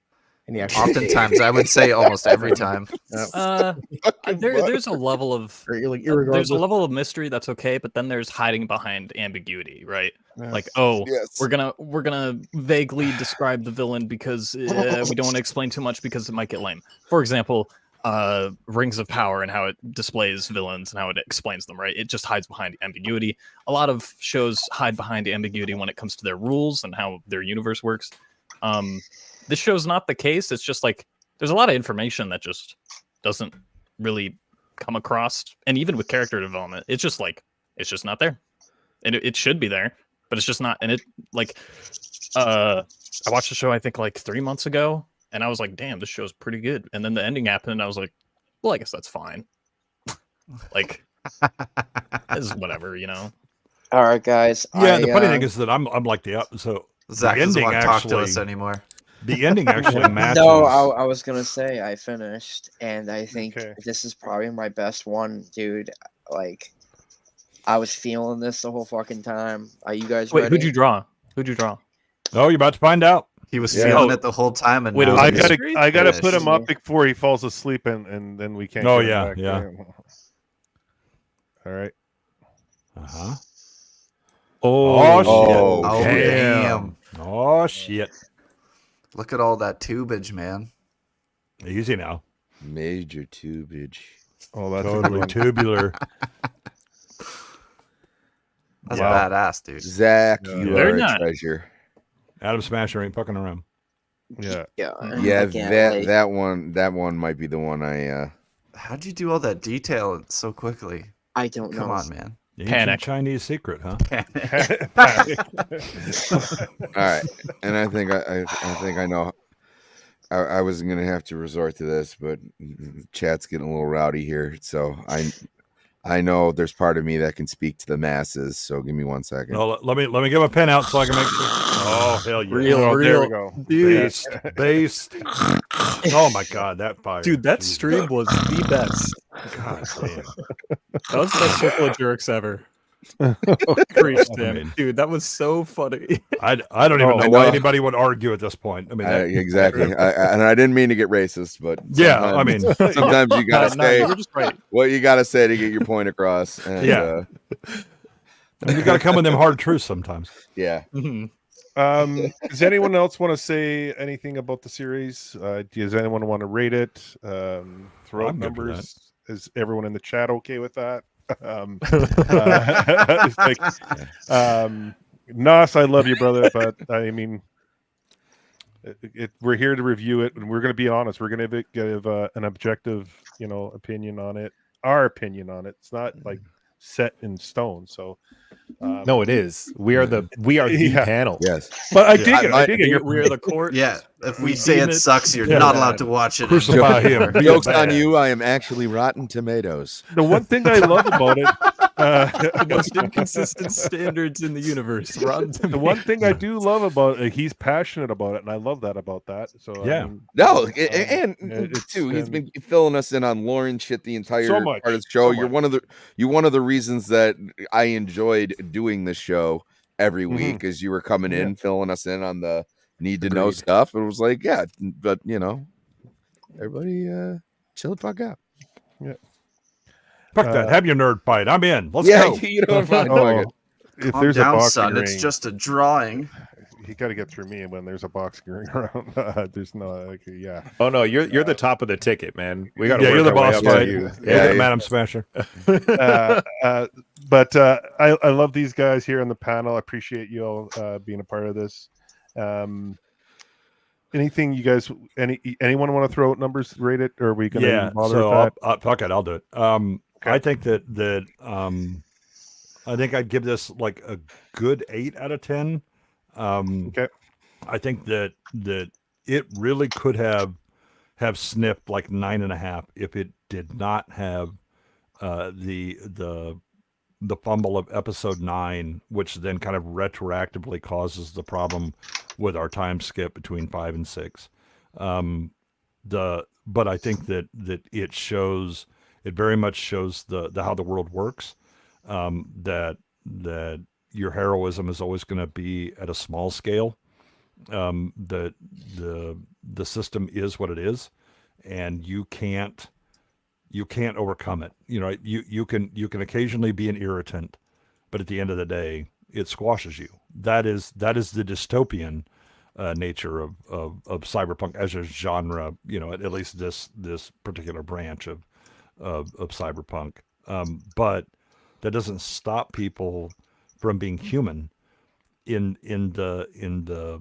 in the actual. Oftentimes, I would say almost every time. There's a level of Like, there's a irregardless. level of mystery that's okay, but then there's hiding behind ambiguity, right? Yeah. Like, oh, Yes. we're gonna vaguely describe the villain because we don't want to explain too much because it might get lame. For example, Rings of Power and how it displays villains and how it explains them, right? It just hides behind ambiguity. A lot of shows hide behind ambiguity when it comes to their rules and how their universe works. This show's not the case. It's just like there's a lot of information that just doesn't really come across, and even with character development, it's just not there, and it should be there, but it's just not. And it like I watched the show I think like 3 months ago, and I was like, damn, this show's pretty good. And then the ending happened, and I was like, well, I guess that's fine. Like, it's whatever, you know. All right, guys. Yeah, the funny thing is that I'm like so Zach the doesn't ending want to talk to actually us anymore. the ending actually matches. No, I was gonna say I finished, and I think this is probably my best one, dude. Like, I was feeling this the whole fucking time. Are you guys Wait, ready? who'd you draw? Oh, you're about to find out. He was feeling it the whole time, and Wait, now it was I gotta finished. put him up before he falls asleep, and then we can't. Oh, get him yeah, back. yeah. All right. Uh-huh. Oh, shit. Oh, damn. Oh shit. Look at all that tubage, man. Easy now. Major tubage. Oh, that's Totally tubular. That's Wow. badass, dude. Zach, Yeah. you They're are not- a treasure. Adam Smasher ain't fucking around. Yeah. Yeah, Yeah, I can't wait. that one might be the one I How'd you do all that detail so quickly? I don't know. Come on, man. Ancient Panic. Chinese secret, huh? all right. And I think I know I wasn't gonna have to resort to this, but chat's getting a little rowdy here. So I know there's part of me that can speak to the masses, so give me 1 second. No, let me get my pen out so I can make sure. Oh hell yeah! Real, There we go. dude. Based. Oh my god, that fire, Dude, that Jesus. stream was the best. God damn. That was the best circle of jerks ever. Preach, I damn. mean- Dude, that was so funny. I don't even know I why know. anybody would argue at this point. I mean, that, Exactly. And I didn't mean to get racist, but yeah, I mean, sometimes you gotta No, say you're just right. what you gotta say to get your point across. And, Yeah. you got to come with them hard truths sometimes. yeah. Mhm. Does anyone else want to say anything about the series? Does anyone want to rate it? Throw I'm out good for numbers. Is everyone in the chat okay with that? Nas, I love you, brother, but I mean, we're here to review it, and we're going to be honest. We're going to give an objective, opinion on it. Our opinion on it. It's not like set in stone. So, no, it is. We are the Yeah. panel. Yes. but I dig it. I dig it. We're the court. Yeah, if we We say deem it it- sucks, you're Yeah. not allowed to watch it. Crucify anymore. him. Be a Jokes on bad. you. I am actually Rotten Tomatoes. The one thing I love about it. The most inconsistent standards in the universe. Rotten The one thing I do love about it, he's passionate about it, and I love that about that. So Yeah. No, it's- and too, he's been filling us in on lore and shit the entire So much, part of the show. so You're much. one of the reasons that I enjoyed doing this show every Mhm. week, is you were coming Yeah. in, filling us in on the need to know Agreed. stuff. It was like, yeah, but everybody chill the fuck out. Fuck that. Have your nerd fight. I'm in. Let's yeah, go. you know, fine, Oh, fuck it. if Calm there's down, a boxing son. ring, It's just a drawing. you got to get through me when there's a boxing ring around. There's no, yeah. Oh no, you're the top of the ticket, man. We got to. Yeah, you're the boss fight. You. Yeah, Yeah, Madam Smasher. But I love these guys here on the panel. I appreciate you all being a part of this. Anything you guys, anyone want to throw out numbers, rate it, or are we going to Yeah. bother So with that? fuck it. I'll do it. I think that I think I'd give this like a good 8 out of 10. Okay. I think that it really could have sniffed like 9.5 if it did not have the fumble of episode 9, which then kind of retroactively causes the problem with our time skip between 5 and 6. But I think that it very much shows the how the world works. That your heroism is always going to be at a small scale. that the system is what it is, and you can't overcome it. You know, you can occasionally be an irritant, but at the end of the day, it squashes you. That is the dystopian nature of cyberpunk as a genre. You know, at least this particular branch of cyberpunk. But that doesn't stop people from being human in the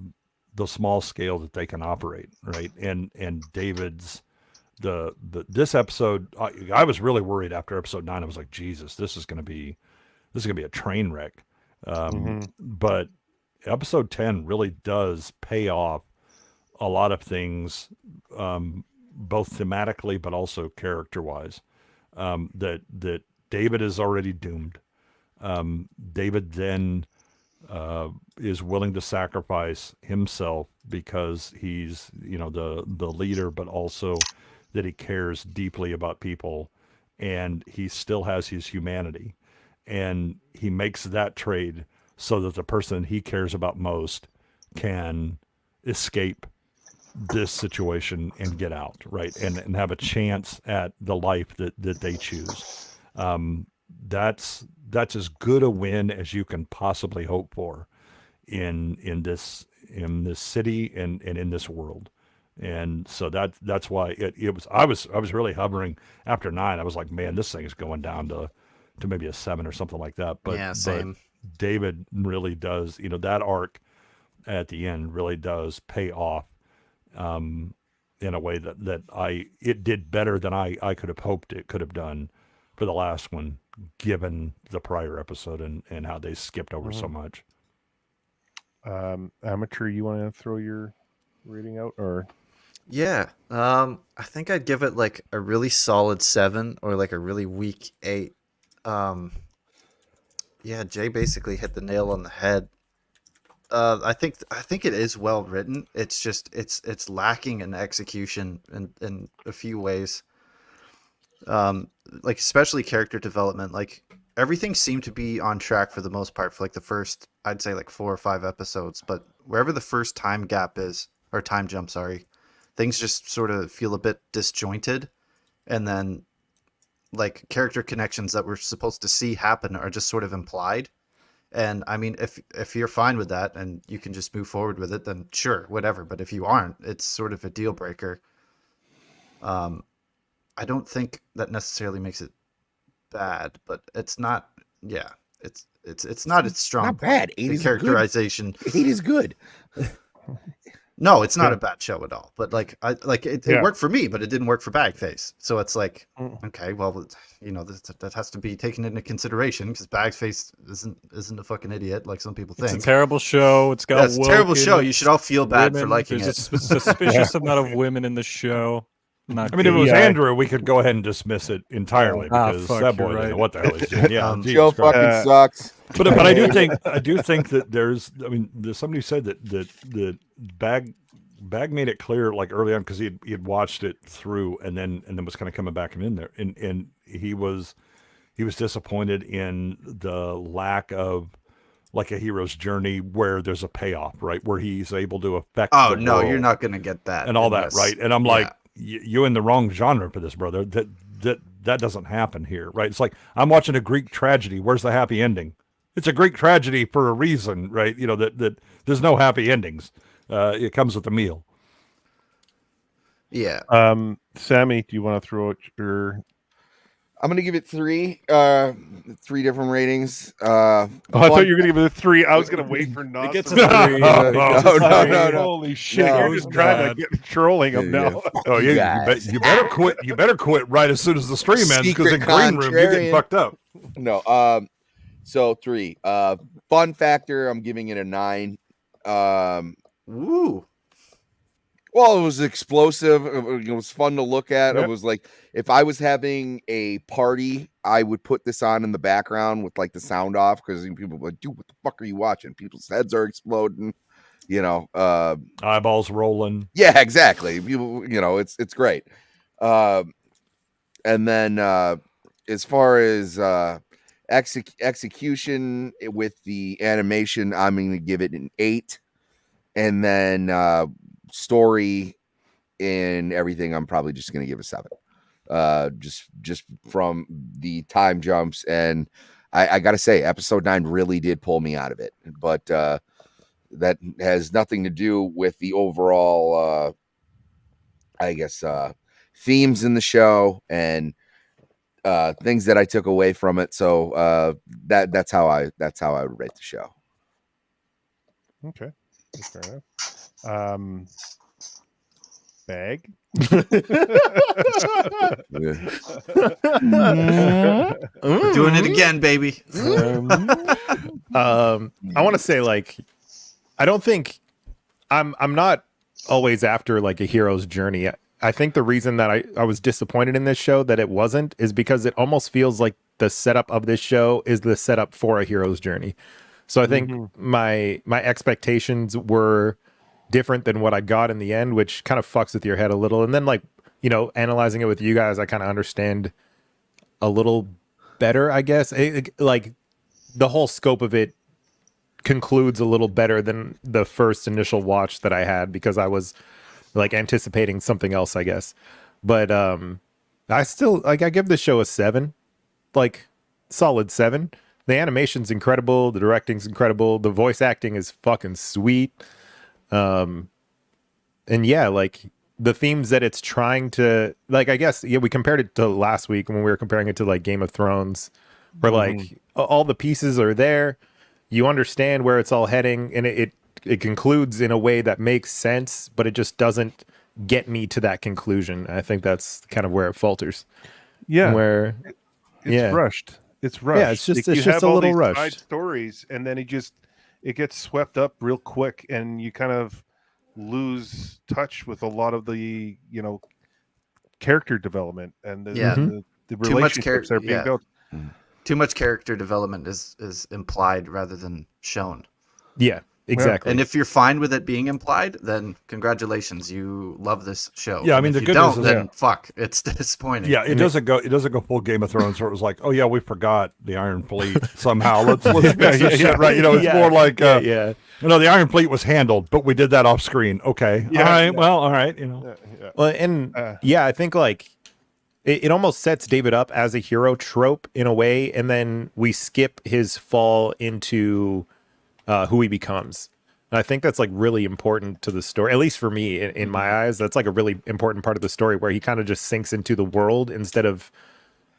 small scale that they can operate, right? And David's this episode, I was really worried after episode 9. I was like, Jesus, this is gonna be a train wreck. But episode 10 really does pay off a lot of things, both thematically but also character wise. That David is already doomed. David then is willing to sacrifice himself because he's, you know, the leader, but also that he cares deeply about people, and he still has his humanity, and he makes that trade so that the person he cares about most can escape this situation and get out, right, and have a chance at the life that they choose. That's as good a win as you can possibly hope for in this city and in this world. And so that's why it was. I was really hovering after 9. I was like, man, this thing is going down to maybe a 7 or something like that. But yeah, same. But David really does. You know, that arc at the end really does pay off in a way that it did better than I could have hoped it could have done for the last one, given the prior episode and how they skipped over so much. Amateur, you want to throw your rating out, or? Yeah, I think I'd give it like a really solid 7 or like a really weak 8. Yeah, Jay basically hit the nail on the head. I think it is well written. It's just it's lacking in execution in a few ways. Like especially character development. Like everything seemed to be on track for the most part for like the first, I'd say like 4 or 5 episodes. But wherever the first time gap is, or time jump, sorry, things just sort of feel a bit disjointed, and then like character connections that we're supposed to see happen are just sort of implied. And I mean, if you're fine with that and you can just move forward with it, then sure, whatever. But if you aren't, it's sort of a deal breaker. I don't think that necessarily makes it bad, but it's not. Yeah, it's not its strong. Not bad. 8 the is characterization. Good. 8 is good. No, it's not a bad show at all. But like it worked for me, but it didn't work for BAGFACE. So it's like, okay, well, you know, that has to be taken into consideration because BAGFACE isn't a fucking idiot like some people think. It's a terrible show. It's got it's a terrible show. You should all feel bad for liking it. There's a suspicious amount of women in the show. I mean, if it was Andrew, we could go ahead and dismiss it entirely because that boy doesn't know what the hell he's doing. Yeah, show fucking sucks. But I do think that there's. I mean, there's somebody who said that Bag made it clear like early on because he had watched it through and then was kind of coming back and in there and he was disappointed in the lack of like a hero's journey where there's a payoff, right, where he's able to affect. Oh no, you're not gonna get that and all that, right? And I'm like, you're in the wrong genre for this, brother. That doesn't happen here, right? It's like I'm watching a Greek tragedy. Where's the happy ending? It's a Greek tragedy for a reason, right? You know that there's no happy endings. It comes with the meal. Yeah. Sammy, do you want to throw out your? I'm gonna give it 3 different ratings. I thought you were gonna give it a 3. I was gonna wait for Nas. It gets a 3. No. Holy shit! No, you're just trying to get trolling him now. Oh, you better quit. You better quit right as soon as the stream ends because in green room you're getting fucked up. No. So 3. Fun factor. I'm giving it a 9. Woo. Well, it was explosive. It was fun to look at. Yep. It was like if I was having a party, I would put this on in the background with like the sound off because people were like, dude, what the fuck are you watching? People's heads are exploding, you know. Eyeballs rolling. Yeah, exactly. People, you know, it's great. And then as far as execution with the animation, I'm going to give it an 8. and then story and everything, I'm probably just going to give a 7. Just from the time jumps, and I got to say, episode 9 really did pull me out of it, but that has nothing to do with the overall, I guess, themes in the show and things that I took away from it. So that's how I would rate the show. Okay, fair enough. Bag. We're doing it again, baby. I want to say, like, I don't think I'm not always after like a hero's journey. I think the reason that I was disappointed in this show that it wasn't is because it almost feels like the setup of this show is the setup for a hero's journey. So I think my expectations were different than what I got in the end, which kind of fucks with your head a little. And then, like, you know, analyzing it with you guys, I kind of understand a little better, I guess. Like, the whole scope of it concludes a little better than the first initial watch that I had, because I was like anticipating something else, I guess. But I still, like, I give the show a 7, like, solid 7. The animation's incredible, the directing's incredible, the voice acting is fucking sweet. And yeah, like, the themes that it's trying to, like, I guess, yeah, we compared it to last week when we were comparing it to like Game of Thrones, where like all the pieces are there, you understand where it's all heading, and it concludes in a way that makes sense, but it just doesn't get me to that conclusion. I think that's kind of where it falters. Yeah, where it's rushed. It's rushed. Yeah, it's just like, it's just a little rushed. Side stories, and then it gets swept up real quick, and you kind of lose touch with a lot of the, you know, character development and the relationships that are being built. Too much character development is implied rather than shown. Yeah, exactly. And if you're fine with it being implied, then congratulations, you love this show. Yeah, I and mean, if the you good news don't, is, then fuck, it's disappointing. Yeah, it doesn't go full Game of Thrones where it was like, oh yeah, we forgot the Iron Fleet somehow. Let's fix this shit, right? You know, it's more like you know, the Iron Fleet was handled, but we did that off screen. Okay, all right, well, all right, you know. Well, and I think like it almost sets David up as a hero trope in a way, and then we skip his fall into who he becomes. And I think that's like really important to the story, at least for me, in my eyes. That's like a really important part of the story, where he kind of just sinks into the world instead of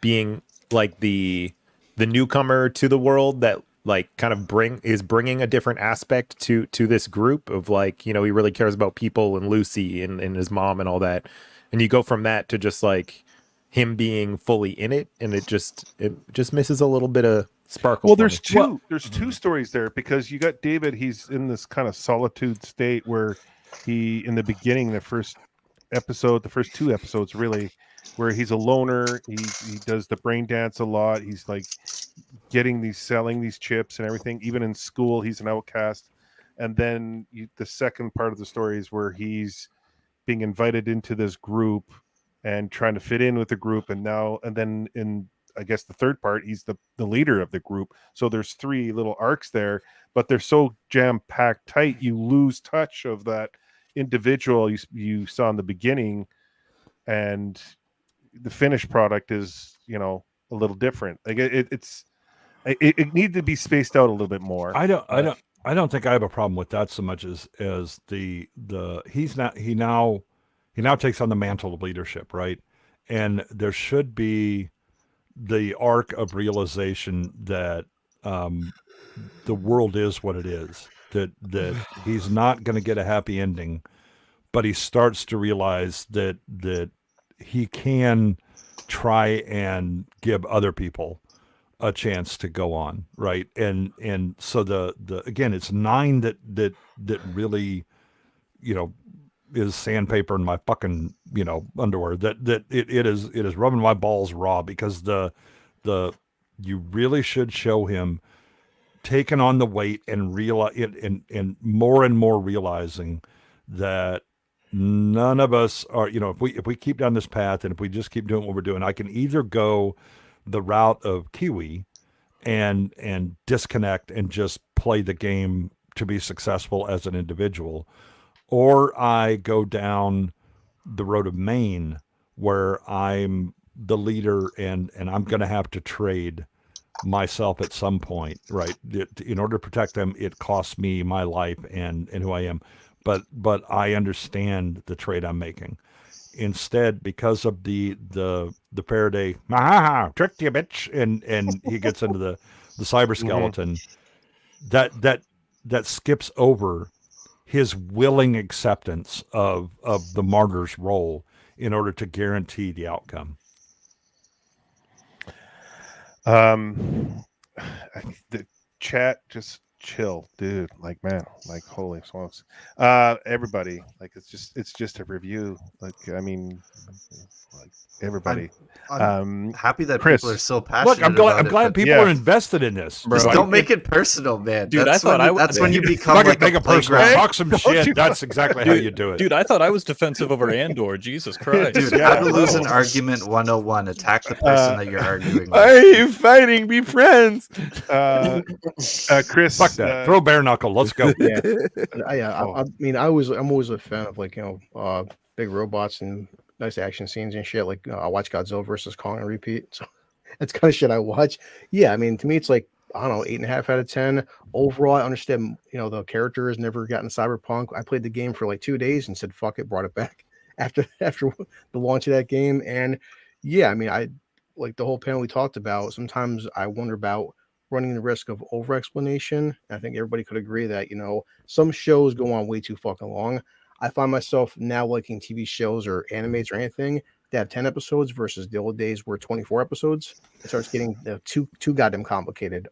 being like the newcomer to the world that like kind of bringing a different aspect to this group of, like, you know, he really cares about people and Lucy and his mom and all that. And you go from that to just like him being fully in it, and it just misses a little bit of sparkle. Well, there's two stories there, because you got David, he's in this kind of solitude state where he, in the beginning, the first two episodes really, where he's a loner, he does the brain dance a lot, he's like selling these chips and everything. Even in school, he's an outcast. And then the second part of the story is where he's being invited into this group and trying to fit in with the group, and then in, I guess, the third part, he's the leader of the group. So there's 3 little arcs there, but they're so jam-packed tight, you lose touch of that individual you saw in the beginning, and the finished product is, you know, a little different. Like it needs to be spaced out a little bit more. I don't think I have a problem with that so much as he now takes on the mantle of leadership, right? And there should be the arc of realization that the world is what it is, that he's not going to get a happy ending, but he starts to realize that he can try and give other people a chance to go on, right? And so the again, it's 9 that really, you know, is sandpaper in my fucking, you know, underwear, that it is rubbing my balls raw, because you really should show him taking on the weight and realize and more realizing that none of us are, you know, if we keep down this path, and if we just keep doing what we're doing, I can either go the route of Kiwi and disconnect and just play the game to be successful as an individual, or I go down the road of Maine where I'm the leader and I'm going to have to trade myself at some point, right? In order to protect them, it costs me my life and who I am. But I understand the trade I'm making. Instead, because of the Faraday, tricked you, bitch, and he gets into the cyber skeleton, that skips over his willing acceptance of the martyr's role in order to guarantee the outcome. The chat, just chill, dude. Like, man, like, holy smokes. Everybody, like, it's just a review. Like, I mean, like, everybody. I'm happy that Chris, people are so passionate. Look, I'm glad people are invested in this. Just don't make it personal, man. Dude, that's that's when you become like make a it personal. playground. Talk some shit. That's exactly how you do it. Dude, I thought I was defensive over Andor. Jesus Christ. Dude, how to lose an argument 101. Attack the person that you're arguing with. Why are you fighting? Be friends. Chris, fuck that. Throw bare knuckle. Let's go. I mean, I'm always a fan of, like, big robots and nice action scenes and shit. Like, I watch Godzilla versus Kong and repeat. So that's kind of shit I watch. Yeah, I mean, to me, it's like, I don't know, 8.5 out of 10. Overall, I understand, the character has never gotten Cyberpunk. I played the game for like 2 days and said, fuck it, brought it back after the launch of that game. And yeah, I mean, I like the whole panel we talked about. Sometimes I wonder about running the risk of over explanation. I think everybody could agree that, some shows go on way too fucking long. I find myself now liking TV shows or animes or anything that have 10 episodes versus the old days where 24 episodes. It starts getting too goddamn complicated.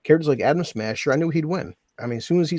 Characters like Adam Smasher, I knew he'd win. I mean, as soon as he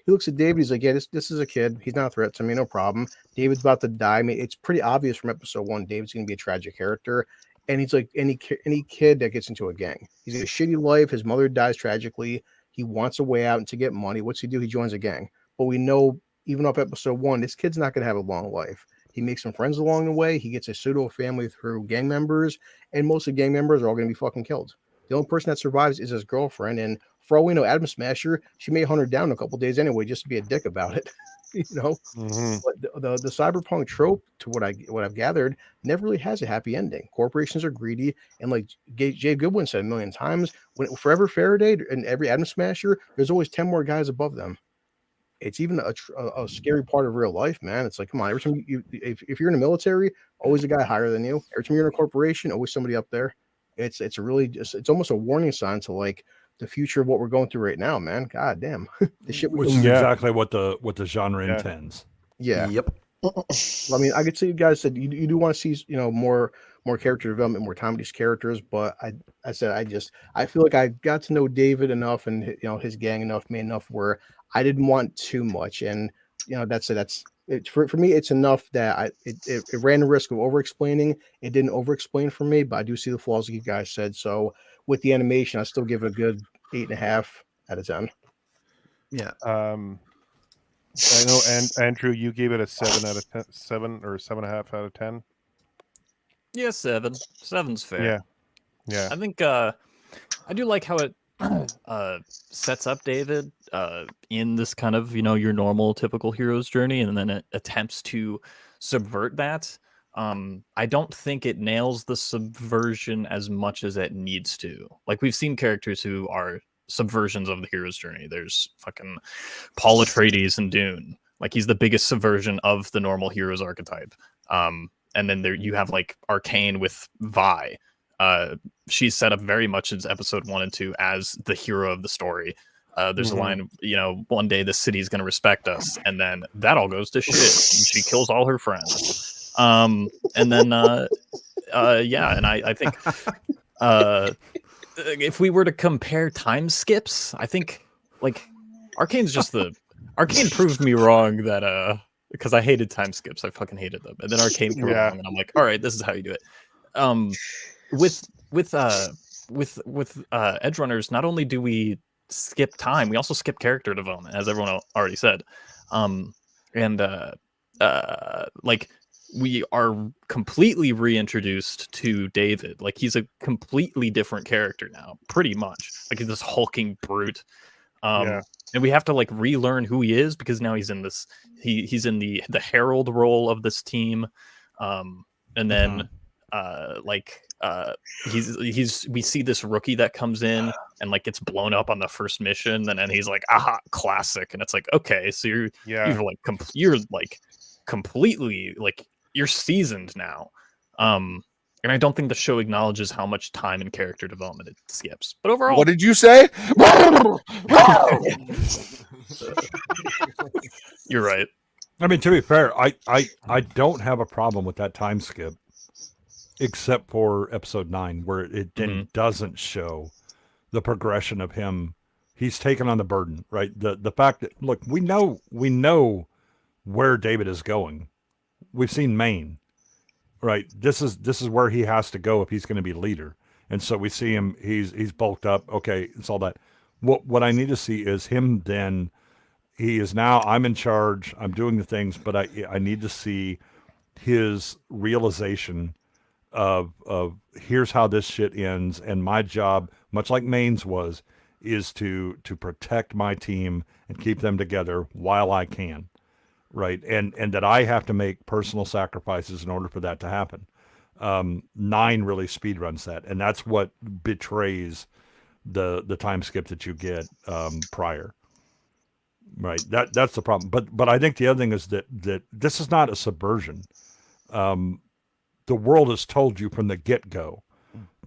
looks at David, he's like, yeah, this is a kid. He's not a threat to me, no problem. David's about to die. I mean, it's pretty obvious from episode 1, David's going to be a tragic character. And he's like any kid that gets into a gang. He's got a shitty life. His mother dies tragically. He wants a way out and to get money. What's he do? He joins a gang. But we know, even off episode 1, this kid's not going to have a long life. He makes some friends along the way. He gets a pseudo family through gang members, and most of the gang members are all going to be fucking killed. The only person that survives is his girlfriend, and for all we know, Adam Smasher, she may hunt her down in a couple days anyway, just to be a dick about it. But the cyberpunk trope, to what I've gathered, never really has a happy ending. Corporations are greedy, and like Jay Goodwin said a million times, when forever Faraday and every Adam Smasher, there's always 10 more guys above them. It's even a scary part of real life, man. It's like, come on, every time if you're in the military, always a guy higher than you. Every time you're in a corporation, always somebody up there. It's almost a warning sign to like the future of what we're going through right now, man. God damn, the shit. Which is exactly what the genre intends. Yeah. Yep. I mean, I could see you guys said you do want to see more character development, more time with these characters, but I feel like I got to know David enough and his gang enough, me enough where I didn't want too much, and that's it. For me, it's enough that it ran the risk of over explaining. It didn't over explain for me, but I do see the flaws like you guys said. So with the animation, I still give it a good 8.5 out of 10. Yeah. I know, and Andrew, you gave it a 7 out of 10, 7 or 7.5 out of 10. Yeah, 7. 7's fair. Yeah. I think I do like how it sets up David in this kind of your normal typical hero's journey, and then it attempts to subvert that. I don't think it nails the subversion as much as it needs to. Like, we've seen characters who are subversions of the hero's journey. There's fucking Paul Atreides in Dune. Like, he's the biggest subversion of the normal hero's archetype. And then you have like Arcane with Vi. She's set up very much as episode 1 and 2 as the hero of the story. There's a line, one day the city's going to respect us, and then that all goes to shit. And she kills all her friends. And then, and I think if we were to compare time skips, I think like Arcane's just Arcane proved me wrong that because I hated time skips. I fucking hated them. And then Arcane proved me wrong, and I'm like, all right, this is how you do it. With Edgerunners, not only do we skip time, we also skip character development, as everyone already said. Like, we are completely reintroduced to David. Like, he's a completely different character now, pretty much. Like, he's this hulking brute. Yeah. And we have to like relearn who he is because now he's in this. He's in the herald role of this team, and then we see this rookie that comes in and like gets blown up on the first mission, and then he's like, aha, classic, and it's like, okay, so you're completely like you're seasoned now. And I don't think the show acknowledges how much time and character development it skips. But overall, What did you say? You're right. I mean, to be fair, I don't have a problem with that time skip, except for episode 9, where it then doesn't show the progression of him. He's taken on the burden, right? The fact that, look, we know where David is going. We've seen Maine, right? This is where he has to go if he's going to be leader. And so we see him, he's bulked up. Okay, it's all that. What I need to see is him then. He is now, I'm in charge, I'm doing the things, but I need to see his realization of here's how this shit ends, and my job, much like Maine's was, is to protect my team and keep them together while I can, right? And that I have to make personal sacrifices in order for that to happen. 9 really speedruns that, and that's what betrays the time skip that you get prior. Right, that's the problem. But I think the other thing is that this is not a subversion. The world has told you from the get-go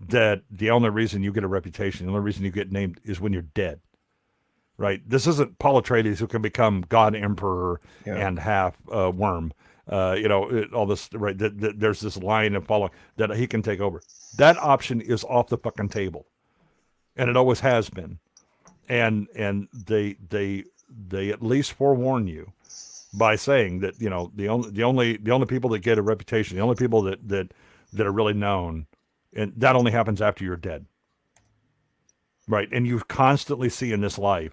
that the only reason you get a reputation, the only reason you get named is when you're dead. Right? This isn't Paul Atreides who can become God Emperor and half worm. All this, right? There's this line of following that he can take over. That option is off the fucking table, and it always has been. And they at least forewarn you by saying that, the only people that get a reputation, the only people that are really known, and that only happens after you're dead. Right. And you constantly see in this life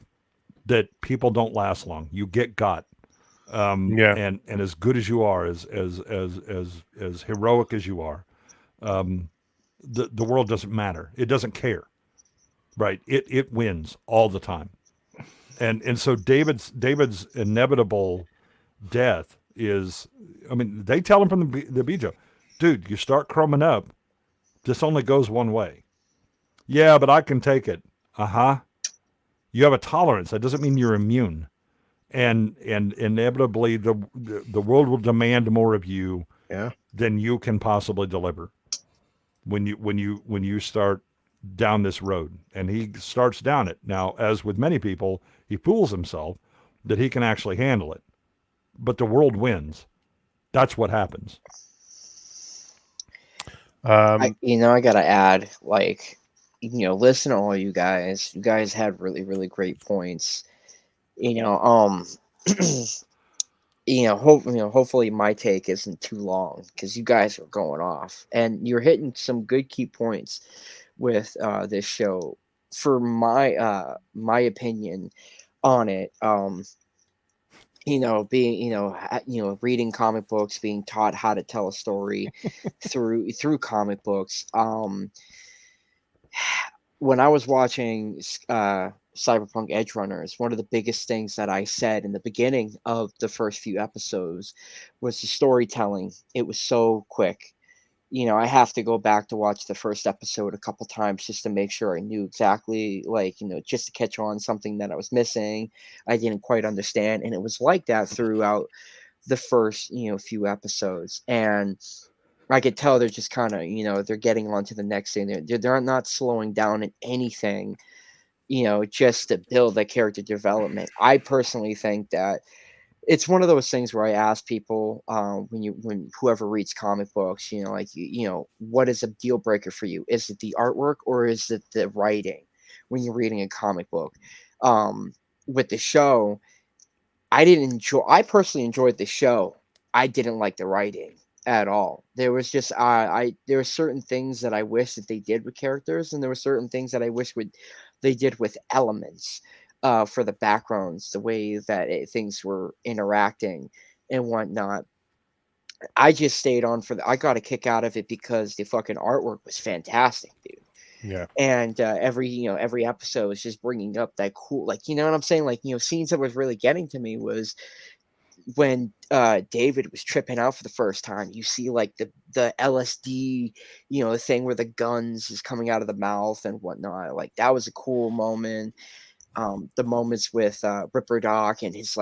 that people don't last long. You get got. And as good as you are, as heroic as you are, the world doesn't matter. It doesn't care. Right. It wins all the time. And so David's inevitable death is, I mean, they tell him from the Bijo, dude, you start crumbing up, this only goes one way. Yeah, but I can take it. You have a tolerance. That doesn't mean you're immune. And inevitably the world will demand more of you than you can possibly deliver when you start down this road. And he starts down it. Now, as with many people, he fools himself that he can actually handle it. But the world wins. That's what happens. I gotta add, listen to all you guys. You guys had really, really great points. Hopefully my take isn't too long because you guys are going off and you're hitting some good key points with this show. For my opinion on it, reading comic books, being taught how to tell a story through comic books. When I was watching Cyberpunk Edgerunners, one of the biggest things that I said in the beginning of the first few episodes was the storytelling. It was so quick. I have to go back to watch the first episode a couple times just to make sure I knew exactly, just to catch on something that I was missing. I didn't quite understand. And it was like that throughout the first, few episodes. And I could tell they're just kind of, they're getting on to the next thing. They're not slowing down in anything, just to build that character development. I personally think that it's one of those things where I ask people, when whoever reads comic books, what is a deal breaker for you? Is it the artwork or is it the writing when you're reading a comic book? With the show, I personally enjoyed the show. I didn't like the writing at all. There was just, there were certain things that I wish that they did with characters, and there were certain things that I wish they did with elements. For the backgrounds, the way that things were interacting and whatnot. I just stayed on I got a kick out of it because the fucking artwork was fantastic, dude. Yeah. And every episode is just bringing up that cool, like, you know what I'm saying, like, scenes that was really getting to me was when David was tripping out for the first time. You see like the LSD, the thing where the guns is coming out of the mouth and whatnot. Like that was a cool moment. The moments with Ripper Doc and his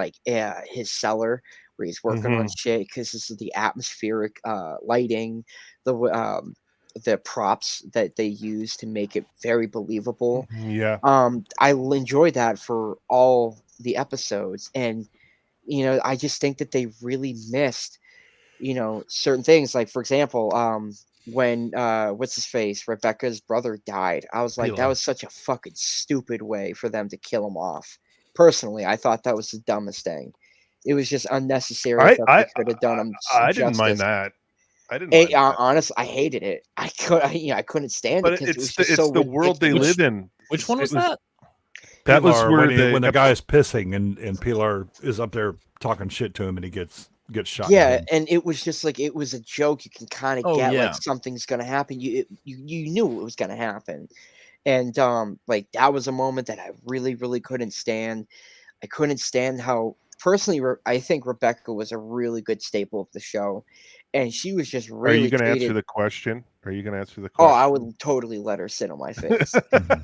his cellar where he's working on shit, because this is the atmospheric lighting, the props that they use to make it very believable. Yeah. I enjoyed that for all the episodes, and I just think that they really missed certain things. Like, for example, when what's his face, Rebecca's brother died, I was like, that was such a fucking stupid way for them to kill him off. Personally, I thought that was the dumbest thing. It was just unnecessary. I could have done him. I didn't mind that. I didn't mind that. Honestly, I hated it. I couldn't stand But it because it's it was just so the world they ridiculous. live in. Which one was that? That was Pilar, where when the guy is pissing and Pilar is up there talking shit to him and he gets shot. Yeah, and it was just like, it was a joke. You can kind of get yeah. like something's gonna happen. You knew it was gonna happen, and like that was a moment that I really couldn't stand. I couldn't stand how personally I think Rebecca was a really good staple of the show, and she was just really. Are you going to answer treated. the question? Are you going to answer the Oh, question? I would totally let her sit on my face.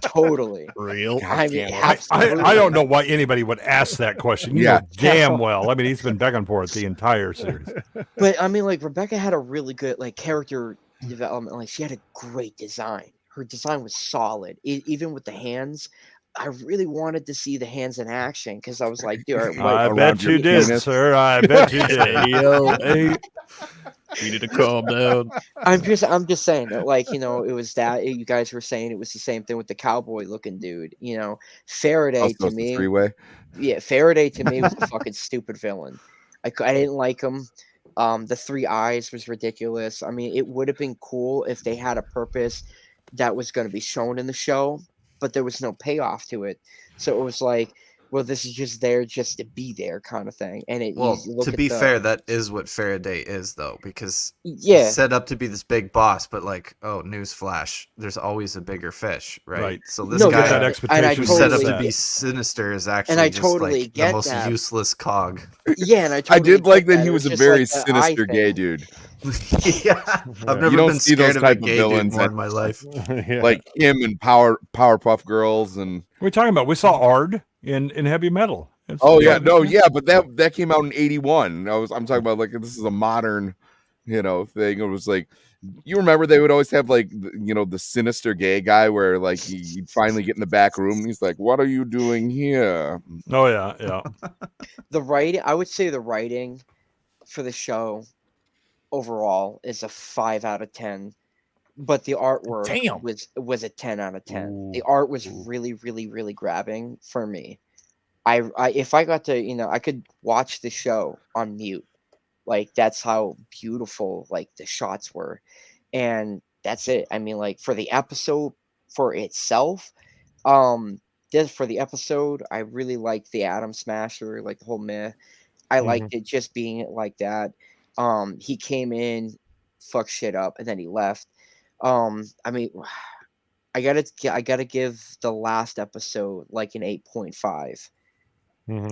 Totally. Real. I mean, I absolutely. don't know why anybody would ask that question. You know damn well. I mean, he's been begging for it the entire series. But I mean, like, Rebecca had a really good like character development. Like, she had a great design. Her design was solid. Even with the hands, I really wanted to see the hands in action, because I was like, dude, I bet you did, sir. I bet you did. Hey, you need to calm down. I'm just saying that, like, it was that you guys were saying it was the same thing with the cowboy looking dude. Faraday to me, Faraday to me was a fucking stupid villain. I didn't like him. The 3 eyes was ridiculous. I mean, it would have been cool if they had a purpose that was going to be shown in the show, but there was no payoff to it. So it was like, well, this is just there just to be there kind of thing. And to be fair, that is what Faraday is, though, because yeah, he's set up to be this big boss, but like, oh, newsflash, there's always a bigger fish, right? So this guy who's set up to be sinister is actually the most useless cog. Yeah, and I did like that he was a very sinister gay dude. Yeah, I've never been scared of a gay dude more in my life. Like him and Powerpuff Girls and. What are we talking about? We saw Ard in Heavy Metal. But that came out in '81. I'm talking about like this is a modern, thing. It was like, you remember they would always have like the sinister gay guy where like he'd finally get in the back room and he's like, "What are you doing here?" Oh yeah. The writing, I would say the writing for the show overall is a 5 out of 10, but the artwork was a 10 out of 10. Ooh. The art was really grabbing for me. I if I got to, I could watch the show on mute. Like, that's how beautiful like the shots were, and that's it. I mean, like, for the episode for itself, for the episode, I really liked the Atom Smasher, like the whole meh. I liked it just being like that. He came in, fucked shit up, and then he left. I mean, I gotta give the last episode like an 8.5,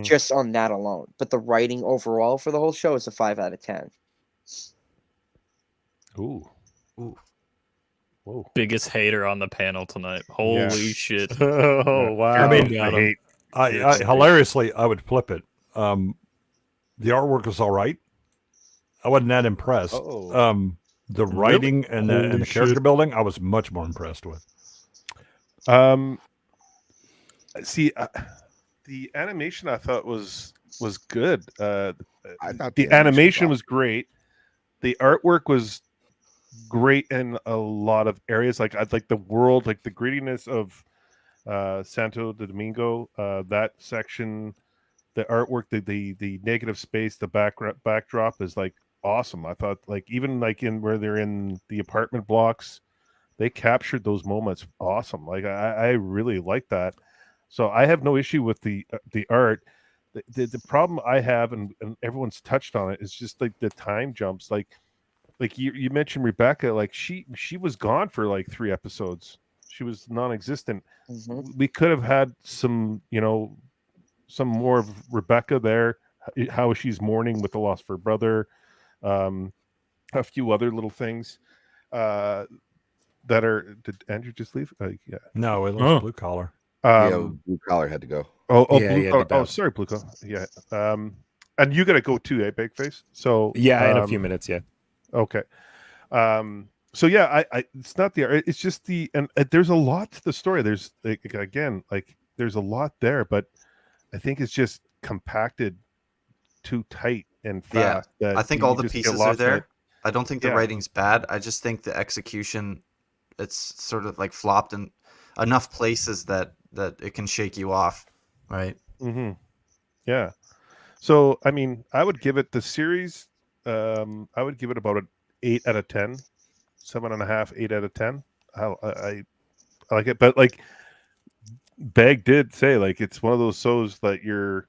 just on that alone. But the writing overall for the whole show is a 5 out of 10. Ooh. Whoa. Biggest hater on the panel tonight. Holy shit! Oh wow! I mean, I hilariously, I would flip it. The artwork was all right. I wasn't that impressed. The writing and the character building, I was much more impressed with. See, the animation I thought was good. I thought the animation was great. The artwork was great in a lot of areas. Like, I like the world, like the grittiness of Santo Domingo. That section, the artwork, the negative space, the backdrop is like awesome. I thought, like, even like in where they're in the apartment blocks, they captured those moments awesome. Like, I really like that. So I have no issue with the art. The problem I have, and everyone's touched on it, is just like the time jumps. Like you mentioned Rebecca, like she was gone for like 3 episodes. She was non-existent. Mhm. We could have had some, some more of Rebecca there, how she's mourning with the loss of her brother, a few other little things that are. Did Andrew just leave? Yeah. No, it was blue collar. Blue collar had to go. Sorry, blue collar. Yeah. And you got to go too, Bakeface. So yeah, in a few minutes. Yeah. Okay. So yeah, I it's not it's just there's a lot to the story. There's there's a lot there, but I think it's just compacted too tight and fast. Yeah, I think all the pieces are there. I don't think the Yeah. writing's bad. I just think the execution, it's sort of like flopped in enough places that it can shake you off, right? Mm-hmm. Yeah. So I mean, I would give it the series. I would give it about an 8 out of 10, 7.5, 8 out of 10. I like it, but like Beg did say, like it's one of those shows that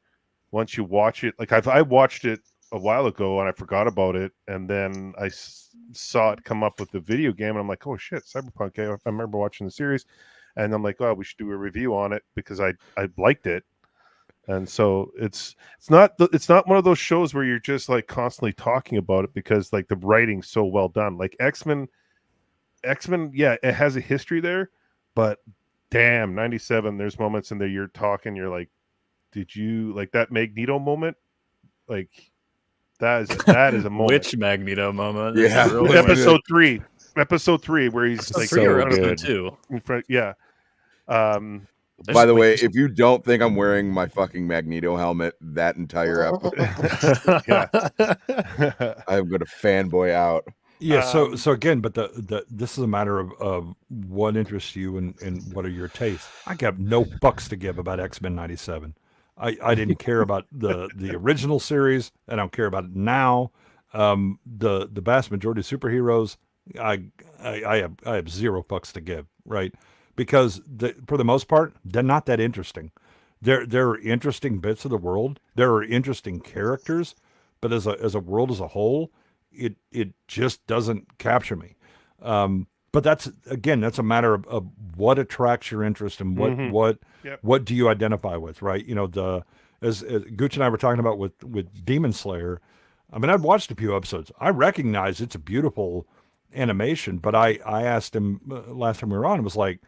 once you watch it, like I watched it a while ago and I forgot about it, and then I saw it come up with the video game, and I'm like, oh shit, Cyberpunk! I remember watching the series, and I'm like, oh, we should do a review on it because I liked it. And so it's not one of those shows where you're just like constantly talking about it because like the writing's so well done. Like X-Men, yeah, it has a history there, but damn, 97, there's moments in there you're talking, you're like, did you like that Magneto moment? Like that is a moment. Which Magneto moment? Yeah. Episode 3 where he's like three or so episode good. 2. in front, yeah. By the way, if you don't think I'm wearing my fucking Magneto helmet that entire episode, I'm gonna fanboy out. Yeah. So again, but this is a matter of what interests you and what are your tastes. I got no bucks to give about X-Men 97. I didn't care about the original series. I don't care about it now. The vast majority of superheroes, I have 0 bucks to give, right? Because for the most part, they're not that interesting. There are interesting bits of the world. There are interesting characters, but as a world as a whole, it just doesn't capture me. But that's a matter of what attracts your interest and what do you identify with, right? As Gooch and I were talking about with Demon Slayer. I mean, I've watched a few episodes. I recognize it's a beautiful animation, but I asked him last time we were on, it was like,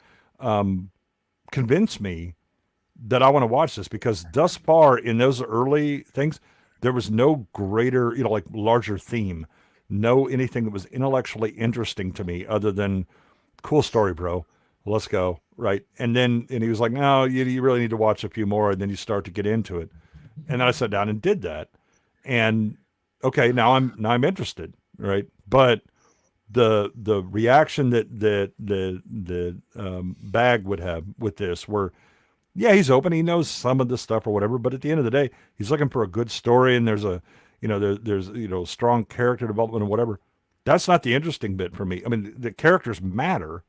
convince me that I want to watch this, because thus far in those early things, there was no greater, like larger theme, no anything that was intellectually interesting to me other than cool story, bro. Let's go. Right. And he was like, no, you really need to watch a few more. And then you start to get into it. And then I sat down and did that. And okay, now I'm interested. Right. But the reaction that the Bag would have with this, where yeah, he's open, he knows some of this stuff or whatever, but at the end of the day, he's looking for a good story, and there's there's strong character development or whatever. That's not the interesting bit for me. I mean, the characters matter,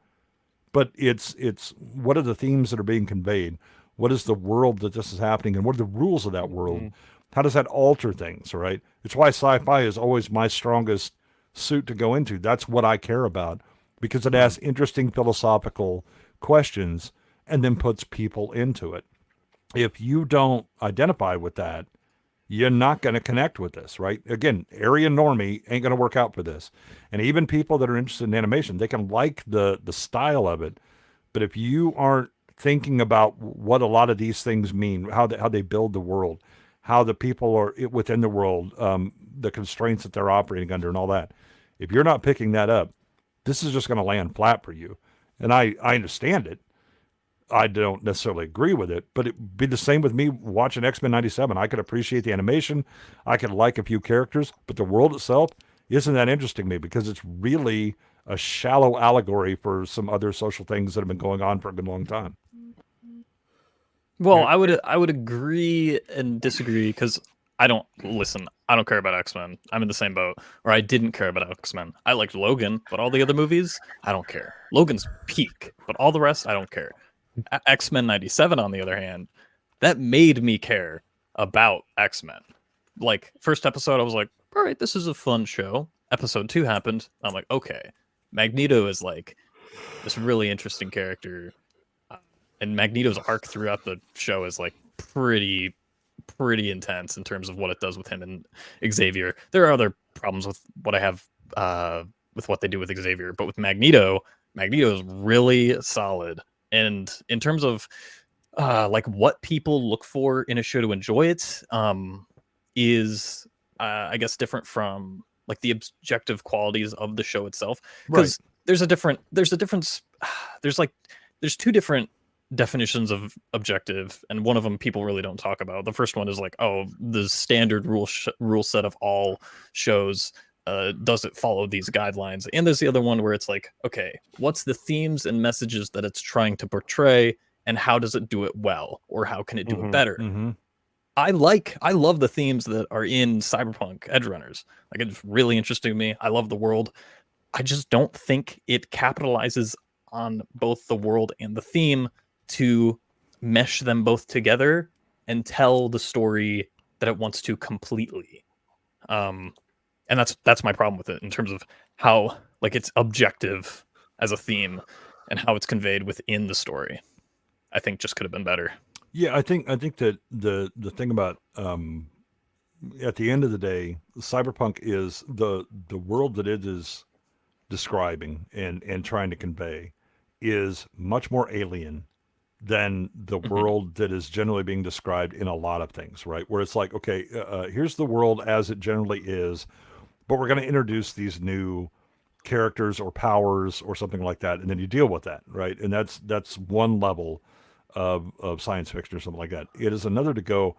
but it's what are the themes that are being conveyed? What is the world that this is happening, and what are the rules of that world? Mm-hmm. How does that alter things, right? It's why sci-fi is always my strongest suit to go into. That's what I care about, because it asks interesting philosophical questions and then puts people into it. If you don't identify with that, you're not going to connect with this, right? Again, area normie ain't going to work out for this. And even people that are interested in animation, they can like the style of it, but if you aren't thinking about what a lot of these things mean, how they build the world, how the people are within the world, the constraints that they're operating under and all that, if you're not picking that up, this is just going to land flat for you. And I understand it. I don't necessarily agree with it, but it'd be the same with me watching X-Men 97. I could appreciate the animation. I could like a few characters, but the world itself isn't that interesting to me, because it's really a shallow allegory for some other social things that have been going on for a good long time. Well, I would agree and disagree, because I don't care about X-Men. I'm in the same boat, or I didn't care about X-Men. I liked Logan, but all the other movies, I don't care. Logan's peak, but all the rest, I don't care. X-Men 97, on the other hand, that made me care about X-Men. Like, first episode, I was like, all right, this is a fun show. Episode 2 happened. I'm like, okay, Magneto is like this really interesting character. And Magneto's arc throughout the show is like pretty intense in terms of what it does with him and Xavier. There are other problems with what I have with what they do with Xavier, but with Magneto is really solid. And in terms of like what people look for in a show to enjoy it, is I guess different from like the objective qualities of the show itself, because there's two different definitions of objective, and one of them people really don't talk about. The first one is like, oh, the standard rule set of all shows, does it follow these guidelines? And there's the other one where it's like, okay, what's the themes and messages that it's trying to portray, and how does it do it well, or how can it do it better? I love the themes that are in Cyberpunk Edgerunners. Like, it's really interesting to me. I love the world. I just don't think it capitalizes on both the world and the theme to mesh them both together and tell the story that it wants to completely. And that's my problem with it in terms of how like it's objective as a theme and how it's conveyed within the story. I think just could have been better. Yeah, I think that the thing about at the end of the day, Cyberpunk is the world that it is describing and trying to convey is much more alien than the world that is generally being described in a lot of things, right? Where it's like, okay, here's the world as it generally is, but we're going to introduce these new characters or powers or something like that, and then you deal with that, right? And that's one level of science fiction or something like that. It is another to go,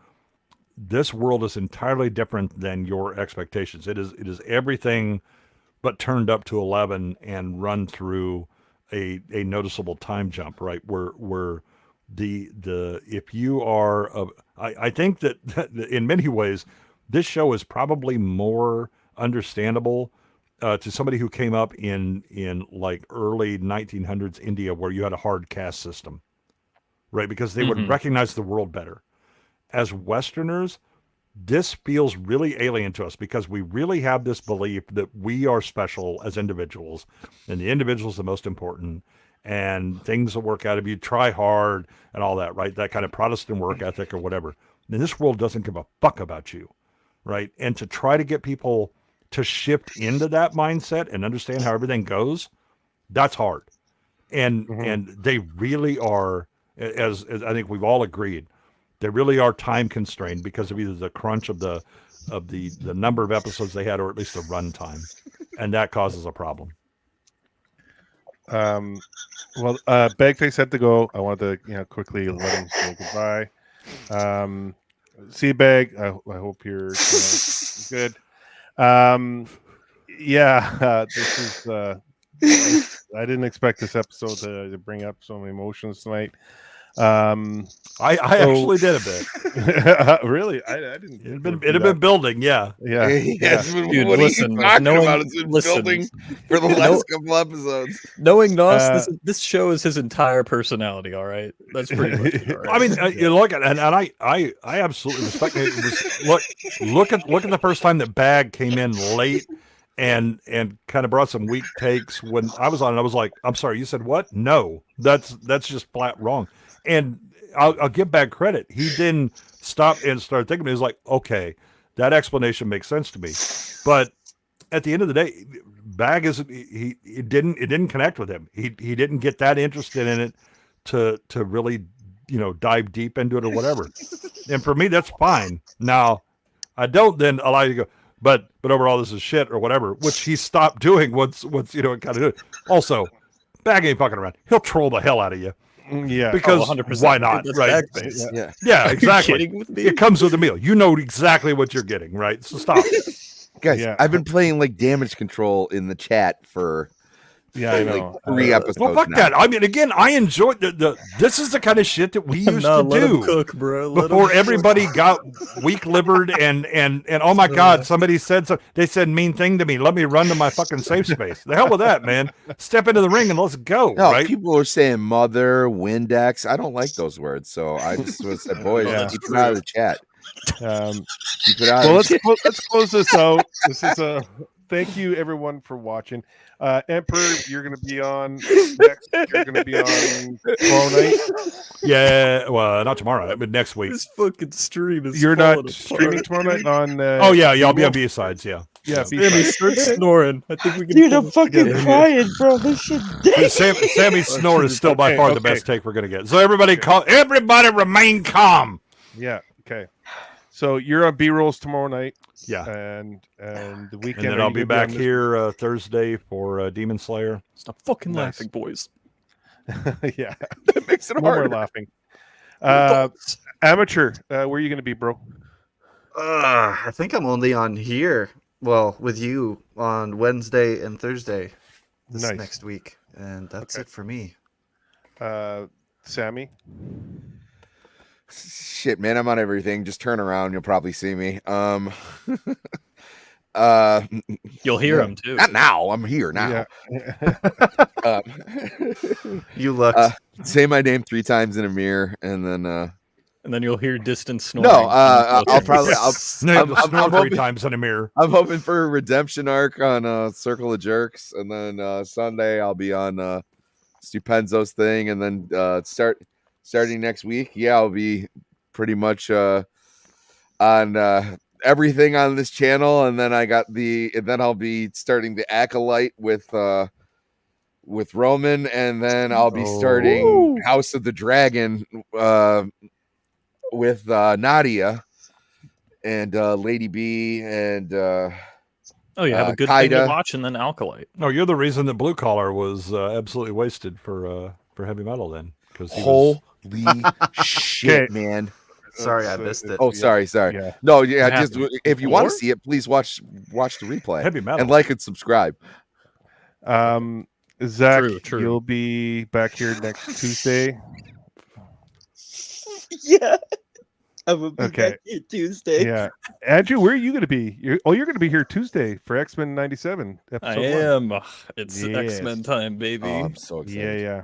this world is entirely different than your expectations. It is everything but turned up to 11 and run through a noticeable time jump, right? Where the if you are I think that in many ways this show is probably more understandable to somebody who came up in like early 1900s India, where you had a hard caste system, right? Because they would recognize the world better. As Westerners, this feels really alien to us because we really have this belief that we are special as individuals, and the individual is the most important, and things will work out if you try hard and all that, right? That kind of Protestant work ethic or whatever. And this world doesn't give a fuck about you, right? And to try to get people to shift into that mindset and understand how everything goes, that's hard. And they really are, as I think we've all agreed, they really are time constrained because of either the crunch of the number of episodes they had, or at least the run time, and that causes a problem. Well, Bagface had to go. I wanted to quickly let him say goodbye. Seabag, I hope you're good. This is I didn't expect this episode to bring up so many emotions tonight. I actually did a bit. Really? I didn't. It had been building, yeah. Dude, what listen, are you talking about? It's been building for the last couple episodes. Knowing Nos, this show is his entire personality. All right, that's pretty much it, all right? I mean, you look at and I absolutely respect it. Look at the first time that Bag came in late and kind of brought some weak takes when I was on it. I was like, I'm sorry, you said what? No, that's just flat wrong. And I'll give Bag credit. He didn't stop and start thinking. He was like, okay, that explanation makes sense to me. But at the end of the day, Bag it didn't connect with him. He didn't get that interested in it to really, dive deep into it or whatever. And for me, that's fine. Now, I don't then allow you to go, but overall this is shit or whatever, which he stopped doing once it kind of. Also, Bag ain't fucking around. He'll troll the hell out of you. Yeah, because 100%. Why not? Right? Yeah, exactly. It comes with the meal. You know exactly what you're getting, right? So stop. Guys, I've been playing like damage control in the chat for I know. 3 episodes. Well, fuck now. that. I mean, again, I enjoyed this is the kind of shit that we used to do cook, bro. before everybody got weak-livered and oh my God, somebody said so. They said mean thing to me. Let me run to my fucking safe space. The hell with that, man. Step into the ring and let's go. No, right? People are saying mother, Windex. I don't like those words, so I just said, boys, keep it out of the chat. Keep it out. Well, let's close this out. This is thank you everyone for watching. Emperor, you're going to be on next. You're going to be on tomorrow night. Yeah, well, not tomorrow, but next week. This fucking stream is. You're not falling streaming apart. tomorrow night on. Oh yeah, I'll be on B-sides. Yeah. Yeah, Sammy, start snoring. I think we can. Dude, I'm fucking crying, bro. This shit. Sammy's snore is still by far the best take we're gonna get. So everybody remain calm. Yeah. Okay. So you're on B-rolls tomorrow night. Yeah. And the weekend. And then I'll be back here Thursday for Demon Slayer. Stop fucking laughing, boys. Yeah. That makes it No more hard. laughing. Amateur, where are you going to be, bro? I think I'm only on here. Well, with you on Wednesday and Thursday this Nice. next week, and that's Okay. it for me. Sammy. Shit, man, I'm on everything. Just turn around, you'll probably see me. You'll hear him too. Not now. I'm here now. Yeah. You looked. Say my name 3 times in a mirror, and then And then you'll hear distant snoring. no, I'll probably Snore I'm 3 hoping- times in a mirror. I'm hoping for a redemption arc on Circle of Jerks, and then Sunday I'll be on Stupenzo's thing, and then starting next week, yeah, I'll be pretty much on everything on this channel, and then I'll be starting the Acolyte with Roman, and then I'll be starting House of the Dragon with Nadia and Lady B and Oh, you have a good thing to Kaida. watch, and then Alkalite. No, you're the reason that Blue Collar was absolutely wasted for heavy metal then, because holy shit, Okay. man. Sorry, I missed it. Oh, sorry. Yeah. No, yeah, What just happened? if you want War? to see it, please watch the replay heavy metal. and like and subscribe. Zach, True. you'll be back here next Tuesday. Yeah. I'm gonna be Okay. back here Tuesday. Yeah. Andrew, where are you going to be? You're going to be here Tuesday for X-Men 97 I episode 1. am. It's Yes. X-Men time, baby. Oh, I'm so excited. Yeah,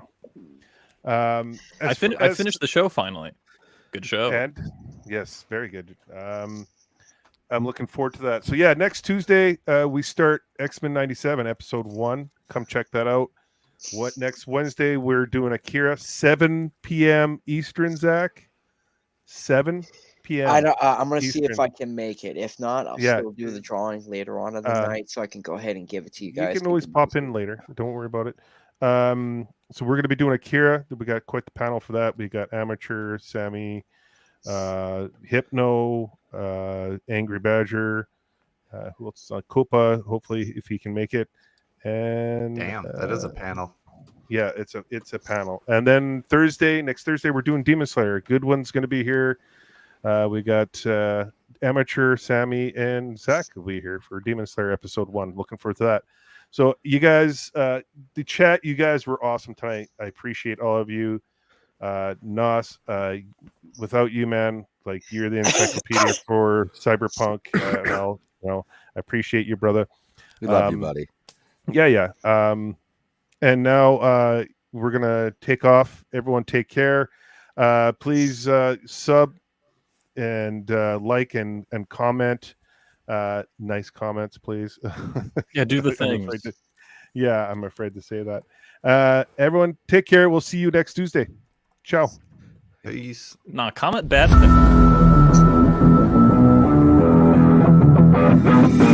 yeah. I finished the show finally. Good show. And yes, very good. I'm looking forward to that. So yeah, next Tuesday we start X-Men 97 episode 1. Come check that out. What next Wednesday we're doing Akira 7 p.m. Eastern, Zach. 7 p.m. I'm gonna see if Eastern. I can make it. If not, I'll Yeah. still do the drawing later on in the night, so I can go ahead and give it to you guys. You can always pop in later. Don't worry about it. So we're going to be doing Akira. We got quite the panel for that. We got Amateur, Sammy, Hypno, Angry Badger. Who else is on? Copa, hopefully, if he can make it. And Damn, that is a panel. yeah, it's a panel. And then next Thursday, we're doing Demon Slayer. Good one's going to be here. We got Amateur, Sammy, and Zach will be here for Demon Slayer episode 1. Looking forward to that. So you guys, the chat, you guys were awesome tonight. I appreciate all of you. Nos, without you, man, like you're the encyclopedia for Cyberpunk. I appreciate you, brother. We love you, buddy. Yeah. And now we're gonna take off. Everyone, take care. Please sub and like and comment. Nice comments, please. Yeah, do the I'm thing. I'm afraid to say that. Everyone, take care. We'll see you next Tuesday. Ciao. Peace. Nah, comment bad things.